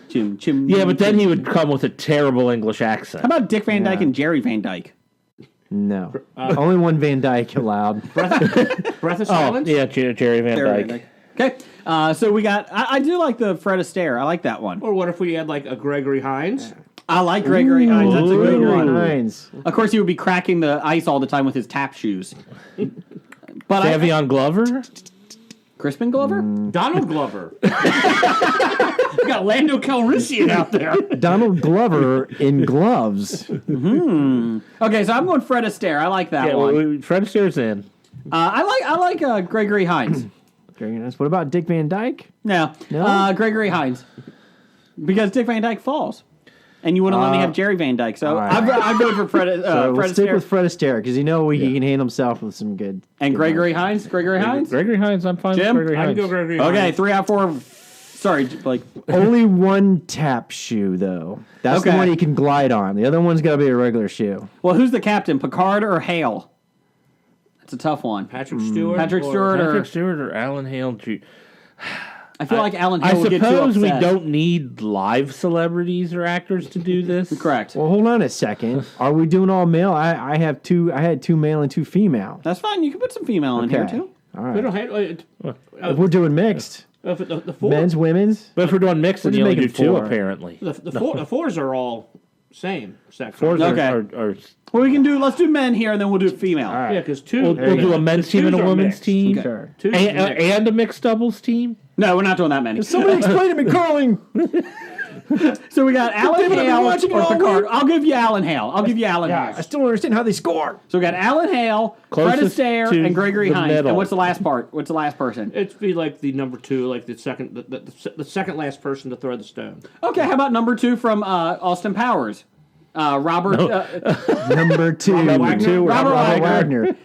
D: Chim.
E: Yeah, but then he would come with a terrible English accent.
D: How about Dick Van Dyke and Jerry Van Dyke?
F: No. Only one Van Dyke allowed.
C: Breath of Silence?
E: Yeah, Jerry Van Dyke.
D: Okay, so we got. I do like the Fred Astaire. I like that one.
C: Or what if we had like a Gregory Hines?
D: I like Gregory Hines. That's a good
F: Gregory
D: one.
F: Hines.
D: Of course, he would be cracking the ice all the time with his tap shoes. But
E: Davion Glover?
D: Crispin Glover?
C: Donald Glover. You got Lando Calrissian out there.
F: Donald Glover in gloves.
D: Okay, so I'm going Fred Astaire. I like that
E: Yeah,
D: one.
E: Fred Astaire's in.
D: I like Gregory Hines.
F: What about Dick Van Dyke?
D: No,
F: No?
D: Gregory Hines, because Dick Van Dyke falls, and you wouldn't let me have Jerry Van Dyke. So
F: all right.
D: I'm going for Fred.
F: So
D: Fred
F: we'll stick
D: Astaire
F: with Fred Astaire because you know he can handle himself with some good.
D: and
F: good
D: Gregory
F: ones.
D: Hines. Gregory Hines.
E: Gregory Hines, I'm fine
D: Jim?
E: with Gregory
C: I can
E: Hines.
C: go Gregory
D: Okay,
C: Hines.
D: 3 out of 4. Sorry, Blake.
F: Only one tap shoe though. That's
D: Okay.
F: the one he can glide on. The other one's got to be a regular shoe.
D: Well, who's the captain, Picard or Hale? That's a tough one.
C: Patrick Stewart.
D: Patrick
C: or-
D: Stewart or
E: Patrick Stewart or Alan Hale?
D: I feel like Alan
E: I
D: Hale will get too
E: suppose we
D: upset.
E: don't need live celebrities or actors to do this.
D: Correct.
F: Well, hold on a second. Are we doing all male? I had two male and 2 female.
D: That's fine. You can put some female in here too.
F: All
C: We
F: right.
C: don't have,
F: If we're doing mixed,
C: the four.
F: men's, women's.
E: But if we're doing mixed, then
F: We're
E: you
F: just
E: only do
F: making
E: 2,
F: 4.
E: apparently.
C: The fours are all same sex.
E: Fours
D: Okay.
E: are
D: Well, we can do. Let's do men here, and then we'll do female.
C: Yeah, because two.
E: we'll do a men's team and a women's team.
F: Sure.
C: Two's mixed.
E: And a mixed doubles team?
D: No, we're not doing that many.
F: Somebody explain to me curling.
D: So we got Alan
F: Damn it, I've been
D: Hale or
F: watching it all
D: Picard.
F: week.
D: I'll give you Alan Hale.
F: I still don't understand how they score.
D: So we got Alan Hale, Fred
E: Closest
D: Astaire,
E: to
D: and Gregory
E: the
D: Hines.
E: middle.
D: And what's the last part? What's the last person?
C: It'd be like the number 2, like the second, the second last person to throw the stone.
D: Okay, how about number 2 from Austin Powers? Robert.
F: Number 2.
D: Robert
F: Wagner.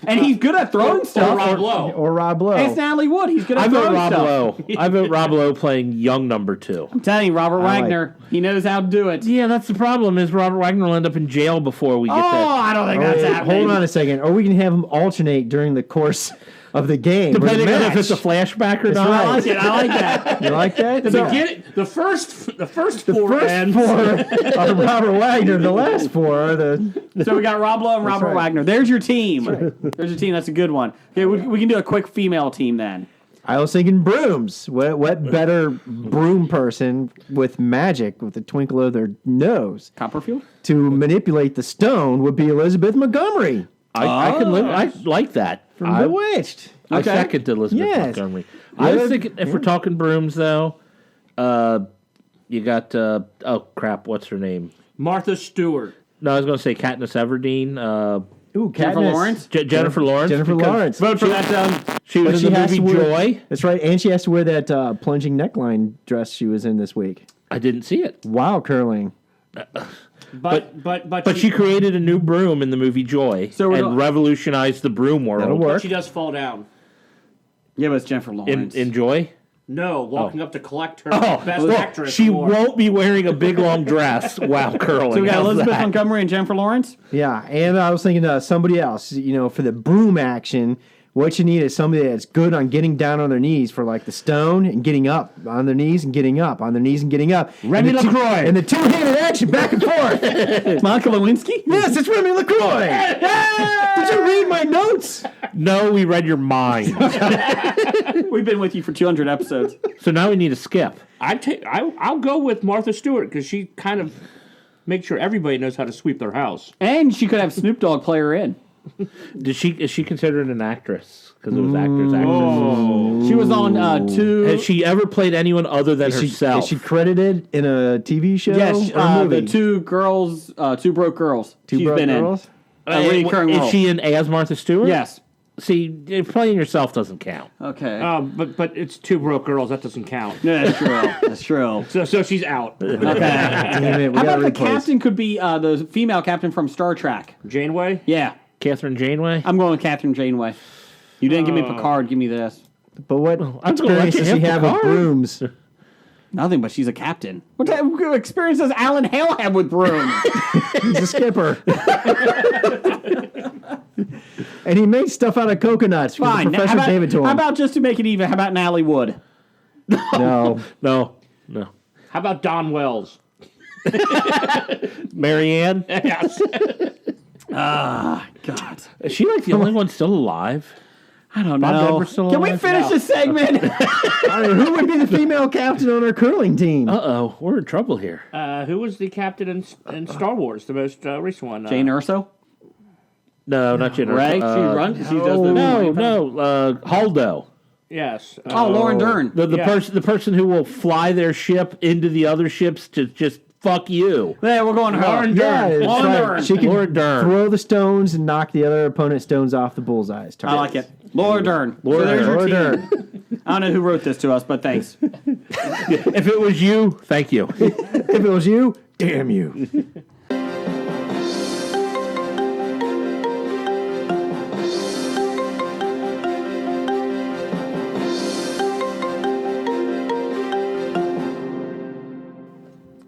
D: And he's good at throwing stuff.
C: Rob Lowe.
F: Or Rob Lowe.
D: It's Natalie Wood. He's good at
E: I vote
D: throwing
E: Rob
D: stuff.
E: Lowe. I vote Rob Lowe playing young number 2.
D: I'm telling you, Robert
F: like-
D: Wagner. He knows how to do it.
E: Yeah, that's the problem. Is Robert Wagner will end up in jail before we get that.
D: I don't think that's happening.
F: Hold on a second. Or we can have them alternate during the course of the game. or the
E: Depending on if
F: match.
E: it's a flashback or
F: That's
E: not.
F: right.
D: I like it. I like that.
F: You like that?
C: The first four
F: First
C: ends.
F: 4 are Robert Wagner. The last 4 are the...
D: So we got Rob Lowe and Robert
F: right.
D: Wagner. There's your team. There's your team. That's a good one. Okay, we can do a quick female team then.
F: I was thinking brooms. What better broom person with magic, with the twinkle of their nose,
D: Copperfield?
F: to manipulate the stone would be Elizabeth Montgomery.
E: I can live. I like that.
F: From Bewitched.
E: I
D: Okay.
E: second Elizabeth
F: Yes.
E: Montgomery. I was
F: Yeah.
E: thinking if we're talking brooms though, you got oh crap, what's her name?
C: Martha Stewart.
E: No, I was going to say Katniss Everdeen.
F: Ooh,
D: Jennifer
F: Katniss.
D: Lawrence?
E: Jennifer Lawrence.
F: Jennifer
E: because
F: Lawrence.
D: Vote for that.
E: She
F: But
E: was
F: she
E: in the
F: has
E: movie
F: to wear-
E: Joy.
F: That's right, and she has to wear that plunging neckline dress she was in this week.
E: I didn't see it,
F: Wow, curling.
C: But
E: she created a new broom in the movie Joy
D: So we're
E: and
D: not-
E: revolutionized the broom
F: That'll
E: world.
F: work.
C: But she does fall down.
D: Yeah, but it's Jennifer
E: In,
D: Lawrence.
E: in Joy.
C: No, walking up to collect her
E: Oh,
C: best
E: well,
C: actress.
E: she
C: award.
E: won't be wearing a big long dress while curling.
D: So we got
E: How's
D: Elizabeth
E: that?
D: Montgomery and Jennifer Lawrence.
F: Yeah, and I was thinking somebody else. For the broom action, what you need is somebody that's good on getting down on their knees for like the stone and getting up on their knees and getting up on their knees and getting up.
E: Remy
F: And the two-
E: LaCroix.
F: and the two-handed action back and forth.
D: Monica Lewinsky.
F: Yes, it's Remy LaCroix. Did you read my notes?
E: No, we read your mind.
D: We've been with you for 200 episodes.
E: So now we need a skip.
C: I'll go with Martha Stewart because she kind of makes sure everybody knows how to sweep their house.
D: And she could have Snoop Dogg play her in.
E: Is she considered an actress? Because it was actress.
D: She was on 2.
E: Has she ever played anyone other than herself?
F: Is she credited in a TV show
D: Yes,
F: or a movie?
D: the 2 girls, 2 broke girls.
F: Two
D: She's
F: Broke
D: been
F: Girls?
D: in. A recurring
E: is
D: role.
E: she in as Martha Stewart?
D: Yes.
E: See, playing yourself doesn't count.
D: Okay.
C: But it's 2 broke girls. That doesn't count.
D: No, that's true. That's true.
C: So she's out.
D: Okay.
F: Damn it, we
D: How
F: gotta
D: about the
F: replace.
D: captain could be the female captain from Star Trek?
C: Janeway.
D: Yeah.
E: Catherine Janeway?
D: I'm going with Catherine Janeway. You didn't give me Picard, give me this.
F: But what
E: I'm gonna let
F: experience
E: you
F: does she
E: have
F: have with
E: Picard.
F: brooms?
D: Nothing, but she's a captain. What type of experience does Alan Hale have with brooms?
F: He's a skipper. And he makes stuff out of coconuts because the
D: Fine.
F: professor gave it to him.
D: How about just to make it even? How about Natalie Wood?
F: No.
E: No.
C: How about Don Wells?
E: Marianne?
C: Yes.
D: God,
E: Is she like the only one still alive?
D: I don't
E: Bob
D: know.
E: Denver's still
D: Can we
E: alive?
D: finish
C: No.
D: this segment?
F: I mean, who would be the female captain on our curling team?
E: Uh-oh, we're in trouble here.
C: Who was the captain in Star Wars, the most recent one?
D: Jane Urso.
E: No, not Jennifer.
D: Right? She runs. She does the
E: No, Haldo.
C: Yes.
D: Oh, Lauren Dern.
E: The
C: Yeah.
E: person who will fly their ship into the other ships to just fuck you.
D: Yeah, we're going to her.
C: Lauren
F: Yeah,
C: Dern.
F: it's
C: Lauren
F: right.
C: Dern.
F: She can
E: Laura Dern.
F: throw the stones and knock the other opponent's stones off the bullseyes.
D: I like it. Laura Dern. So there's your team. I don't know who wrote this to us, but thanks.
E: If it was you, thank you.
F: If it was you, damn you.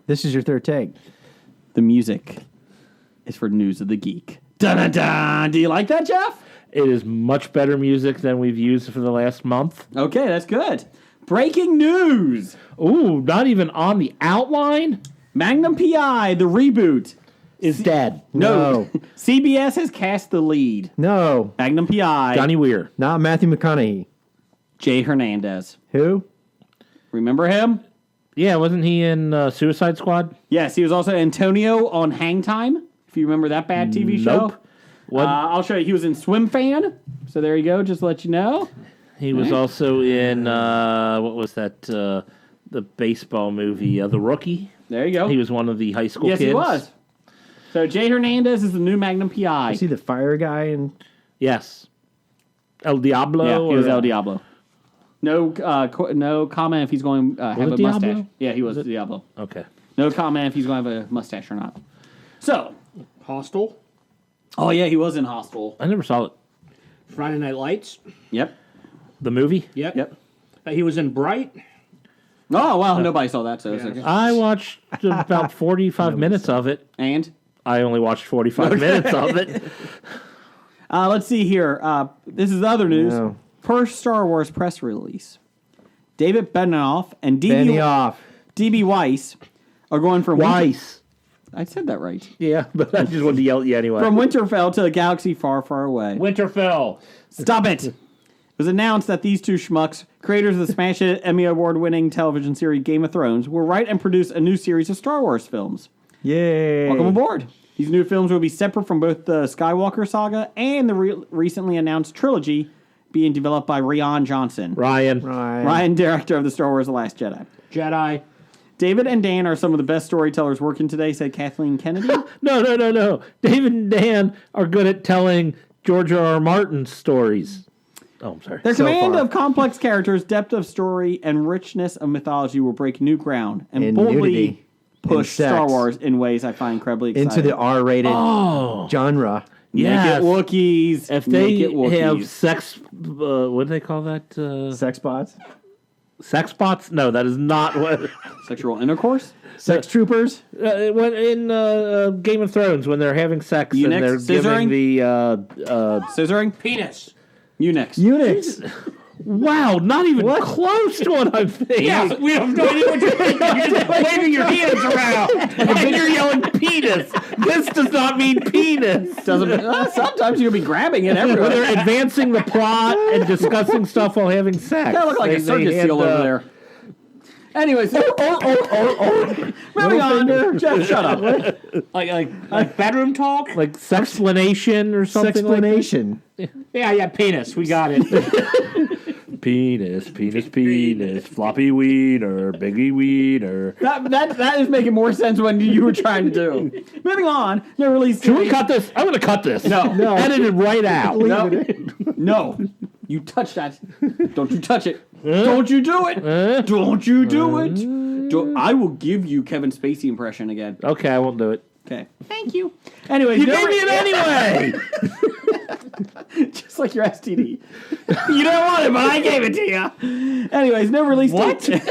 F: This is your third take.
D: The music is for News of the Geek. Dun-dun-dun. Do you like that, Jeff?
E: It is much better music than we've used for the last month.
D: Okay, that's good. Breaking news.
E: Ooh, not even on the outline?
D: Magnum P.I., the reboot.
E: Is dead.
F: No.
D: CBS has cast the lead.
F: No,
D: Magnum P.I.,
E: Johnny Weir.
F: not Matthew McConaughey.
D: Jay Hernandez.
F: Who?
D: Remember him?
E: Yeah, wasn't he in Suicide Squad?
D: Yes, he was also Antonio on Hang Time, if you remember that bad TV show.
E: Nope. What?
D: I'll show you. He was in Swim Fan. So there you go, just to let you know.
E: He was also in, what was that? the baseball movie, The Rookie.
D: There you go.
E: He was one of the high school
D: yes,
E: kids.
D: he was. So Jay Hernandez is the new Magnum PI.
F: Is he the fire guy? And
E: Yes. El Diablo?
D: Yeah, he was
E: or-
D: El Diablo. No, no comment if he's going to have a
E: it Diablo?
D: mustache. Yeah, he was Diablo.
E: Okay.
D: No comment if he's going to have a mustache or not. So,
C: Hostel,
D: oh yeah, he was in Hostel.
E: I never saw it.
C: Friday Night Lights.
D: Yep.
E: The movie?
D: Yep.
C: He was in Bright.
D: Oh well, nobody saw that. So it's okay.
E: I watched about 45 minutes of it.
D: And
E: I only watched 45 minutes of it.
D: let's see here. This is other news.
F: No.
D: Per Star Wars press release, David Benioff and
F: Benioff.
D: DB Weiss are going from
E: Twice.
D: I said that right.
E: Yeah, but I just wanted to yell at you anyway.
D: From Winterfell to a galaxy far, far away.
C: Winterfell.
D: Stop it! It was announced that these two schmucks, creators of the smash hit Emmy Award-winning television series Game of Thrones, will write and produce a new series of Star Wars films.
F: Yay.
D: Welcome aboard. These new films will be separate from both the Skywalker saga and the recently announced trilogy being developed by Rian Johnson.
E: Ryan.
D: Director of the Star Wars The Last Jedi. David and Dan are some of the best storytellers working today, said Kathleen Kennedy.
E: No. David and Dan are good at telling George R.R. Martin stories. Oh, I'm sorry.
D: Their
F: So
D: command
F: far.
D: of complex characters, depth of story, and richness of mythology will break new ground and
F: And
D: boldly
F: nudity.
D: push
F: And sex.
D: Star Wars in ways I find incredibly exciting.
F: Into the R-rated genre.
E: Yes.
D: Make it Wookiees.
E: If
D: Make
E: they
D: it Wookiees.
E: have sex, what do they call that?
F: Sex bots.
E: Sex bots? No, that is not what.
D: Sexual intercourse?
F: Sex troopers.
E: When in Game of Thrones, when they're having sex
D: Eunuchs?
E: and they're
D: Scissoring?
E: giving the
D: Scissoring?
C: Penis.
D: Eunuchs.
F: Eunuchs.
E: wow, not even close to what I'm thinking.
C: Yeah, we have no idea what you're thinking. You're just waving your hands around.
E: And you're yelling penis. This does not mean penis.
D: Doesn't. Sometimes you'll be grabbing it
E: When
D: everywhere.
E: they're advancing the plot and discussing stuff while having sex.
D: Kind of look like a circus
E: had,
D: seal over there. Anyways, moving on. Jeff, shut up.
C: Like bedroom talk.
E: Like sexplanation or something like that.
F: Sexplanation.
C: Yeah, penis. We got it.
E: Penis, floppy wiener, biggie wiener.
D: That is making more sense when you were trying to do. Moving on. No release.
E: Should we cut this? I'm going to cut this.
D: No.
E: Edit it right out.
D: No. You touch that. Don't you touch it. Don't you do it. Don't you do it. I will give you Kevin Spacey impression again.
E: Okay, I won't do it.
D: Okay. Thank you. Anyways,
E: You gave me it anyway!
D: Just like your STD. You don't want it, but I gave it to you. Anyways, no release date.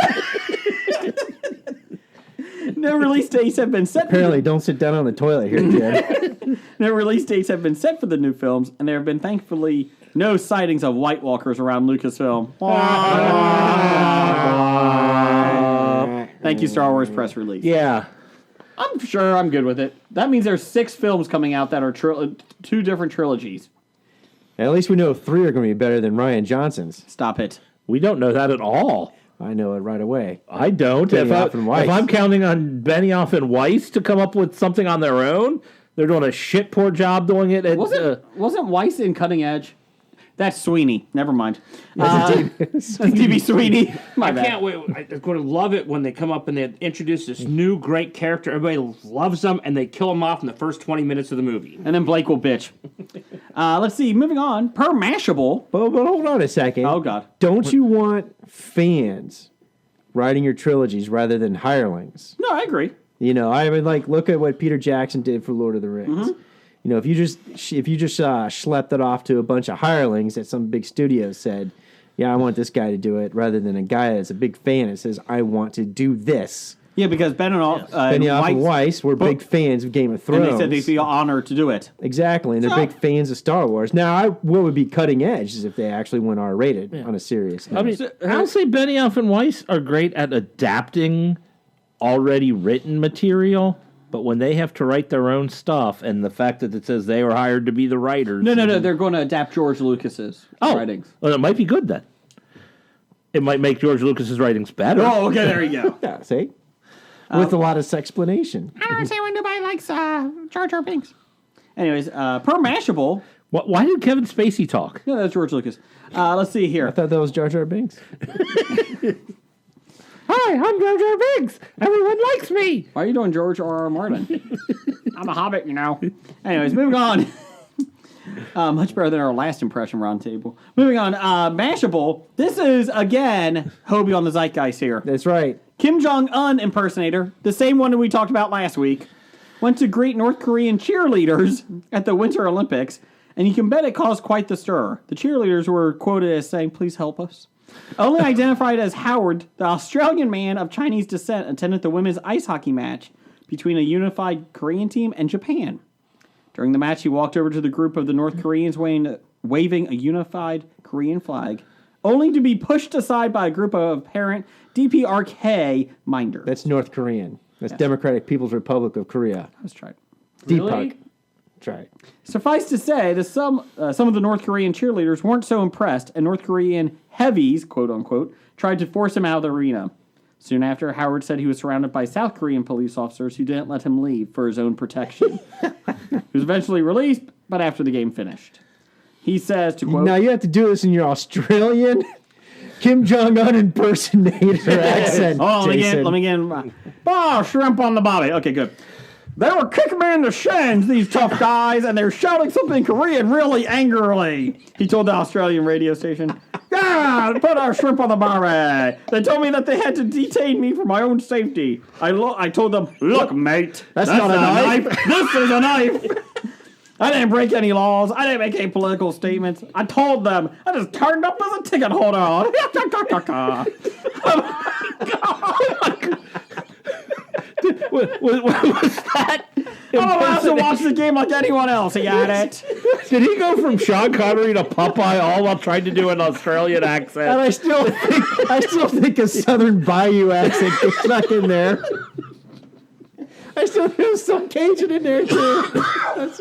D: No release dates have been set.
F: Apparently, don't sit down on the toilet here, kid.
D: No release dates have been set for the new films, and there have been thankfully no sightings of White Walkers around Lucasfilm. Thank you, Star Wars press release.
E: Yeah.
D: I'm sure I'm good with it. That means there's 6 films coming out that are 2 different trilogies.
F: At least we know 3 are going to be better than Ryan Johnson's.
D: Stop it.
E: We don't know that at all.
F: I know it right away.
E: I don't.
F: Benioff and Weiss.
E: If I'm counting on Benioff and Weiss to come up with something on their own, they're doing a shit poor job doing it.
D: Wasn't Weiss in Cutting Edge? That's Sweeney. Never mind. That's D.B. Sweeney. My
C: I
D: bad.
C: can't wait. I'm going to love it when they come up and they introduce this new great character. Everybody loves them, and they kill him off in the first 20 minutes of the movie.
D: And then Blake will bitch. Let's see. Moving on. Per Mashable.
F: But hold on a second.
D: Oh, God.
F: Don't you want fans writing your trilogies rather than hirelings?
D: No, I agree.
F: You know, I would look at what Peter Jackson did for Lord of the Rings.
D: Mm-hmm.
F: You know, if you just schlepped it off to a bunch of hirelings that some big studio said, yeah, I want this guy to do it, rather than a guy that's a big fan that says, I want to do this.
D: Yeah, because Benioff
F: and Weiss were big fans of Game of Thrones.
D: And they said they'd feel honored to do it.
F: Exactly, and they're big fans of Star Wars. Now, what would be cutting edge is if they actually went R-rated on a serious note.
E: I mean, I'll say Benioff and Weiss are great at adapting already written material, but when they have to write their own stuff, and the fact that it says they were hired to be the writers...
D: No, they're going to adapt George Lucas's writings.
E: Well, it might be good then. It might make George Lucas's writings better.
D: Oh, okay, there you go.
F: Yeah, see? With a lot of sexplanation.
D: I don't say when nobody likes Jar Jar Binks. Anyways, per Mashable...
E: Why did Kevin Spacey talk?
D: No, that's George Lucas. Let's see here.
F: I thought that was Jar Jar Binks.
D: Hi,
E: Hi, I'm Jar Jar Binks. Everyone likes me.
D: Why are you doing George R.R. Martin? I'm a hobbit, you know. Anyways, moving on. Much better than our last impression roundtable. Moving on. Mashable. This is, again, Hobie on the zeitgeist here.
F: That's right.
D: Kim Jong-un impersonator, the same one that we talked about last week, went to greet North Korean cheerleaders at the Winter Olympics, and you can bet it caused quite the stir. The cheerleaders were quoted as saying, "Please help us." Only identified as Howard, the Australian man of Chinese descent, attended the women's ice hockey match between a unified Korean team and Japan. During the match, he walked over to the group of the North Koreans waving a unified Korean flag, only to be pushed aside by a group of apparent DPRK minders.
F: That's North Korean. That's Democratic People's Republic of Korea.
D: Let's try it.
F: DPRK. Try it.
D: Suffice to say that some of the North Korean cheerleaders weren't so impressed, and North Korean heavies, quote unquote, tried to force him out of the arena. Soon after, Howard said he was surrounded by South Korean police officers who didn't let him leave for his own protection. He was eventually released, but after the game finished. He says, to quote...
F: Now you have to do this in your Australian Kim Jong-un impersonator accent,
D: Oh,
F: Jason.
D: let me get shrimp on the body. Okay, good. They were kicking me in the shins, these tough guys, and they were shouting something Korean really angrily. He told the Australian radio station, "Yeah, put our shrimp on the bar." They told me that they had to detain me for my own safety. I told them, "Look, mate, that's not a knife. This is a knife." I didn't break any laws. I didn't make any political statements. I told them. I just turned up as a ticket holder. Oh my God.
E: Was that?
D: I'm allowed to watch the game like anyone else. He got it.
E: Did he go from Sean Connery to Popeye all while trying to do an Australian accent?
F: And I still think a Southern Bayou accent gets stuck in there. I still feel some Cajun in there too.
D: That's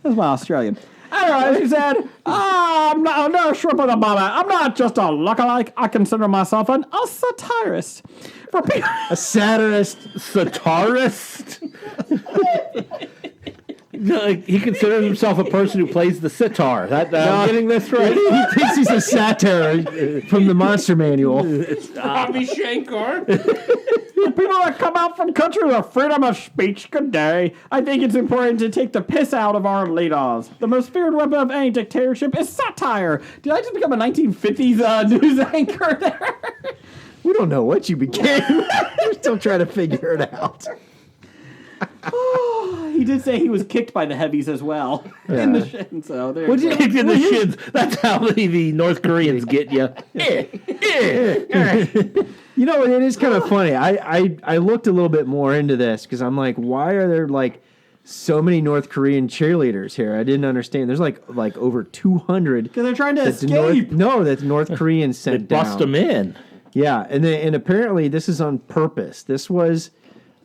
D: my Australian. Anyway, he said, I'm not a shrimp on the bobber. I'm not just a lookalike. I consider myself a satirist.
F: A satirist.
E: Satirist? Like, he considers himself a person who plays the sitar. I'm getting this right.
F: He thinks he's a satyr from the Monster Manual.
E: Bobby Shankar.
D: People that come out from countries with freedom of speech, good day. I think it's important to take the piss out of our leaders. The most feared weapon of any dictatorship is satire. Did I just become a 1950s news anchor there?
F: We don't know what you became. We're still trying to figure it out.
D: He did say he was kicked by the heavies as well in the shins. So there.
E: Kicked in the shins. That's how the North Koreans get you.
F: You know, it is kind of funny. I looked a little bit more into this because I'm like, why are there like so many North Korean cheerleaders here? I didn't understand. There's like over 200.
D: Because they're trying to escape.
F: That's North Koreans sent down.
E: Bust them in.
F: Yeah, and apparently this is on purpose. This was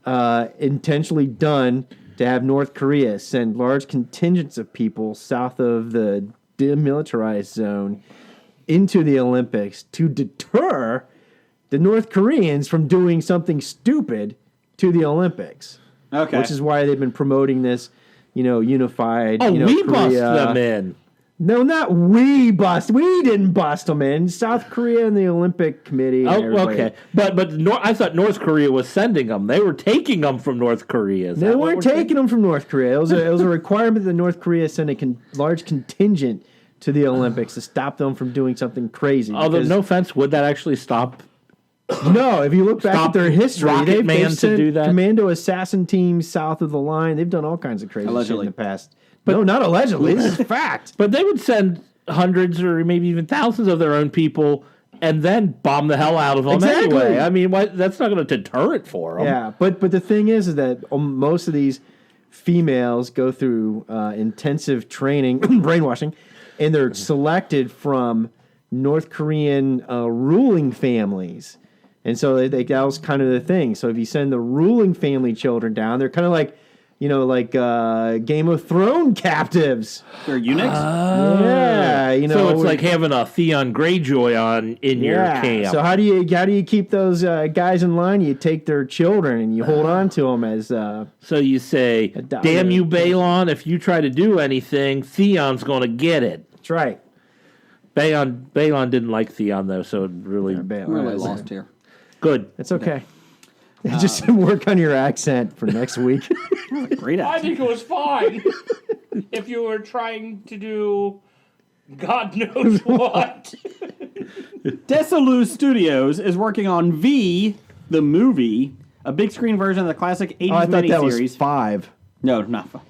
F: intentionally done to have North Korea send large contingents of people south of the demilitarized zone into the Olympics to deter the North Koreans from doing something stupid to the Olympics.
D: Okay.
F: Which is why they've been promoting this, unified.
E: We
F: Korea.
E: bust them in.
F: No, not we bust. We didn't bust them in. South Korea and the Olympic Committee. And
E: okay, but I thought North Korea was sending them. They were taking them from North Korea.
F: They weren't taking them from North Korea. It was a requirement that North Korea send a large contingent to the Olympics to stop them from doing something crazy.
E: Although, no offense, would that actually stop?
F: No, if you look back at their history, they've
E: sent
F: do that. Commando assassin teams south of the line. They've done all kinds of crazy shit in the past. But no, not allegedly. This is fact.
E: But they would send hundreds or maybe even thousands of their own people and then bomb the hell out of them anyway. I mean, that's not going to deter it for them.
F: Yeah, but the thing is that most of these females go through intensive training, brainwashing, and they're selected from North Korean ruling families. And so that was kind of the thing. So if you send the ruling family children down, they're kind of like, Game of Thrones captives.
D: They're eunuchs?
F: Yeah,
E: So it's like having a Theon Greyjoy in your camp.
F: So how do you keep those guys in line? You take their children and you hold on to them as.
E: So you say, "Damn you, Balon! If you try to do anything, Theon's going to get it."
F: That's right.
E: Balon didn't like Theon though, so it really
D: really lost here.
E: Good.
F: It's okay. Just work on your accent for next week.
D: Great
C: I
D: accent.
C: think it was fine. If you were trying to do God knows what.
D: Desilu Studios is working on V, the movie, a big screen version of the classic 80s
F: I thought that was
D: miniseries.
F: 5.
D: No, not 5.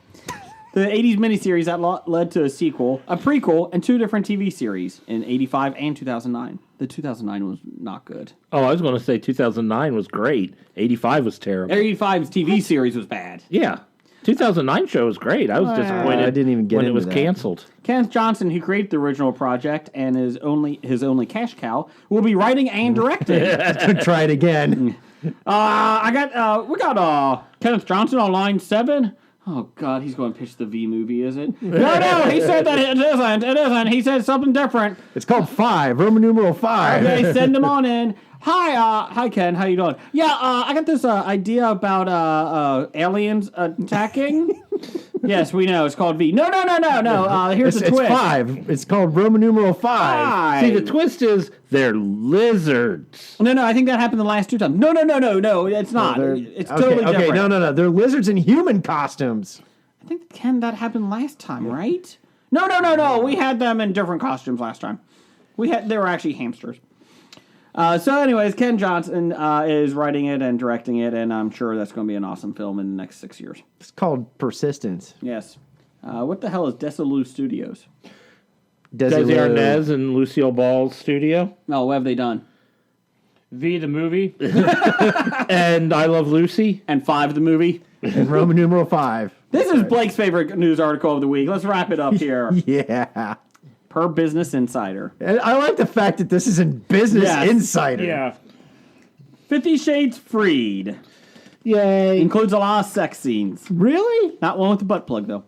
D: The 80s miniseries that led to a sequel, a prequel, and 2 different TV series in 85 and 2009. The 2009 was not good.
E: Oh, I was going to say 2009 was great. 85 was terrible.
D: 85's TV series was bad.
E: Yeah. 2009 show was great. I was disappointed
F: I didn't even get
E: when it
F: into
E: was
F: that.
E: canceled.
D: Kenneth Johnson, who created the original project and is his only cash cow, will be writing and directing.
F: Try it again.
D: We got Kenneth Johnson on line 7. Oh God, he's going to pitch the V movie, is it? No, he said that it isn't. It isn't. He said something different.
F: It's called 5, Roman numeral 5.
D: Okay, send him on in. Hi Ken, how you doing? Yeah, I got this idea about aliens attacking. Yes, we know. It's called V. No. Here's the twist.
F: It's 5. It's called Roman numeral 5.
E: See, the twist is they're lizards.
D: No, I think that happened the last 2 times. No, it's not. It's totally different.
F: Okay, no. They're lizards in human costumes.
D: I think, Ken, that happened last time, right? No. We had them in different costumes last time. They were actually hamsters. So anyways, Ken Johnson is writing it and directing it, and I'm sure that's going to be an awesome film in the next 6 years.
F: It's called Persistence.
D: Yes. What the hell is Desilu Studios?
E: Desi Arnaz and Lucille Ball's studio.
D: Oh, what have they done?
C: V the movie.
E: And I Love Lucy.
D: And 5 the movie?
F: And Roman numeral 5.
D: This is Blake's favorite news article of the week. Let's wrap it up here.
F: Yeah.
D: Per Business Insider.
F: And I like the fact that this is in Business
D: Yes.
F: Insider.
C: Yeah.
D: 50 Shades Freed.
E: Yay.
D: Includes a lot of sex scenes.
F: Really?
D: Not one with the butt plug, though.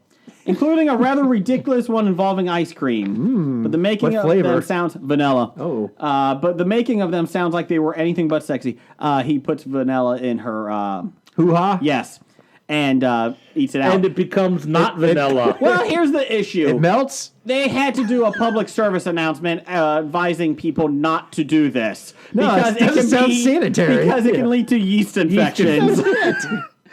D: Including a rather ridiculous one involving ice cream. But the making
F: what
D: of
F: flavor?
D: them sounds vanilla.
F: Oh.
D: But the making of them sounds like they were anything but sexy. He puts vanilla in her
F: Hoo-ha?
D: yes. And eats it out.
E: And it becomes not vanilla.
D: Well, here's the issue.
F: It melts?
D: They had to do a public service announcement advising people not to do this.
F: No, it doesn't sound sanitary.
D: Because it can lead to yeast infections.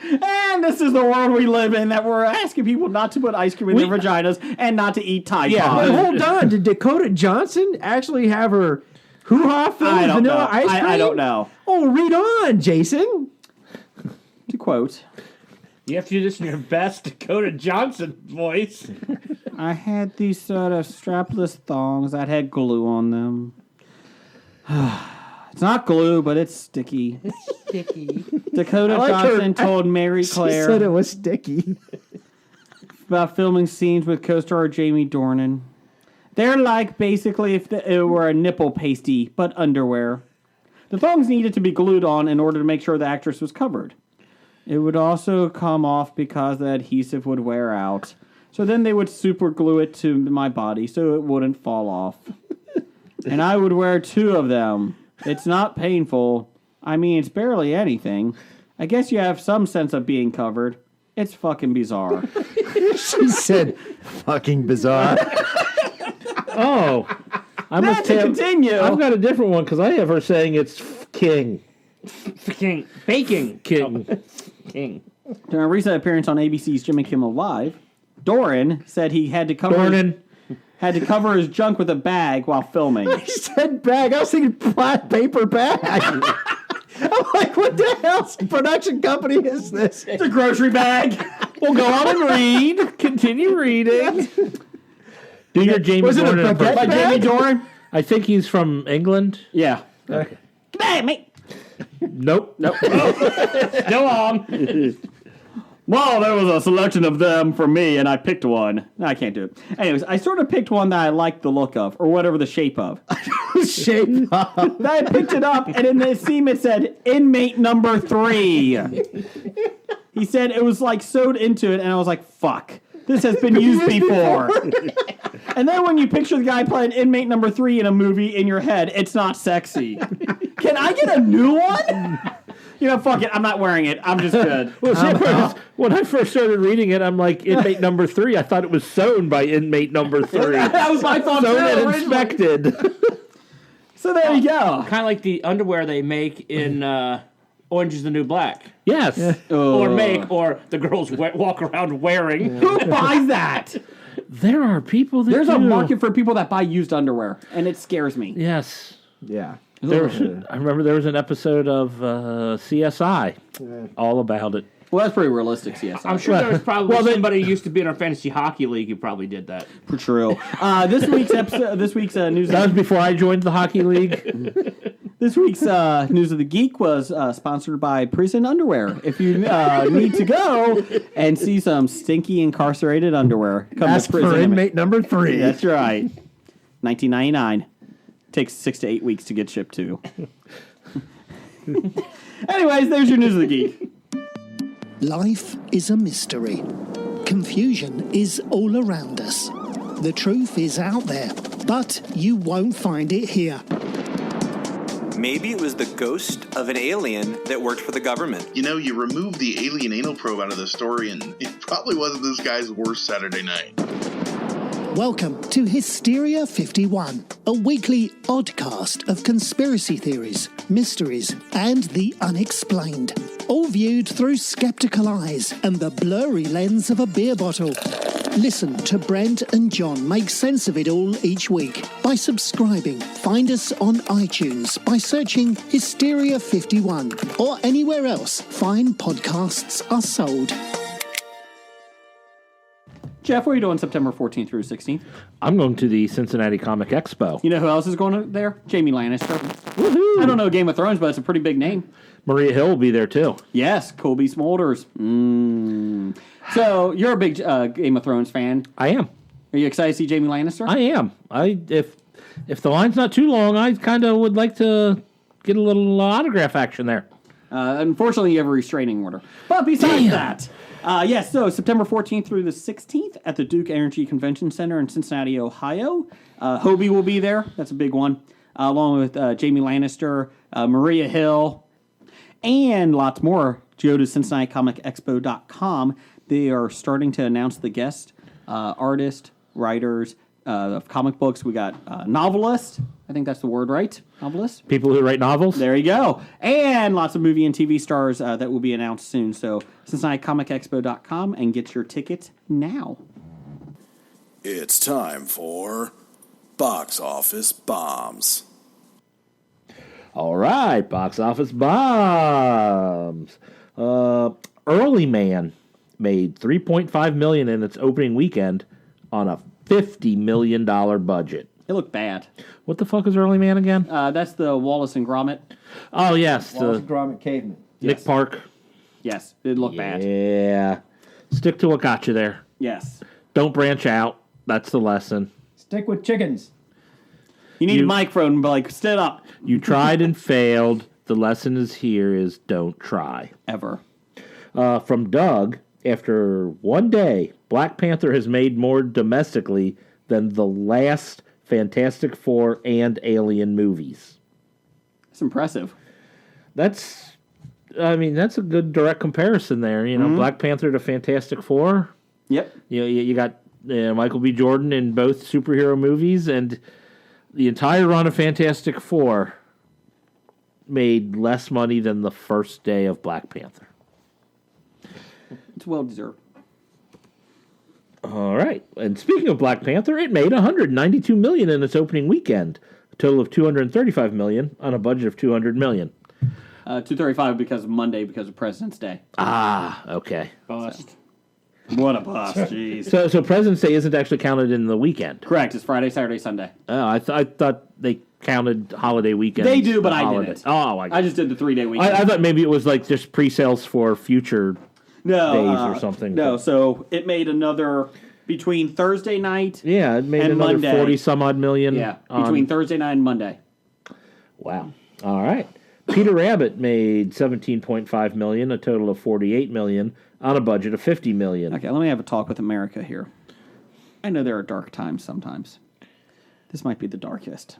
D: And this is the world we live in, that we're asking people not to put ice cream in their vaginas and not to eat Tide
F: Wait,
D: Pods.
F: hold on. Did Dakota Johnson actually have her hoo-ha filled
D: I
F: with
D: don't
F: vanilla
D: know.
F: ice cream?
D: I don't know.
F: Oh, read on, Jason.
D: To quote,
C: You have to do this in your best Dakota Johnson voice.
D: I had these sort of strapless thongs that had glue on them. It's not glue, but it's sticky.
C: It's sticky.
D: Dakota Johnson told Mary Claire
F: She said it was sticky.
D: about filming scenes with co-star Jamie Dornan. They're like basically if it were a nipple pasty, but underwear. The thongs needed to be glued on in order to make sure the actress was covered. It would also come off because the adhesive would wear out. So then they would super glue it to my body so it wouldn't fall off. And I would wear 2 of them. It's not painful. I mean, it's barely anything. I guess you have some sense of being covered. It's fucking bizarre.
F: She said, fucking bizarre.
E: Oh. I must
D: to continue.
E: I've got a different one because I have her saying it's king.
C: King. Baking.
E: King.
C: King.
D: During a recent appearance on ABC's Jimmy Kimmel Live, Doran said he had to cover his junk with a bag while filming.
F: He said bag. I was thinking paper bag. I'm like, what the hell production company is this?
D: It's a grocery bag.
E: We'll go on and read. Continue reading. Do your Jamie
F: Was it a
E: Dornan
F: baguette
D: By
E: impression.
D: Jamie Doran?
E: I think he's from England.
D: Yeah.
E: Okay.
D: Hey, mate.
E: Nope.
C: Go on.
D: Well, there was a selection of them for me, and I picked one. No, I can't do it. Anyways, I sort of picked one that I liked the look of, or whatever the shape of.
F: Shape up.
D: I picked it up, and in the seam it said, inmate number 3. He said it was like sewed into it, and I was like, fuck. This has been used before. And then when you picture the guy playing inmate number 3 in a movie in your head, it's not sexy. Can I get a new one? You know, fuck it. I'm not wearing it. I'm just good.
E: Well, see, when I first started reading it, I'm like, inmate number 3. I thought it was sewn by inmate number 3.
D: That was my thought.
E: Sewn and
D: originally.
E: inspected.
D: So there you go.
C: Kind of like the underwear they make in Orange is the New Black.
E: Yes.
C: Or the girls walk around wearing.
D: Who buys that?
E: There are people that
D: There's
E: do.
D: a market for people that buy used underwear, and it scares me.
E: Yes.
F: Yeah.
E: I remember there was an episode of CSI all about it.
D: Well, that's pretty realistic, CSI.
C: I'm sure there was probably somebody who used to be in our fantasy hockey league who probably did that.
D: For true. This week's news.
E: That was before I joined the hockey league.
D: This week's News of the Geek was sponsored by Prison Underwear. If you need to go and see some stinky incarcerated underwear, come
F: Ask
D: to Prison.
F: for inmate number 3.
D: That's right. $19.99. Takes 6 to 8 weeks to get shipped to. Anyways, there's your News of the Geek.
I: Life is a mystery. Confusion is all around us. The truth is out there, but you won't find it here.
J: Maybe it was the ghost of an alien that worked for the government.
B: You know, you remove the alien anal probe out of the story, and it probably wasn't this guy's worst Saturday night.
I: Welcome to Hysteria 51, a weekly oddcast of conspiracy theories, mysteries, and the unexplained. All viewed through skeptical eyes and the blurry lens of a beer bottle. Listen to Brent and John make sense of it all each week by subscribing. Find us on iTunes by searching Hysteria 51 or anywhere else fine podcasts are sold.
D: Jeff, what are you doing September 14th through 16th?
E: I'm going to the Cincinnati Comic Expo.
D: You know who else is going there? Jamie Lannister. Woohoo! I don't know Game of Thrones, but it's a pretty big name.
E: Maria Hill will be there too.
D: Yes, Colby Smulders. So you're a big Game of Thrones fan.
E: I am.
D: Are you excited to see Jamie Lannister?
E: I am. If the line's not too long, I kind of would like to get a little autograph action there.
D: Unfortunately, you have a restraining order. But besides that, yes, so September 14th through the 16th at the Duke Energy Convention Center in Cincinnati, Ohio. Hobie will be there. That's a big one. Along with Jamie Lannister, Maria Hill, and lots more. Go to CincinnatiComicExpo.com. They are starting to announce the guest artists, writers of comic books. We got novelists. I think that's the word, right? Novelists?
E: People who write novels.
D: There you go. And lots of movie and TV stars that will be announced soon. So CincinnatiComicExpo.com and get your ticket now.
K: It's time for Box Office Bombs.
E: All right, box office bombs. Early Man made $3.5 million in its opening weekend on a $50 million budget.
D: It looked bad.
E: What the fuck is Early Man again?
D: That's the Wallace and Gromit.
E: Oh, yes.
F: Wallace and Gromit Caveman.
E: Nick Park.
D: Yes, it looked bad.
E: Yeah. Stick to what got you there.
D: Yes.
E: Don't branch out. That's the lesson.
F: Stick with chickens.
D: You need a microphone and be like, stand up.
E: You tried and failed. The lesson is don't try.
D: Ever.
E: From Doug, after one day, Black Panther has made more domestically than the last Fantastic Four and Alien movies.
D: That's impressive.
E: That's a good direct comparison there. You know, Black Panther to Fantastic Four.
D: Yep.
E: You got Michael B. Jordan in both superhero movies, and the entire run of Fantastic Four made less money than the first day of Black Panther.
D: It's well deserved.
E: All right. And speaking of Black Panther, it made $192 million in its opening weekend, a total of $235 million on a budget of $200 million.
D: 235 because of Monday because of President's Day.
E: Ah, okay.
C: Bust.
D: What a bust, jeez.
E: So President's Day isn't actually counted in the weekend.
D: Correct. It's Friday, Saturday, Sunday.
E: Oh, I thought they counted holiday weekends.
D: They do, but I
E: holiday.
D: didn't.
E: Oh,
D: I just did the 3-day weekend.
E: I thought maybe it was like just pre-sales for future days or something.
D: No, so it made another between Thursday night.
E: Yeah, it made
D: and
E: another
D: Monday.
E: 40 some odd million.
D: Yeah, between Thursday night and Monday.
E: Wow. All right. Peter Rabbit made $17.5 million, a total of $48 million on a budget of $50 million.
D: Okay, let me have a talk with America here. I know there are dark times sometimes. This might be the darkest.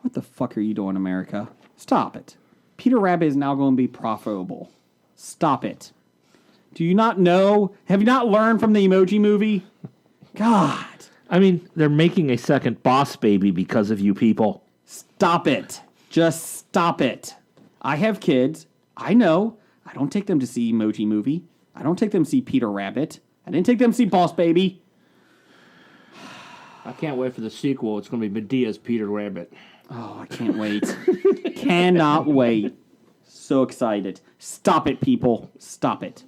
D: What the fuck are you doing, America? Stop it. Peter Rabbit is now going to be profitable. Stop it. Do you not know? Have you not learned from the Emoji Movie? God.
E: I mean, they're making a second Boss Baby because of you people.
D: Stop it. Just stop it. I have kids. I know. I don't take them to see Emoji Movie. I don't take them to see Peter Rabbit. I didn't take them to see Boss Baby.
C: I can't wait for the sequel. It's going to be Medea's Peter Rabbit.
D: Oh, I can't wait. Cannot wait. So excited. Stop it, people. Stop it.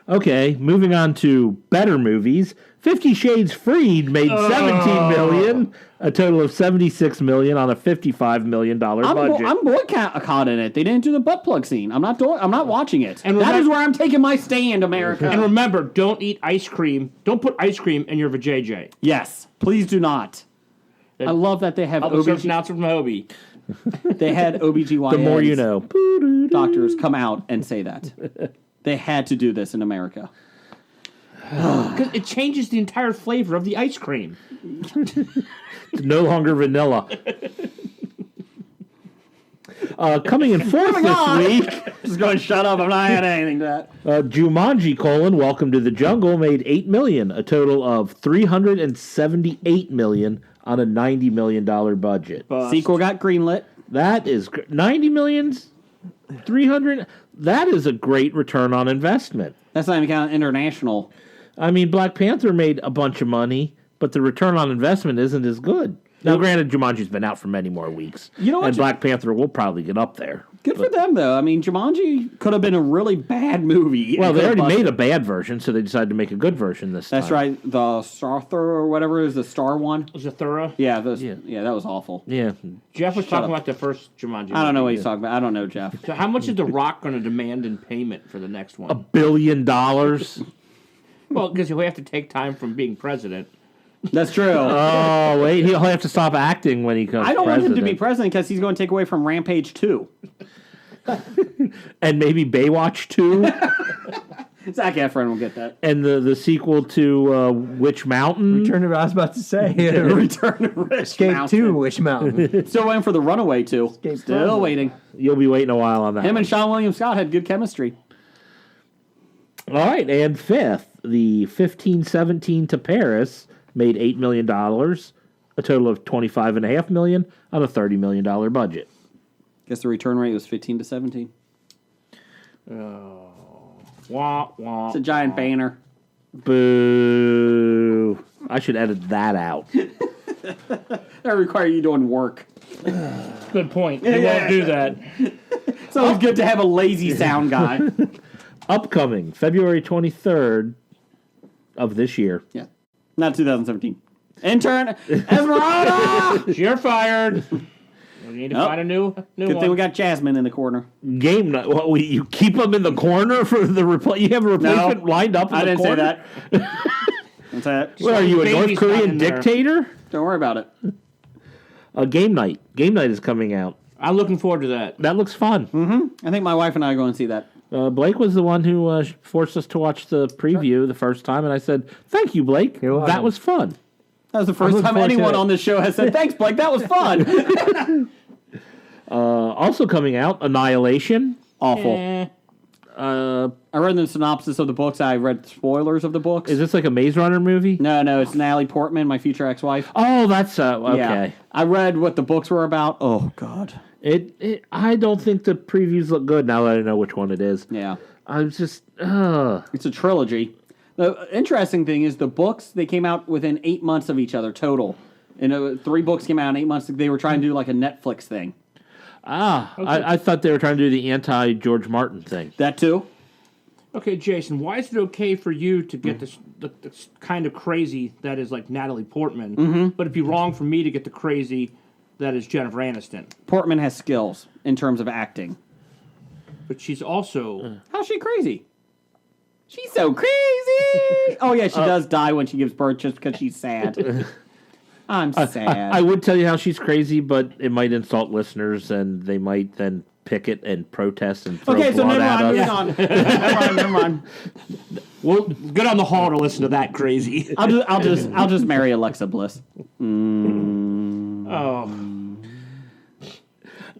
E: Okay, moving on to better movies. 50 Shades Freed made $17 million, a total of $76 million on a $55 million budget.
D: I'm boycotting it. They didn't do the butt plug scene. I'm not watching it. And that is where I'm taking my stand, America.
C: And remember, don't eat ice cream. Don't put ice cream in your vajayjay.
D: Yes, please do not. I love that they have
C: announcer from Hobie.
D: They had OBGYNs.
E: The more you know.
D: Doctors come out and say that. They had to do this in America.
C: Because it changes the entire flavor of the ice cream.
E: It's no longer vanilla. Coming in fourth this week.
D: Just going to shut up. I'm not adding anything to that.
E: Jumanji: Welcome to the Jungle made $8 million, a total of $378 million on a $90 million budget.
D: Sequel got greenlit.
E: That is $90 million. 300. That is a great return on investment.
D: That's not even counting international.
E: I mean, Black Panther made a bunch of money, but the return on investment isn't as good. Now, granted, Jumanji's been out for many more weeks.
D: You know what?
E: And Black Panther will probably get up there.
D: Good for them, though. I mean, Jumanji could have been a really bad movie.
E: Well, they already made a bad version, so they decided to make a good version this time.
D: That's right. The Starthur or whatever is the Star one.
C: Zathura?
D: Yeah, that was awful.
E: Yeah.
C: Jeff was talking about the first Jumanji.
D: I don't know what he's talking about. I don't know, Jeff.
C: So how much is The Rock going to demand in payment for the next one?
E: $1 billion.
C: Well, because he'll have to take time from being president.
D: That's true.
E: Oh, wait. He'll have to stop acting when he comes
D: I don't
E: president.
D: want him to be president because he's going to take away from Rampage 2.
E: And maybe Baywatch 2.
D: Zac Efron will get that.
E: And the sequel to Witch Mountain.
F: I was about to say.
D: Return of Witch
F: Escape
D: Mountain.
F: 2, Witch Mountain.
D: Still waiting for the Runaway 2. Still waiting.
E: You'll be waiting a while on that.
D: Him and Sean William Scott had good chemistry.
E: All right, and fifth, the 1517 to Paris made $8 million, a total of $25.5 million on a $30 million budget.
D: Guess the return rate was 15 to 17.
C: Wah, wah,
D: it's a giant banner.
E: Boo. I should edit that out.
D: That require you doing work.
C: Good point. You won't do that.
D: It's always good to have a lazy sound guy.
E: Upcoming February 23rd of this year.
D: Yeah. Not 2017. Intern Esmeralda!
C: You're fired. We need to find a new
D: Good
C: one.
D: thing we got Jasmine in the corner.
E: Game night. Well, you keep them in the corner for the you have a replacement lined up in
D: I
E: the
D: didn't
E: corner?
D: say that. Don't say that.
E: What are you, a North
C: Baby's not
E: Korean
C: in there.
E: dictator?
D: Don't worry about it.
E: Game night. Game night is coming out.
C: I'm looking forward to that.
E: That looks fun.
D: I think my wife and I are going to see that.
E: Blake was the one who forced us to watch the preview the first time, and I said, "Thank you, Blake. That was fun."
D: That was the first time anyone on this show has said, "Thanks, Blake. That was fun."
E: Also coming out, Annihilation.
D: Awful. I read the synopsis of the books. I read spoilers of the books.
E: Is this like a Maze Runner movie?
D: No, it's Natalie Portman, my future ex-wife.
E: Oh, that's okay.
D: Yeah. I read what the books were about. Oh God.
E: I don't think the previews look good now that I know which one it is.
D: Yeah.
E: I'm just.
D: It's a trilogy. The interesting thing is the books, they came out within 8 months of each other total. And 3 books came out in 8 months. They were trying to do like a Netflix thing.
E: Okay. I thought they were trying to do the anti-George Martin thing.
D: That too?
C: Okay, Jason, why is it okay for you to get this kind of crazy that is like Natalie Portman, but it'd be wrong for me to get the crazy that is Jennifer Aniston?
D: Portman has skills in terms of acting.
C: But she's also...
D: How's she crazy? She's so crazy! Oh, yeah, she does die when she gives birth just because she's sad. I'm sad.
E: I would tell you how she's crazy, but it might insult listeners, and they might then pick it and protest and throw blood at us.
D: Never mind.
C: Well, good on the hall to listen to that crazy.
D: I'll just marry Alexa Bliss.
C: Oh.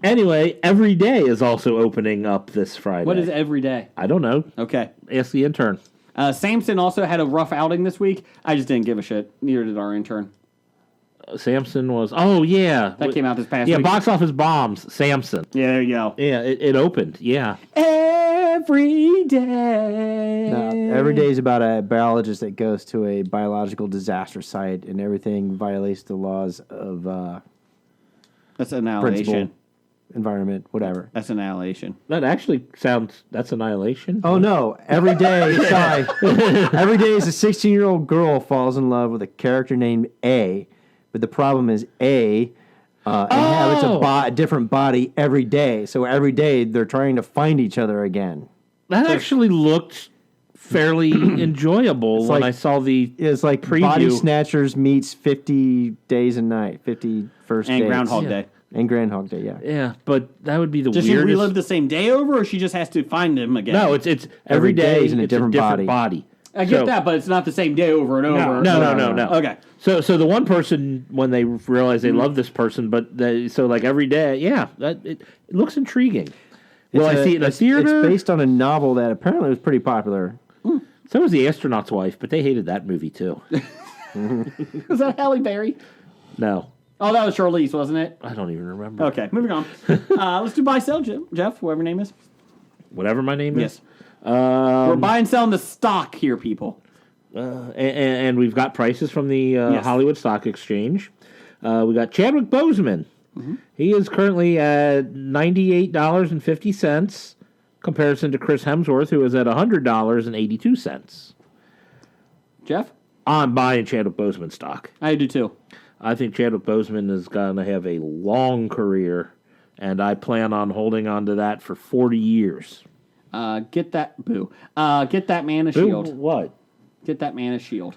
E: Anyway, Every Day is also opening up this Friday.
D: What is Every Day?
E: I don't know.
D: Okay.
E: Ask the intern.
D: Samson also had a rough outing this week. I just didn't give a shit. Neither did our intern.
E: Samson was. Oh yeah,
D: That came out this past
E: Yeah,
D: week.
E: box office bombs. Samson.
D: Yeah, there you go.
E: Yeah, it opened. Yeah.
D: Every day.
F: Every day is about a biologist that goes to a biological disaster site and everything violates the laws of
D: That's an
F: principle,
D: annihilation.
F: environment, whatever.
D: That's an annihilation.
E: That actually sounds. That's Annihilation.
F: Oh no! Every day, sorry. Every day is a 16-year-old girl falls in love with a character named A, but the problem is A inhabits a different body every day. So every day they're trying to find each other again.
E: That actually looked fairly enjoyable when I saw the.
F: It's like
E: preview.
F: Body Snatchers meets 50 Days a Night, 50 First
D: And
F: Dates.
D: Groundhog Day.
F: And Groundhog Day, yeah.
E: Yeah, but that would be the
D: Does she
E: weirdest.
D: relive the same day over, or she just has to find him again?
E: No, it's every
F: Every day
E: day
F: is in a
E: it's
F: different
E: body.
D: I get
E: So-
D: that, but it's not the same day over and over.
E: No.
D: Okay.
E: So the one person when they realize they love this person, but like every day, yeah, it looks intriguing. Will I see it in a theater?
F: It's based on a novel that apparently was pretty popular.
E: So was The Astronaut's Wife, but they hated that movie too.
D: Was that Halle Berry?
E: No,
D: Oh, that was Charlize, wasn't it?
E: I don't even remember.
D: Okay, moving on. Let's do buy, sell, Jeff, whoever your name is.
E: Whatever my name is.
D: We're buying, selling the stock here, people.
E: And we've got prices from the Hollywood Stock Exchange. We got Chadwick Boseman. He is currently at $98.50, comparison to Chris Hemsworth, who is at $100.82.
D: Jeff?
E: I'm buying Chadwick Boseman stock.
D: I do too.
E: I think Chadwick Boseman is going to have a long career, and I plan on holding on to that for 40 years.
D: Get that man a
E: Boo,
D: shield.
E: what?
D: Get that man a shield.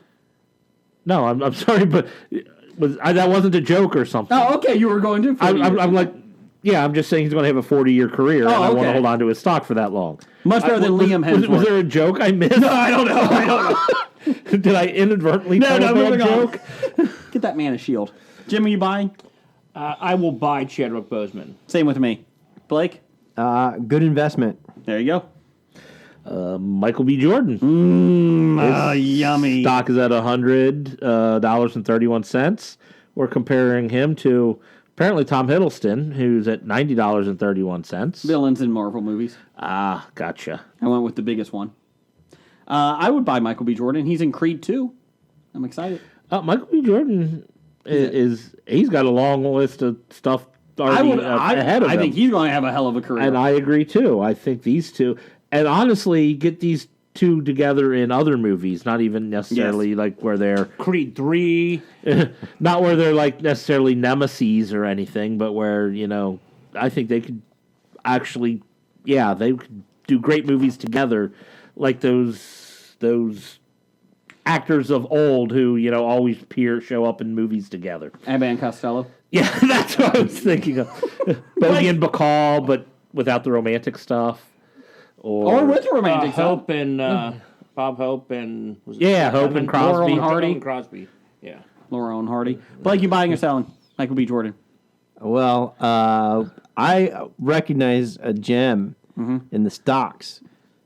E: No, I'm sorry, but that wasn't a joke or something.
D: Oh, okay, you were going to.
E: I'm like, yeah, I'm just saying he's going to have a 40-year career, and I want to hold on to his stock for that long.
D: Much better than Liam Hemsworth.
E: Was there a joke I missed?
D: No, I don't know.
E: Did I inadvertently tell a bad joke?
D: Get that man a shield. Jim, are you buying?
C: I will buy Chadwick Boseman.
D: Same with me. Blake?
F: Good investment.
D: There you go.
E: Michael B. Jordan.
D: Yummy.
E: Stock is at $100.31. We're comparing him to apparently Tom Hiddleston, who's at $90.31.
D: Villains in Marvel movies.
E: Ah, gotcha.
D: I went with the biggest one. I would buy Michael B. Jordan. He's in Creed 2. I'm excited.
E: Michael B. Jordan he's got a long list of stuff already ahead of him.
D: I think he's going to have a hell of a career.
E: And I agree too. I think these two, and honestly, get these two together in other movies, not even necessarily like where they're
C: Creed 3.
E: not where they're like necessarily nemesis or anything, but where, I think they could actually, they could do great movies together, like those actors of old who, always show up in movies together.
D: Abbott and Costello.
E: Yeah, that's what I was thinking of. Bogey and Bacall, but without the romantic stuff.
D: Or with the romantic stuff.
C: Hope and Bob Hope and...
E: Hope and Crosby.
D: Laurel and Hardy.
C: Crosby, yeah.
D: Laurel and Hardy. Blake, you buying or selling? Michael B. Jordan.
F: Well, I recognize a gem in the stocks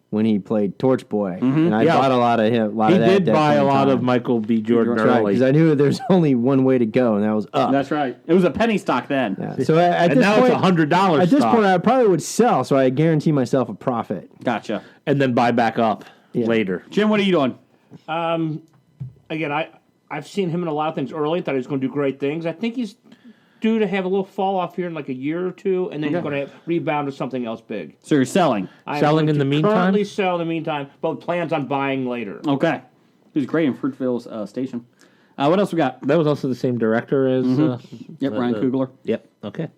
F: when he played Torch Boy, and I bought a lot of him.
E: He did buy a lot of Michael B. Jordan early
F: because I knew there's only one way to go, and that was up.
D: That's right. It was a penny stock then.
F: Yeah. So at this
E: now
F: point,
E: it's $100.
F: At this point, I probably would sell, so I guarantee myself a profit.
D: Gotcha.
E: And then buy back up later.
D: Jim, what are you doing?
C: Again, I've seen him in a lot of things early. Thought he was going to do great things. I think he's due to have a little fall off here in like a year or two, and then he's going to rebound to something else big.
D: So you're selling.
E: Selling in the meantime?
C: Currently sell in the meantime, but plans on buying later.
D: Okay. He was great in Fruitville's Station. What else we got?
E: That was also the same director as...
D: Yep, Ryan Coogler.
E: Yep, okay.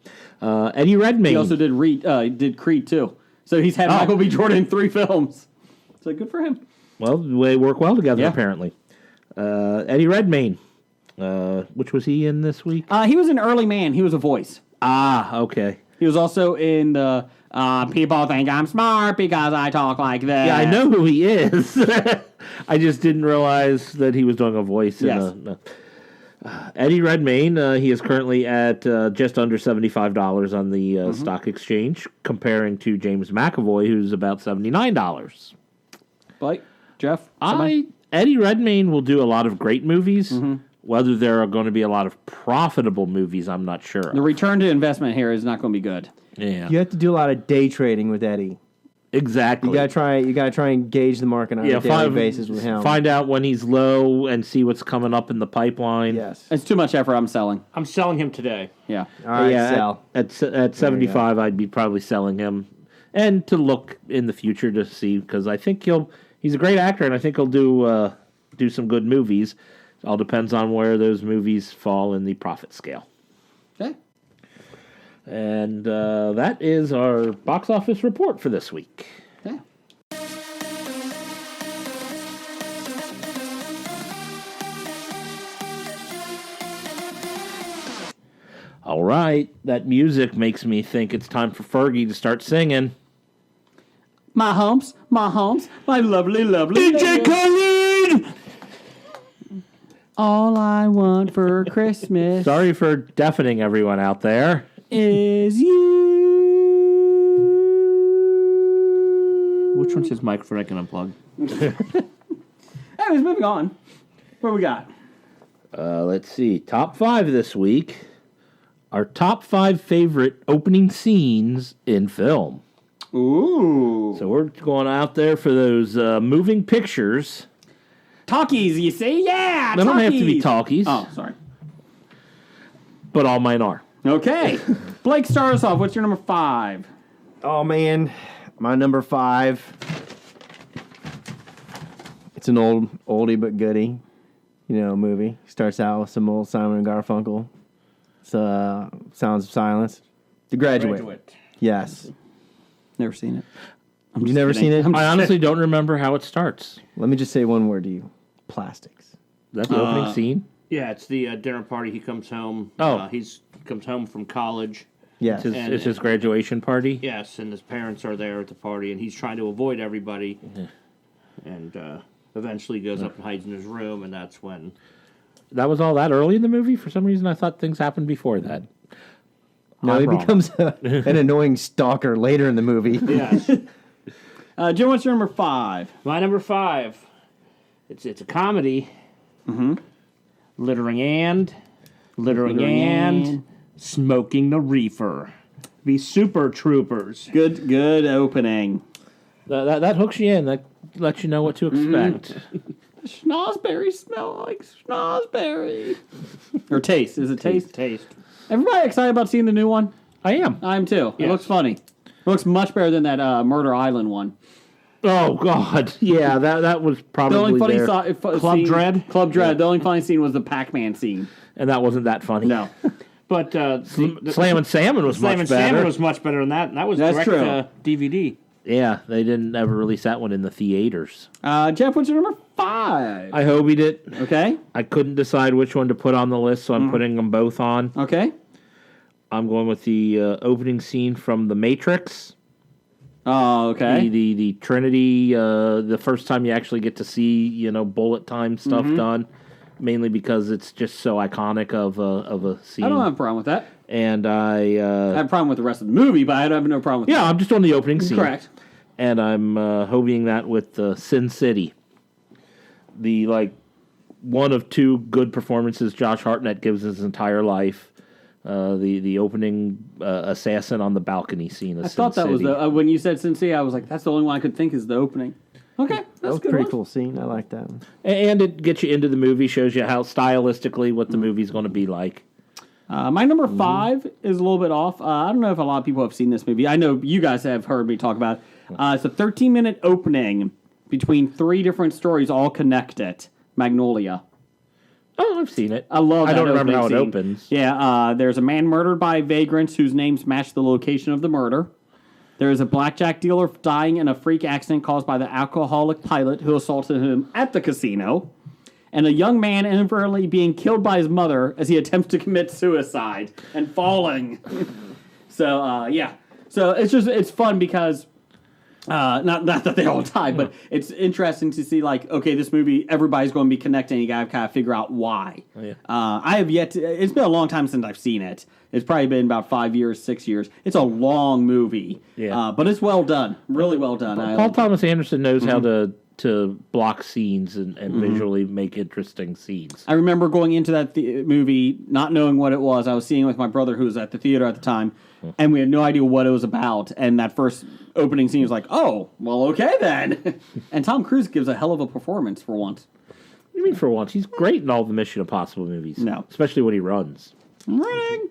E: Eddie Redmayne.
D: He also did Creed too. So he's had Michael B. Jordan in 3 films. So good for him.
E: Well, they work well together,
D: Yeah.
E: apparently. Eddie Redmayne. Which was he in this week?
D: He was an early man. He was a voice.
E: Ah, okay.
D: He was also in the People Think I'm Smart Because I Talk Like That.
E: Yeah, I know who he is. I just didn't realize that he was doing a voice.
D: Yes.
E: Eddie Redmayne, he is currently at just under $75 on the stock exchange, comparing to James McAvoy, who's about $79.
D: Blake, Jeff,
E: Eddie Redmayne will do a lot of great movies, Whether there are going to be a lot of profitable movies, I'm not sure.
D: The return to investment here is not going to be good.
E: Yeah,
F: You have to do a lot of day trading with Eddie.
E: exactly.
F: You gotta try and gauge the market on a daily basis with him.
E: Find out when he's low and see what's coming up in the pipeline.
F: Yes.
D: It's too much effort. I'm selling.
C: I'm selling him today.
D: Yeah.
F: All right,
E: yeah,
F: sell.
E: at 75, I'd be probably selling him, and to look in the future to see, because I think he's a great actor, and I think he'll do some good movies. It all depends on where those movies fall in the profit scale.
D: Okay.
E: And that is our box office report for this week.
D: Yeah.
E: All right, that music makes me think it's time for Fergie to start singing.
D: My homes, my lovely, lovely.
E: DJ Khaled!
D: All I want for Christmas
E: Sorry for deafening everyone out there.
D: is you.
C: Which one's his microphone I can unplug?
D: Anyways, moving on. What we got?
E: Let's see. Top 5 this week. Our top 5 favorite opening scenes in film.
D: Ooh.
E: So we're going out there for those moving pictures.
D: Talkies, you see? Yeah,
E: They don't have to be
D: talkies.
E: talkies,
D: Oh, sorry.
E: but all mine are.
D: Okay. Blake, start us off. What's your number 5?
F: Oh man, my number 5. It's an oldie but goodie, movie. Starts out with some old Simon and Garfunkel. It's Sounds of Silence. The Graduate. Yes.
D: Never seen it.
F: You've never seen it?
E: I honestly don't remember how it starts.
F: Let me just say one word to you: plastics.
E: That's the opening scene.
C: Yeah, it's the dinner party. He comes home.
E: Oh.
C: He comes home from college.
F: Yes.
E: It's his graduation party.
C: Yes, and his parents are there at the party, and he's trying to avoid everybody. And eventually goes up and hides in his room, and that's when...
E: That was all that early in the movie? For some reason, I thought things happened before that.
F: No, he becomes an annoying stalker later in the movie.
C: Yes.
D: Jim, what's your number 5?
C: My number 5. It's a comedy.
D: Mm-hmm.
C: Littering and smoking the reefer. The Super Troopers.
D: Good opening.
E: That hooks you in. That lets you know what to expect.
D: Schnozberries smell like schnozberry. Or taste. Is it taste?
C: Taste.
D: Everybody excited about seeing the new one?
E: I am.
D: I am too. It
C: Yes.
D: looks funny. It looks much better than that Murder Island one.
E: Oh, God. Yeah, that was probably
D: The only funny
E: there.
C: Club Dread?
D: Club Dread. The only funny scene was the Pac-Man scene.
E: And that wasn't that funny.
D: No.
C: But
E: Slam and Salmon was
C: Slam
E: much
C: and
E: better.
C: Salmon was much better than that. And that was
D: That's
C: direct
D: true.
C: DVD.
E: Yeah, they didn't ever release that one in the theaters.
D: Jeff, what's your number 5?
E: I hobied it.
D: Okay.
E: I couldn't decide which one to put on the list, so I'm putting them both on.
D: Okay.
E: I'm going with the opening scene from The Matrix.
D: Oh, okay.
E: The Trinity, the first time you actually get to see, bullet time stuff done, mainly because it's just so iconic of a scene.
D: I don't have a problem with that.
E: And I
D: have a problem with the rest of the movie, but I have no problem with that.
E: Yeah, I'm just on the opening scene.
D: Correct.
E: And I'm hobbying that with Sin City. The, one of 2 good performances Josh Hartnett gives his entire life. The opening assassin on the balcony scene of
D: I
E: Sin
D: thought that
E: City.
D: was when you said Sin City, I was like, that's the only one I could think is the opening. Okay,
F: That
D: that's
F: was
D: a
F: a
D: good
F: pretty
D: one.
F: cool scene. I like that one.
E: And it gets you into the movie, shows you how stylistically what the movie's going to be like.
D: My number 5 is a little bit off. I don't know if a lot of people have seen this movie. I know you guys have heard me talk about it. It's a 13-minute opening between 3 different stories all connected. Magnolia.
E: Oh, I've seen it.
D: I love that
E: I don't remember
D: opening
E: how it
D: scene.
E: opens.
D: Yeah, there's a man murdered by vagrants whose names match the location of the murder. There is a blackjack dealer dying in a freak accident caused by the alcoholic pilot who assaulted him at the casino. And a young man inadvertently being killed by his mother as he attempts to commit suicide and falling. So, yeah. So it's fun because... not that they all die, but it's interesting to see, okay, this movie, everybody's going to be connecting, you got to kind of figure out why.
E: Oh, yeah.
D: I have yet to, it's been a long time since I've seen it. It's probably been about 5 years, 6 years. It's a long movie.
E: Yeah.
D: But it's well done. Really well done.
E: Paul Thomas Anderson knows how to to block scenes and visually make interesting scenes.
D: I remember going into that movie not knowing what it was. I was seeing it with my brother who was at the theater at the time, and we had no idea what it was about. And that first opening scene was like, oh, well, okay then. And Tom Cruise gives a hell of a performance for once.
E: What do you mean for once? He's great in all the Mission Impossible movies.
D: No.
E: Especially when he runs.
D: Running.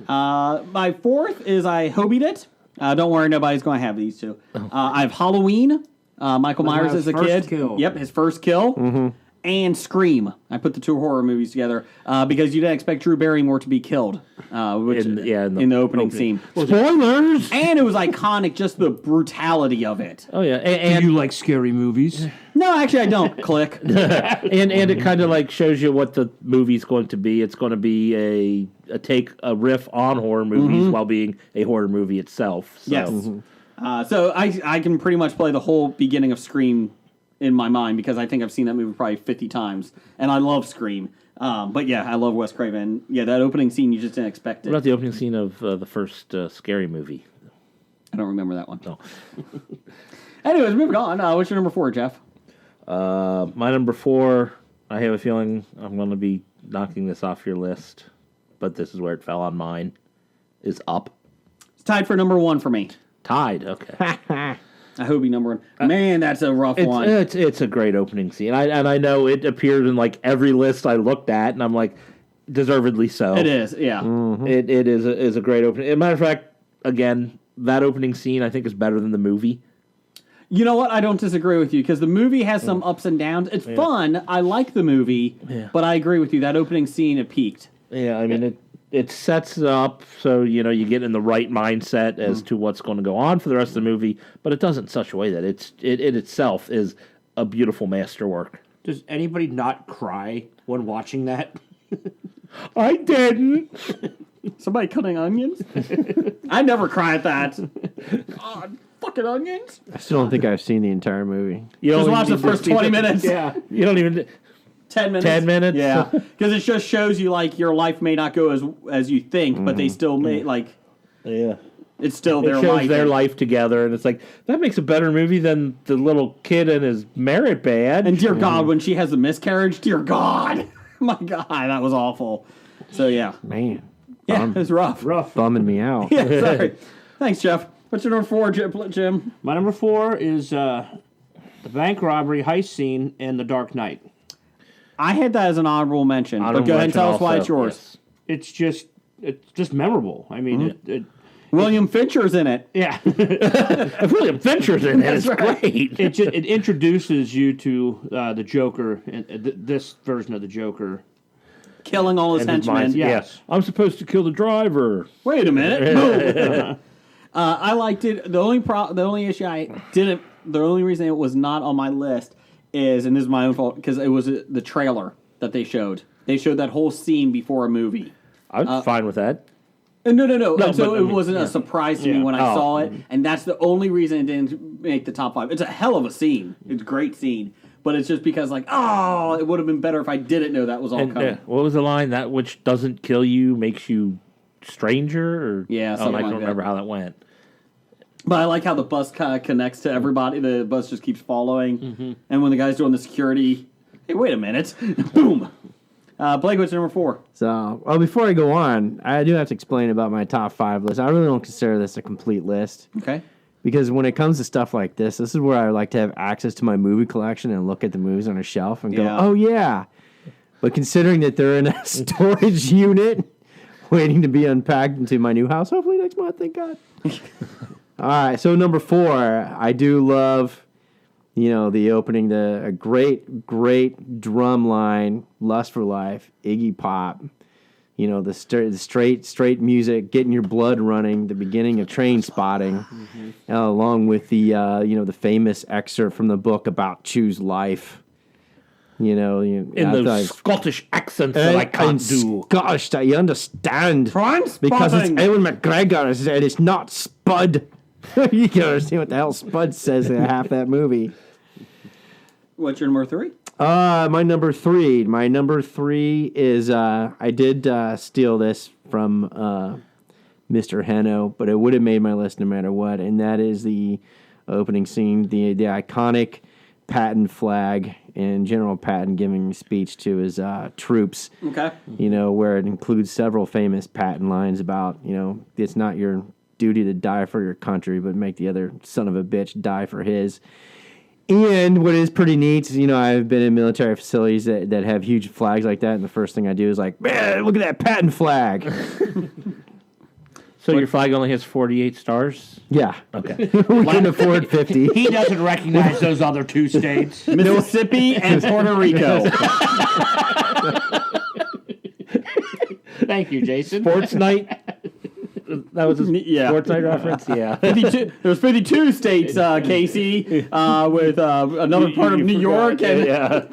D: My fourth is I hobied it. Don't worry, nobody's going to have these two. I have Halloween. Michael Myers as a kid.
C: Kill.
D: Yep, his first kill. And Scream. I put the two horror movies together because you didn't expect Drew Barrymore to be killed in the opening scene.
E: Spoilers!
D: And it was iconic, just the brutality of it.
E: Oh, yeah.
C: Do you like scary movies?
D: No, actually, I don't. Click.
E: and it kind of like shows you what the movie's going to be. It's going to be a riff on horror movies while being a horror movie itself. So.
D: Yes. So I can pretty much play the whole beginning of Scream in my mind because I think I've seen that movie probably 50 times, and I love Scream. But yeah, I love Wes Craven. Yeah, that opening scene, you just didn't expect it.
E: What about the opening scene of the first Scary Movie?
D: I don't remember that one.
E: No.
D: Anyways, moving on. What's your number 4, Jeff?
E: My number 4, I have a feeling I'm going to be knocking this off your list, but this is where it fell on mine, is Up.
D: It's tied for number 1 for me.
E: Tied, okay.
D: I hope he number 1. Man, that's a rough one.
E: It's a great opening scene. I know it appeared in like every list I looked at, and I'm like, deservedly so.
D: It is, yeah.
E: It is a great opening. As a matter of fact, again, that opening scene I think is better than the movie.
D: You know what? I don't disagree with you because the movie has some ups and downs. It's fun. I like the movie, but I agree with you. That opening scene, it peaked.
E: Yeah, I mean, it sets it up so, you get in the right mindset as to what's going to go on for the rest of the movie, but it does it in such a way that it itself is a beautiful masterwork.
C: Does anybody not cry when watching that?
E: I didn't.
D: Somebody cutting onions? I never cry at that. God, fucking onions?
F: I still don't think I've seen the entire movie.
E: You
D: just watch the first 20 minutes.
C: Yeah.
E: You don't even...
D: 10 minutes.
E: 10 minutes?
D: Yeah. Because it just shows you, like, your life may not go as you think, but they still may, like...
E: Yeah.
D: It's still
E: It
D: their
E: shows
D: life.
E: their life together, and it's like, that makes a better movie than the little kid and his merit badge.
D: And dear God, when she has a miscarriage, dear God. My God, that was awful. So, yeah.
F: Man.
D: Yeah, it was rough.
F: Bumming me out.
D: Yeah, sorry. Thanks, Jeff. What's your number 4, Jim?
C: My number 4 is the bank robbery heist scene in The Dark Knight.
D: I had that as an honorable mention, but go ahead and tell us why it's yours.
C: Yes. It's just memorable. I mean,
D: William Fincher's in it.
C: Yeah.
E: If William Fincher's in it, it's great.
C: It introduces you to the Joker, this version of the Joker.
D: Killing all his henchmen.
C: Yes.
E: I'm supposed to kill the driver.
D: Wait a minute. Boom. I liked it. The only issue the only reason it was not on my list is, and this is my own fault, because it was the trailer that they showed. They showed that whole scene before a movie.
E: I was fine with that.
D: No. And so it wasn't a surprise to me when I saw it, and that's the only reason it didn't make the top 5. It's a hell of a scene. It's a great scene. But it's just because, like, it would have been better if I didn't know that was all coming.
E: What was the line? That which doesn't kill you makes you stranger? Or,
D: yeah,
E: I don't remember how that went.
D: But I like how the bus kind of connects to everybody. The bus just keeps following. And when the guy's doing the security, hey, wait a minute. Boom. Blake, what's your number 4?
F: So, before I go on, I do have to explain about my top 5 list. I really don't consider this a complete list.
D: Okay.
F: Because when it comes to stuff like this is where I like to have access to my movie collection and look at the movies on a shelf and go, oh, yeah. But considering that they're in a storage unit waiting to be unpacked into my new house, hopefully next month, thank God. All right, so number 4, I do love, the opening, a great, great drum line, Lust for Life, Iggy Pop. The straight music, getting your blood running, the beginning of Train Spotting, along with the the famous excerpt from the book about Choose Life. In
E: those Scottish accents that I can't do.
F: Scottish, you understand?
D: Train Spotting!
F: Because it's Ewan McGregor and it's not Spud. You can understand what the hell Spud says in half that movie.
D: What's your number 3?
F: My number 3. My number 3 is I did steal this from Mr. Heno, but it would have made my list no matter what, and that is the opening scene, the iconic Patton flag and General Patton giving a speech to his troops.
D: Okay.
F: Where it includes several famous Patton lines about, it's not your duty to die for your country, but make the other son of a bitch die for his. And what is pretty neat is, I've been in military facilities that have huge flags like that, and the first thing I do is like, man, look at that Patton flag.
E: So your flag only has 48 stars?
F: Yeah.
E: Okay.
F: We can afford 50.
C: He doesn't recognize those other two states.
D: Mississippi and Puerto Rico.
C: Thank you, Jason.
E: Sports night? That was a sports night reference? Yeah.
D: 52, there's 52 states, Casey, with another part of New York. And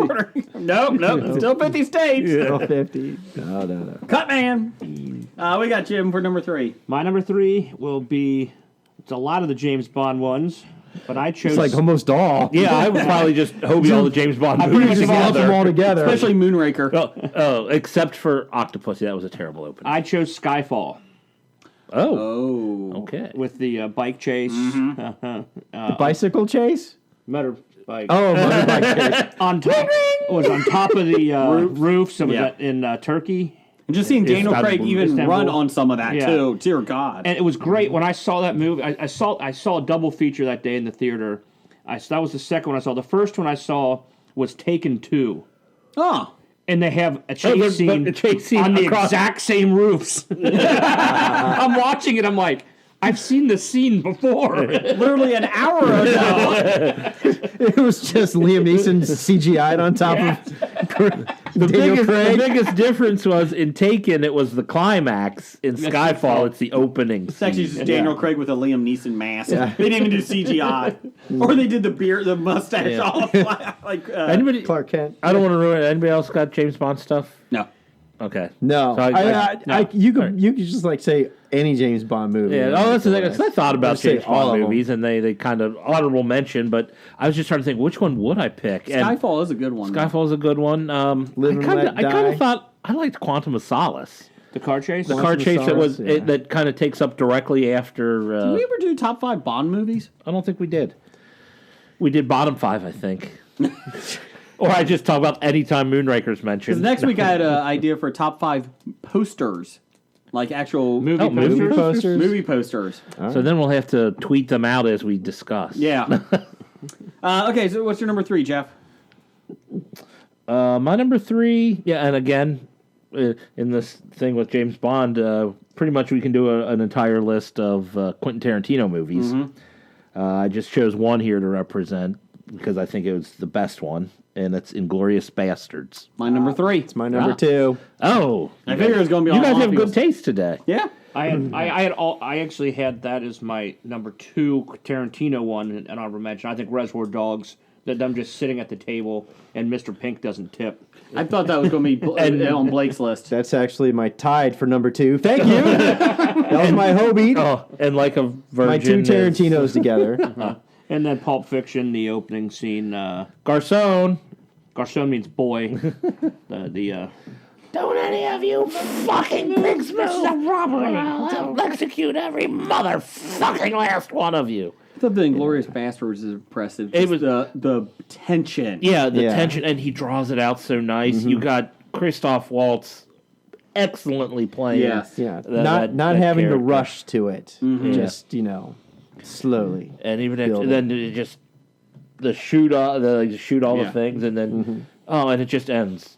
D: Nope. Still 50 states.
F: Still 50. No.
D: Cut, man. We got Jim for number 3.
C: My number 3 will be, it's a lot of the James Bond ones, but I chose...
F: It's like almost all.
E: Yeah, I would probably just Hobie all the James Bond
C: I
E: movies
C: pretty much
F: lump them all together.
D: Especially Moonraker.
E: Oh, except for Octopussy. That was a terrible opening.
C: I chose Skyfall.
E: Oh. Okay.
C: With the bike chase.
F: The bicycle chase?
C: Motorbike.
F: Oh, motorbike chase.
C: On top of the roofs in Turkey.
D: And just seeing Daniel Craig even
C: Istanbul.
D: run on some of that, too. Dear God.
C: And it was great. When I saw that movie, I saw a double feature that day in the theater. That was the second one I saw. The first one I saw was Taken 2.
D: Oh.
C: And they have a chase scene on the exact same roofs. I'm watching it. I'm like, I've seen this scene before.
D: Literally an hour ago.
F: It was just Liam Neeson CGI'd on top of
E: the biggest difference was in Taken, it was the climax. In Skyfall, it's the opening.
D: It's actually just Daniel Craig with a Liam Neeson mask. Yeah. They didn't even do CGI. Or they did the mustache off.
E: Anybody?
F: Clark Kent.
E: I don't want to ruin it. Anybody else got James Bond stuff?
D: No.
E: Okay.
F: No.
E: So
F: you could just like say any James Bond movie.
E: Yeah, that's the thing. I thought about James
F: all
E: Bond movies, and they kind of honorable mention, but I was just trying to think, which one would I pick?
D: Skyfall is a good one.
E: Skyfall is a good one. I kind of thought I liked Quantum of Solace.
C: The car chase?
E: The car chase that kind of takes up directly after...
D: Did we ever do top 5 Bond movies?
E: I don't think we did. We did bottom 5, I think. Or I just talk about anytime Moonraker's mentioned.
D: Because next week I had an idea for top 5 posters. Like actual
F: movie posters?
D: Movie posters.
E: So then we'll have to tweet them out as we discuss.
D: Yeah. Okay, so what's your number 3, Jeff?
E: My number 3, and again, in this thing with James Bond, pretty much we can do an entire list of Quentin Tarantino movies. Mm-hmm. I just chose one here to represent because I think it was the best one, and it's Inglourious Bastards.
D: My number 3.
F: It's my number 2.
E: Oh,
D: I figured it was going to be.
E: You guys have good taste today.
D: Yeah.
C: I actually had that as my number 2 Tarantino one, and honorable mention. I think Reservoir Dogs. That them just sitting at the table and Mr. Pink doesn't tip.
D: I thought that was going to be on Blake's list.
F: That's actually my tied for number 2. Thank you. That was my Hobie.
E: Oh, and like a virgin.
F: My 2 Tarantinos together.
C: And then Pulp Fiction, the opening scene.
E: Garçon.
C: Garçon means boy.
E: Don't any of you fucking pigs move. This is a robbery. I'll execute every motherfucking last one of you.
D: I thought the Inglourious Bastards is impressive. It was the tension.
E: Yeah, the tension, and he draws it out so nice. Mm-hmm. You got Christoph Waltz excellently playing.
F: Yes, yeah. Not having the rush to it. Mm-hmm. Just slowly.
E: And even after then, it just shoot all the things, and then and it just ends.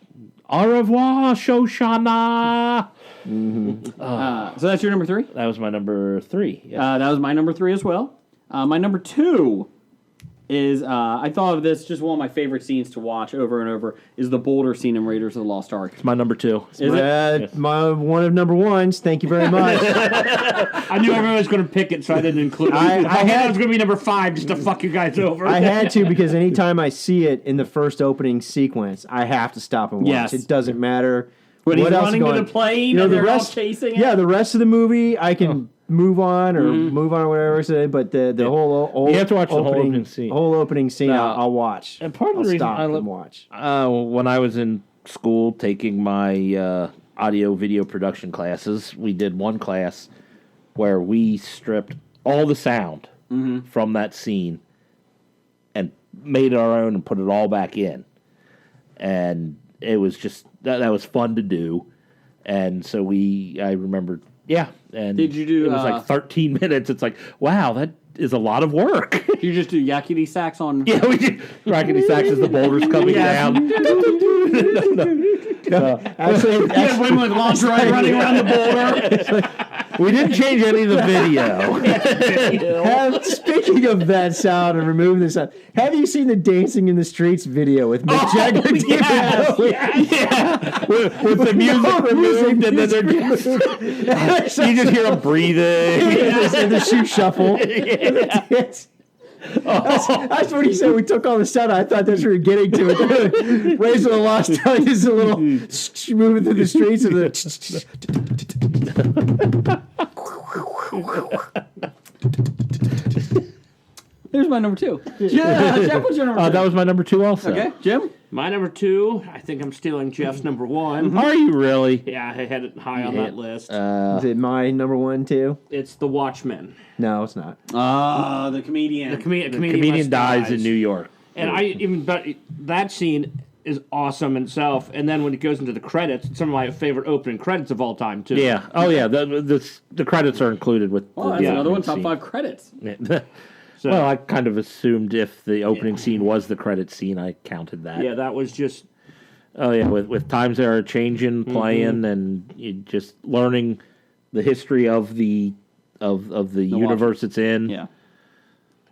E: Au revoir, Shoshana.
D: Mm-hmm. So that's your number 3?
E: That was my number 3.
D: Yeah. That was my number 3 as well. My number 2 is, I thought of this, just one of my favorite scenes to watch over and over, is the Boulder scene in Raiders of the Lost Ark.
E: It's my number 2.
F: My one of number 1s. Thank you very much.
C: I knew everyone was going to pick it, so I didn't include it. I had it was going to be number 5 just to fuck you guys over.
F: I had to, because anytime I see it in the first opening sequence, I have to stop and watch. Yes. It doesn't matter.
D: When he's running to the plane and they're all chasing it?
F: Yeah, the rest of the movie, I can... move on or whatever. But the whole
E: you have to watch the whole opening scene.
F: Whole opening scene, I'll watch.
E: And part of the reason I watch when I was in school taking my audio video production classes, we did one class where we stripped all the sound from that scene and made our own and put it all back in. And it was just, that was fun to do. And so I remember, and
D: Did you do,
E: it was like 13 minutes. It's like, wow, that is a lot of work.
D: Did you just do yakety sax on?
E: Yeah, we did. Rackety sax as the boulders coming down.
F: Actually,
D: Women with lingerie running around the boulder.
E: We didn't change any of the video.
F: speaking of that sound and removing the sound, have you seen the Dancing in the Streets video with Mick Jagger?
E: Yeah. With the music removed, and then they're just, you just hear them breathing.
F: And the shoe shuffle. That's what he said. We took all the sound. I thought that's where we were getting to it. Raise of the Lost Tongue is a little moving through the streets of the.
D: Here's my number 2. Jeff, what's your number 2?
E: That was my number 2 also.
D: Okay, Jim?
C: My number 2, I think I'm stealing Jeff's number 1.
E: Are you really?
C: Yeah, I had it high on that list.
F: Is it my number 1 too?
C: It's The Watchmen.
F: No, it's not.
D: The comedian.
C: The
E: Comedian dies in New York.
C: And but that scene is awesome in itself. And then when it goes into the credits, it's some of my favorite opening credits of all time too.
E: Yeah. Oh yeah. The credits are included with.
D: Oh, that's another one. Top 5 credits.
E: Yeah. So, well, I kind of assumed if the opening scene was the credit scene, I counted that.
C: Yeah, that was just.
E: Oh yeah, with times that are changing, playing, and you just learning the history of the universe it's in.
D: Yeah.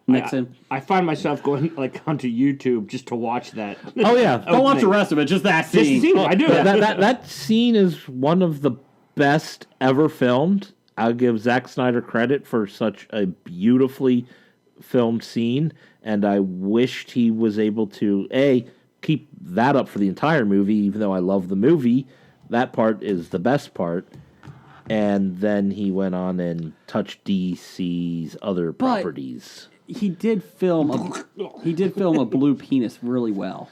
D: Nixon.
C: I find myself going onto YouTube just to watch that.
E: Oh yeah,
D: don't watch the rest of it. Just that scene.
C: Just the scene. I do.
E: That scene is one of the best ever filmed. I'll give Zack Snyder credit for such a beautifully filmed scene, and I wished he was able to keep that up for the entire movie. Even though I love the movie, that part is the best part. And then he went on and touched DC's other properties.
D: He did film a blue penis really well.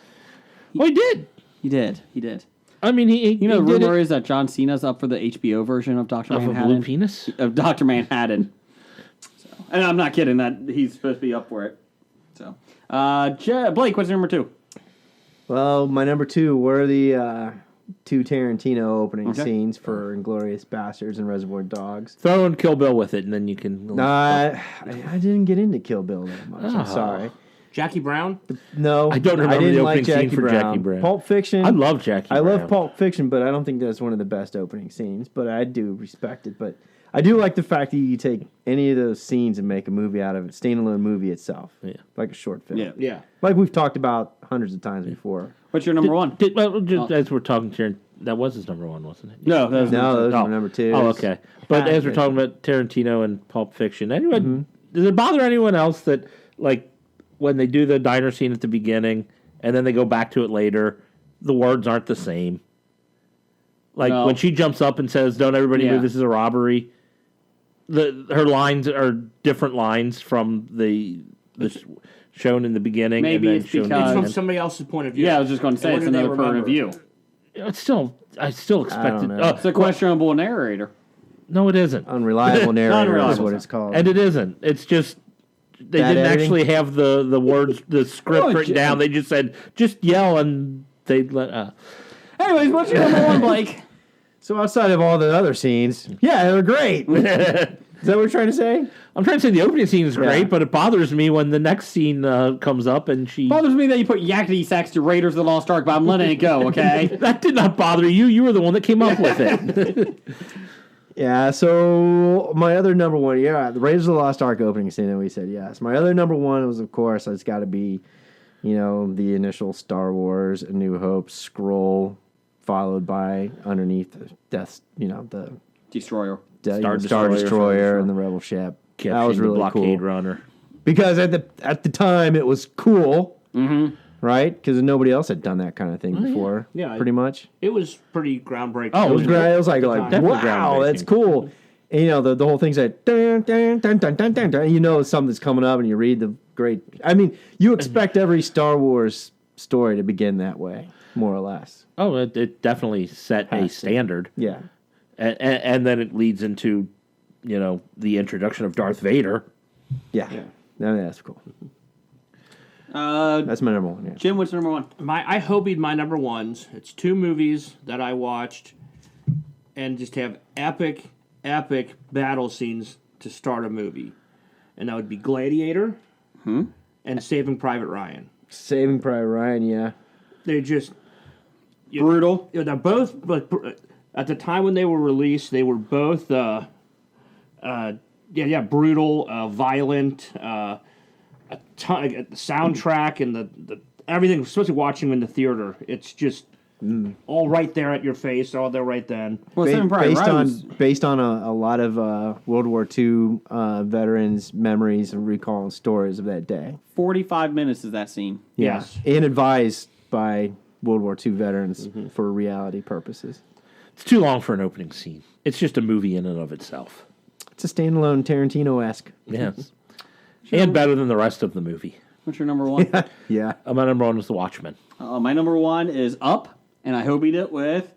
E: He did.
D: He did.
E: I mean,
D: the rumor is that John Cena's up for the HBO version of Dr. Manhattan.
E: Of a blue penis?
D: Of Dr. Manhattan. And I'm not kidding that he's supposed to be up for it. So, Blake, what's your number 2?
F: Well, my number 2 were the 2 Tarantino opening scenes for Inglourious Bastards and Reservoir Dogs.
E: Throw in Kill Bill with it, and then you can.
F: I didn't get into Kill Bill that much. I'm sorry.
C: Jackie Brown?
F: No,
E: I don't remember the opening scene for Jackie Brown.
F: Pulp Fiction.
E: I love Jackie Brown.
F: I love Pulp Fiction, but I don't think that's one of the best opening scenes. But I do respect it. But I do like the fact that you take any of those scenes and make a movie out of it, standalone movie itself.
E: Yeah.
F: Like a short film.
C: Yeah.
F: Like we've talked about hundreds of times before.
D: What's your number 1?
E: As we're talking here, that was his number 1, wasn't it?
D: No, that was
F: number 2.
E: Oh, okay. But as we're talking about Tarantino and Pulp Fiction, does it bother anyone else that, when they do the diner scene at the beginning and then they go back to it later, the words aren't the same? When she jumps up and says, "Don't everybody move, this is a robbery," her lines are different lines from the shown in the beginning.
D: Maybe
E: and
D: it's because
C: It's from somebody else's point of view.
D: Yeah, I was just going to say it's another point of view.
E: I still expect it.
D: It's a questionable narrator.
E: No, it isn't.
F: Unreliable narrator is what it's called.
E: And it isn't. It's just they didn't actually have the words, the script written down. They just said, just yell, and they let.
D: Anyways, what's your number 1, Blake?
F: So outside of all the other scenes, yeah, they're great. Is that what you're trying to say?
E: I'm trying to say the opening scene is great, but it bothers me when the next scene comes up and she...
D: Bothers me that you put yakety sax to Raiders of the Lost Ark, but I'm letting it go, okay?
E: That did not bother you. You were the one that came up with it.
F: Yeah, so my other number 1, the Raiders of the Lost Ark opening scene, and we said yes. My other number 1 was, of course, it's got to be, the initial Star Wars A New Hope scroll, followed by underneath the
D: Destroyer.
F: Star Destroyer and the Rebel ship.
E: Kept
F: that was really
E: blockade
F: cool.
E: runner.
F: Because at the time it was cool, right? Because nobody else had done that kind of thing before.
C: Yeah,
F: pretty much.
C: It was pretty groundbreaking.
F: Oh, it was great. It was like
E: definitely
F: wow, that's cool. And the whole thing's like dun, dun, dun, dun, dun, dun, dun. Something's coming up, and you read the great. I mean, you expect every Star Wars story to begin that way, more or less.
E: Oh, it definitely set a standard.
F: Yeah.
E: And then it leads into, the introduction of Darth Vader.
F: Yeah. That's cool. That's my number one. Yeah.
D: Jim, what's number one?
C: I hobied my number ones. It's two movies that I watched and just have epic battle scenes to start a movie. And that would be Gladiator and Saving Private Ryan.
F: Saving Private Ryan, yeah.
C: They're just...
D: Brutal.
C: They're both... But at the time when they were released, they were both... brutal, violent, a ton, the soundtrack and the everything, especially watching them in the theater, it's just all right there at your face, all there right then.
D: Well,
F: based on a lot of World War II veterans' memories and recall and stories of that day.
D: 45 minutes is that scene.
F: Yeah.
C: Yes.
F: And advised by World War II veterans for reality purposes.
E: It's too long for an opening scene. It's just a movie in and of itself.
F: It's a standalone Tarantino-esque.
E: Yes. And better than the rest of the movie.
D: What's your number one?
F: Yeah.
E: My number one was The Watchmen.
D: My number one is Up, and I hobied it with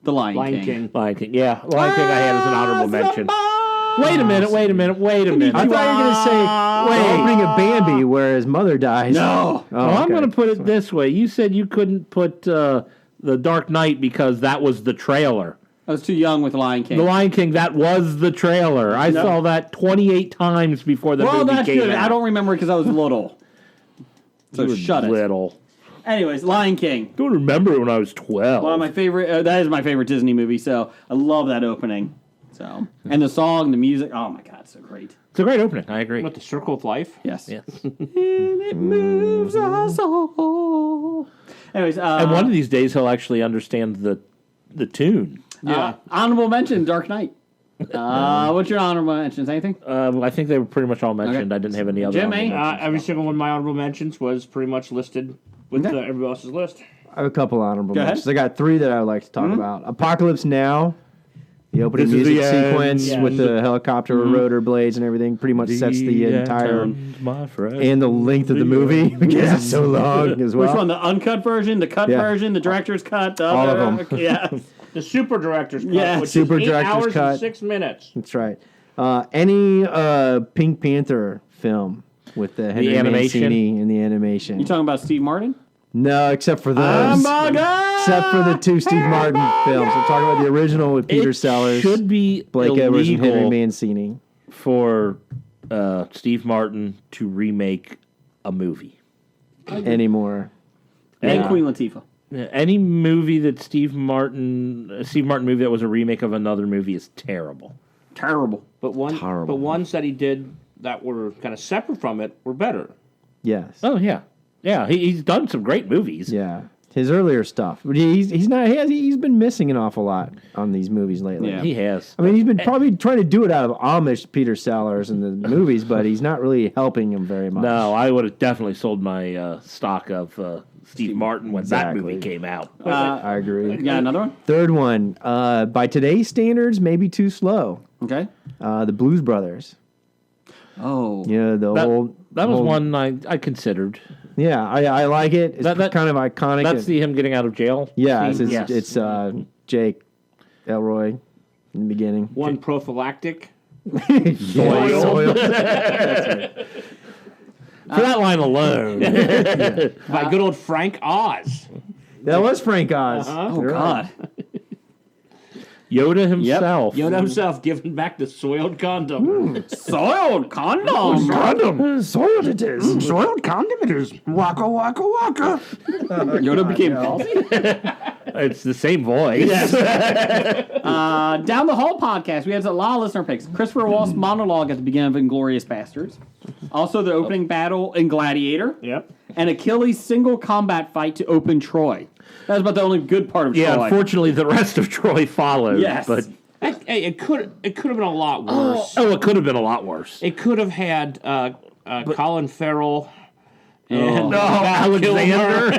D: The Lion King.
E: Lion King, yeah. Lion King I had as an honorable mention. Wait a minute.
F: I thought you were going to say opening of Bambi where his mother dies.
D: No.
E: I'm going to put it this way. You said you couldn't put The Dark Knight because that was the trailer.
D: I was too young with Lion King.
E: The Lion King, that was the trailer. I saw that 28 times before the movie came out. Well, that's good.
D: I don't remember because I was little. So shut it.
E: Little.
D: Anyways, Lion King.
E: I don't remember when I was 12.
D: One of my favorite. That is my favorite Disney movie. So I love that opening. So and the song, the music. Oh my God, so great.
E: It's a great opening. I agree.
C: What, the Circle of Life?
D: Yes.
E: Yes.
D: And it moves us all. Anyways,
E: and one of these days he'll actually understand the tune.
C: Yeah.
D: Honorable mention, Dark Knight. What's your honorable mentions? Anything?
E: I think they were pretty much all mentioned.
D: Okay.
E: I didn't have any other.
D: Jimmy?
C: Every single one of my honorable mentions was pretty much listed with everybody else's list.
F: I have a couple honorable
D: Go ahead.
F: mentions. I got three that I would like to talk about. Apocalypse Now. The opening music sequence with the helicopter rotor blades and everything pretty much sets the entire and the length of the movie because it's so long as well.
D: Which one? The uncut version, the cut version, the director's cut, the
F: all
D: other?
F: of them.
D: Yeah.
C: The Super Director's Cut,
D: Yeah.
C: which
F: Super
C: is 8
F: Director's
C: hours
F: Cut.
C: and 6 minutes.
F: That's right. Any Pink Panther film with the Henry
E: animation?
F: Mancini in the animation.
D: You talking about Steve Martin?
F: No, except for those. Except for the two Steve Martin films. I'm talking about the original with Peter Sellers.
E: Should be
F: Blake Edwards and Henry
E: illegal
F: Mancini.
E: for Steve Martin to remake a movie.
F: Anymore.
D: And Queen Latifah.
E: Any movie that Steve Martin movie that was a remake of another movie is terrible.
D: Terrible.
C: But ones that he did that were kind of separate from it were better.
F: Yes.
E: Oh yeah, yeah. He's done some great movies.
F: Yeah. His earlier stuff, but he's been missing an awful lot on these movies lately.
D: Yeah.
E: He has.
F: I mean, he's been probably trying to do it out of homage to Peter Sellers in the movies, but he's not really helping him very much.
E: No, I would have definitely sold my stock of Steve Martin when that movie came out.
F: I agree.
D: You got another one?
F: Third one, by today's standards, maybe too slow.
D: Okay.
F: The Blues Brothers.
D: Oh.
F: Yeah,
E: that was one I considered.
F: Yeah, I like it. It's
E: That-
F: kind of iconic.
E: That's him getting out of jail.
F: Yeah,
E: scene?
F: it's Jake Elroy in the beginning.
C: One prophylactic.
F: Soiled.
E: For that line alone.
C: By good old Frank Oz.
F: That was Frank Oz.
D: Oh, God.
E: Yoda himself.
C: Yoda himself giving back the soiled condom.
D: Soiled condom.
F: Condom. Soiled it is.
C: Soiled condom it is. Waka waka waka.
D: Yoda became healthy.
E: It's the same voice.
D: Down the Hall podcast, we had a lot of listener picks. Christopher Waltz monologue at the beginning of Inglourious Bastards. Also, the opening battle in Gladiator.
C: Yep.
D: And Achilles' single combat fight to open Troy. That was about the only good part of Troy.
E: Yeah, unfortunately, the rest of Troy followed.
D: Yes.
E: But
C: Hey, it could have been a lot worse.
E: oh, it could have been a lot worse.
C: It could have had Colin Farrell and
E: Alexander.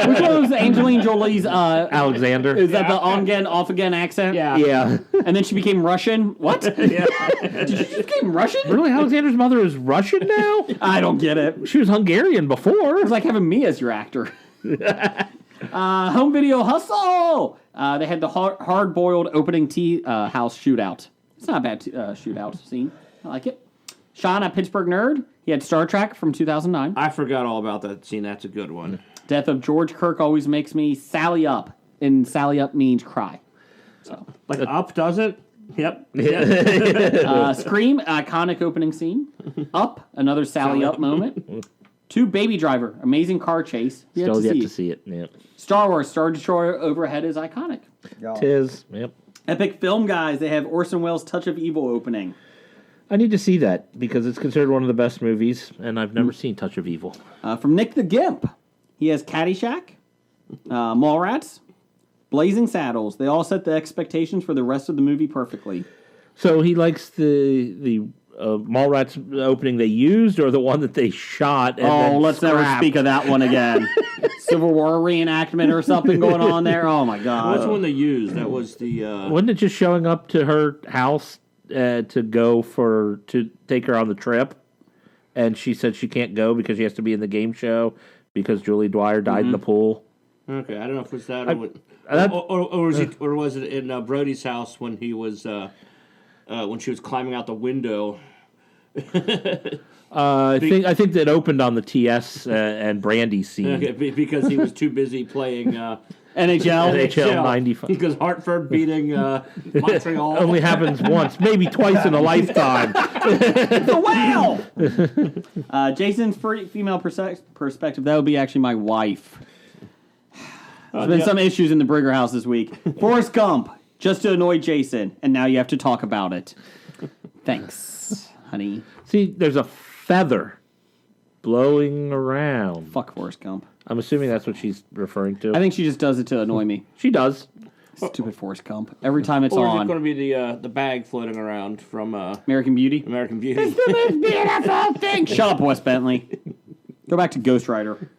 D: Which one was Angelina Jolie's?
E: Alexander.
D: Is that the on again, off again accent?
C: Yeah.
E: Yeah.
D: And then she became Russian? What?
C: Yeah.
D: Did she become Russian?
E: Really, Alexander's mother is Russian now?
D: I don't get it.
E: She was Hungarian before.
D: It's like having me as your actor. Home Video Hustle! They had the hard-boiled opening tea house shootout. It's not a bad shootout scene. I like it. Sean, a Pittsburgh nerd, He had Star Trek from 2009.
C: I forgot all about that scene. That's a good one.
D: Death of George Kirk always makes me Sally up, and Sally up means cry. So,
C: Like Up doesn't? Yep.
D: Scream, iconic opening scene. Up, another Sally up moment. 2, Baby Driver, amazing car chase.
E: Still yet to see it. Yep.
D: Star Wars, Star Destroyer overhead is iconic.
E: Tis. Yep.
D: Epic Film Guys, they have Orson Welles' Touch of Evil opening.
E: I need to see that because it's considered one of the best movies, and I've never seen Touch of Evil.
D: From Nick the Gimp, he has Caddyshack, Mallrats, Blazing Saddles. They all set the expectations for the rest of the movie perfectly.
E: So he likes the Mallrats opening they used, or the one that they shot. And
D: let's never speak of that one again. Civil War reenactment or something going on there. Oh my God!
C: Which one they used? That was the.
E: Wasn't it just showing up to her house to take her on the trip, and she said she can't go because she has to be in the game show because Julie Dwyer died in the pool.
C: Okay, I don't know if it was that or was it in Brody's house when he was when she was climbing out the window.
E: I think that opened on the TS and Brandy scene.
C: Okay, because he was too busy playing
E: NHL 95.
C: Because Hartford beating Montreal
E: only happens once, maybe twice in a lifetime.
D: The whale! Jason's female perspective, that would be actually my wife. There's been some issues in the Brigger house this week. Forrest Gump, just to annoy Jason, and now you have to talk about it. Thanks, honey.
E: See, there's a feather blowing around.
D: Fuck Forrest Gump.
E: I'm assuming that's what she's referring to.
D: I think she just does it to annoy me.
E: She does.
D: Stupid Forrest Gump. Every time it's
C: or
D: on.
C: Or is it going to be the bag floating around from
D: American Beauty?
C: American Beauty.
D: It's the most beautiful thing. Shut up, Wes Bentley. Go back to Ghost Rider.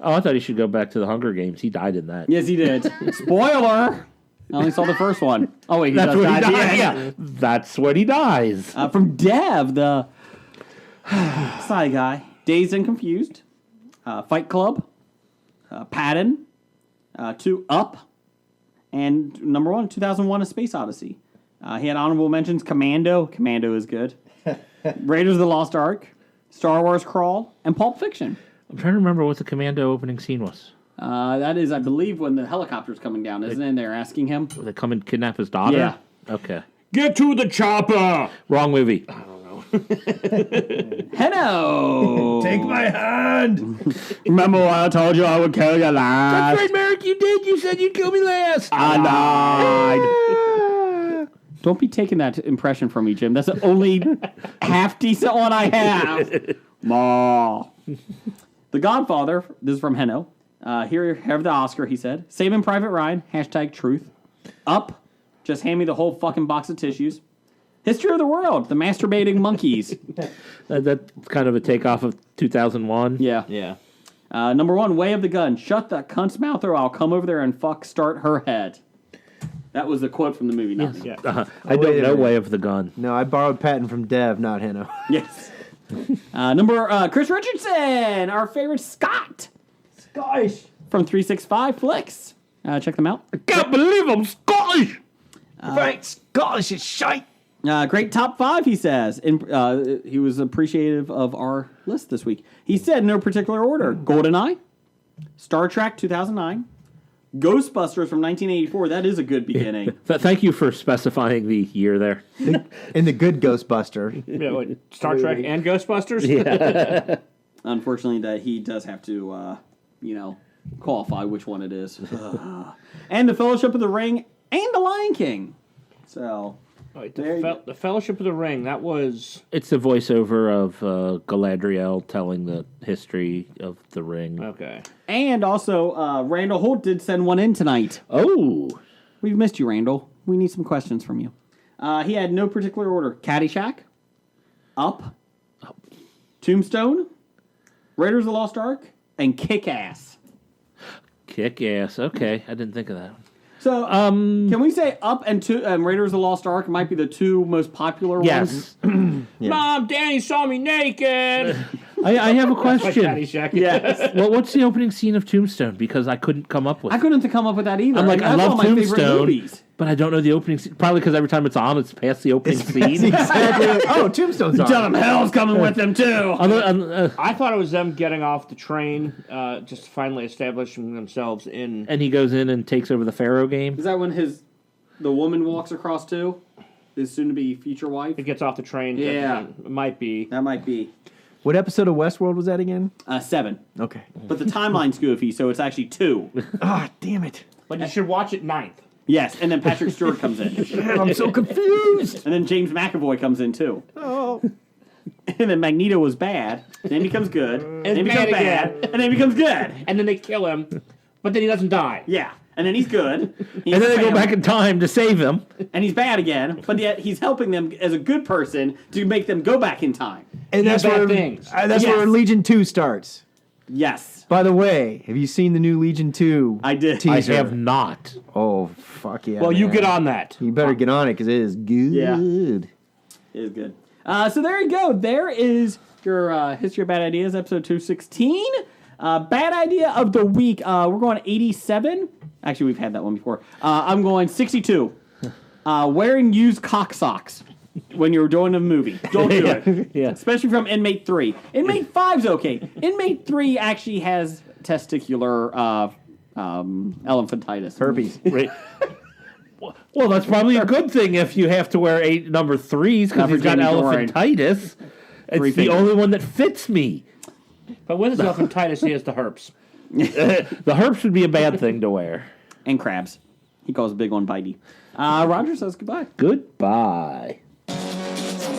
E: Oh, I thought he should go back to the Hunger Games. He died in that.
D: Yes, he did. Spoiler! I only saw the first one. Oh, wait,
E: that's
D: does
E: when
D: die
E: he
D: at the
E: dies.
D: end.
E: Yeah, that's when he dies.
D: From Dev, the side guy. Dazed and Confused. Fight Club. Patton. 2 Up. And number 1, 2001: A Space Odyssey. He had honorable mentions. Commando. Commando is good. Raiders of the Lost Ark. Star Wars Crawl. And Pulp Fiction.
E: I'm trying to remember what the Commando opening scene was.
D: That is, I believe, when the helicopter's coming down, isn't it? They're asking him.
E: They come and kidnap his daughter?
D: Yeah.
E: Okay.
C: Get to the chopper!
E: Wrong movie.
C: I don't know.
D: Hello!
F: Take my hand!
D: Remember when I told you I would kill you last?
E: That's right, Merrick, you did. You said you'd kill me last.
D: I died. Don't be taking that impression from me, Jim. That's the only half decent one I have. Ma. The Godfather, this is from Heno. Here, have the Oscar, he said. Saving Private Ryan, #truth. Up, just hand me the whole fucking box of tissues. History of the World, the masturbating monkeys.
E: That's kind of a takeoff of 2001.
D: Yeah.
C: Yeah.
D: Number 1, Way of the Gun. Shut that cunt's mouth or I'll come over there and start her head. That was the quote from the movie, not me.
C: Yeah.
E: I don't know Way of the Gun.
F: No, I borrowed Patton from Dev, not Heno.
D: Yes. Chris Richardson, our favorite Scott.
F: Scottish.
D: From 365 Flicks. Check them out.
E: I can't believe I'm Scottish.
F: Right, Scottish is shite.
D: Great top 5, he says. He was appreciative of our list this week. He said, in no particular order, GoldenEye, Star Trek 2009, Ghostbusters from 1984. That is a good beginning.
E: Thank you for specifying the year there.
F: In the good Ghostbuster.
C: Yeah, what, Star Trek and Ghostbusters?
E: Yeah.
D: Unfortunately, that he does have to, qualify which one it is. And The Fellowship of the Ring and The Lion King. So...
C: Right, the Fellowship of the Ring, that was...
E: It's the voiceover of Galadriel telling the history of the ring.
C: Okay.
D: And also, Randall Holt did send one in tonight.
E: Oh!
D: We've missed you, Randall. We need some questions from you. He had no particular order. Caddyshack, Up, Tombstone, Raiders of the Lost Ark, and Kick-Ass.
E: Kick-Ass. Okay, I didn't think of that one.
D: So, can we say Up and Raiders of the Lost Ark might be the 2 most popular ones?
E: Yes.
C: Mom, Danny saw me naked.
E: I have a question.
C: Yes.
E: Well, what's the opening scene of Tombstone? Because I couldn't come up with it.
D: I couldn't come up with that either.
E: I'm like, I love
D: one of my favorite
E: Tombstone,
D: movies.
E: But I don't know the opening scene. Probably because every time it's on, it's past the opening scene.
F: Exactly. Oh, Tombstone's on.
D: Tell them hell's coming with them too.
C: I thought it was them getting off the train, just finally establishing themselves in.
E: And he goes in and takes over the Pharaoh game.
D: Is that when the woman walks across too? His soon-to-be future wife?
C: He gets off the train.
D: Yeah.
C: It might be.
D: That might be.
F: What episode of Westworld was that again?
D: 7.
F: Okay.
D: But the timeline's goofy, so it's actually 2.
F: Ah, damn it.
C: But you should watch it 9th.
D: Yes, and then Patrick Stewart comes in.
F: I'm so confused.
D: And then James McAvoy comes in too.
F: Oh.
D: And then Magneto was bad, then he becomes good, and then he becomes
C: bad
D: bad,
C: again.
D: and then he becomes good.
C: And then they kill him, but then he doesn't die.
D: Yeah, and then he's good. He's
E: And then they go
D: family,
E: back in time to save him.
D: and he's bad again, but yet he's helping them as a good person to make them go back in time.
F: And that's
C: bad
F: where
C: things.
F: That's
D: Yes.
F: where Legion 2 starts.
D: Yes,
F: By the way, have you seen the new Legion 2
D: I did.
F: teaser?
E: I have not.
F: Oh, fuck yeah.
C: Well, you
F: man.
C: get on that.
F: You better get on it because it is good.
D: Yeah. It is good. So there you go. There is your History of Bad Ideas, episode 216. Bad idea of the week. We're going 87. Actually, we've had that one before. I'm going 62. Wearing used cock socks when you're doing a movie. Don't do it.
E: Yeah.
D: Especially from Inmate 3. Inmate 5's okay. Inmate 3 actually has testicular elephantitis.
F: Herpes.
E: Right. Well, that's probably a good thing if you have to wear number 3s because
D: Not
E: he's got
D: Virginia Dorian.
E: elephantitis. It's the
D: fingers.
E: only one that fits me.
C: But with his elephantitis, he has the herpes.
E: The herpes would be a bad thing to wear.
D: And crabs. He calls a big one bitey. Roger says goodbye.
E: Goodbye.
B: From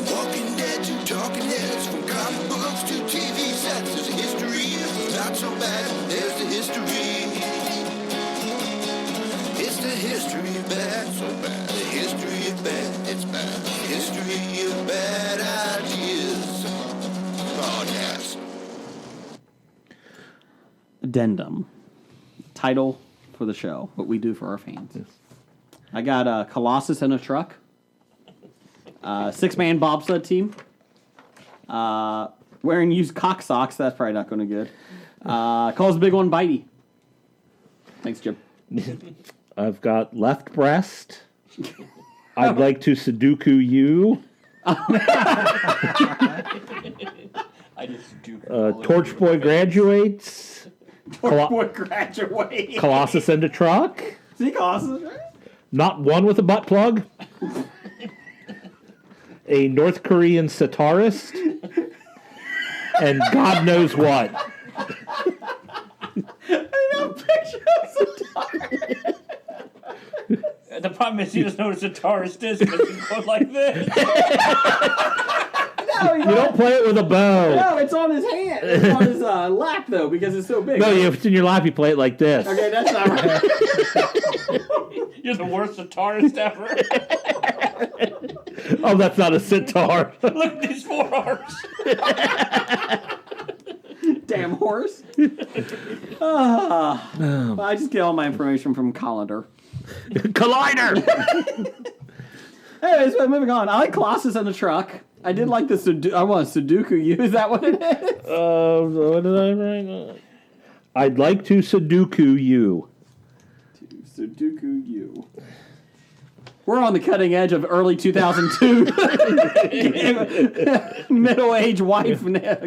B: Walking Dead to Talking Heads, from comic books to TV sets, there's a history. It's not so bad. There's the history. It's the history of bad, so bad. The history of bad, it's bad. The history of bad ideas. Podcast.
D: Addendum. Title for the show. What we do for our fans. I got a Colossus in a truck. 6-man bobsled team. Wearing used cock socks. That's probably not going to good. Calls a big one bitey. Thanks, Jim.
E: I've got left breast. I'd like to Sudoku you.
C: I just do.
E: Torch Boy graduates.
D: Boy, graduate.
E: Colossus and a truck.
D: See Colossus?
E: Not one with a butt plug. A North Korean sitarist. And God knows what.
C: The problem is he doesn't know what a sitarist is because he's going like this.
D: No,
E: You don't play it with a bow.
D: No, it's on his hand. It's on his lap, though, because it's so big.
E: No, if it's in your lap, you play it like this.
D: Okay, that's not right.
C: You're the worst sitarist ever.
E: Oh, that's not a sitar.
C: Look at these forearms.
D: Damn horse. I just get all my information from Colander.
E: Collider!
D: Anyways, moving on. I like Colossus in the truck. I did like the I want Sudoku you. Is that what it is?
E: What did I write? I'd like to Sudoku you.
D: Sudoku you. We're on the cutting edge of early 2002 middle-aged wife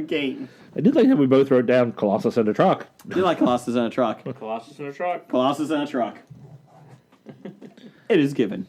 D: game.
E: I did like that we both wrote down Colossus and a truck.
D: You like Colossus in a truck.
C: Colossus in a truck.
D: Colossus in a truck. It is given.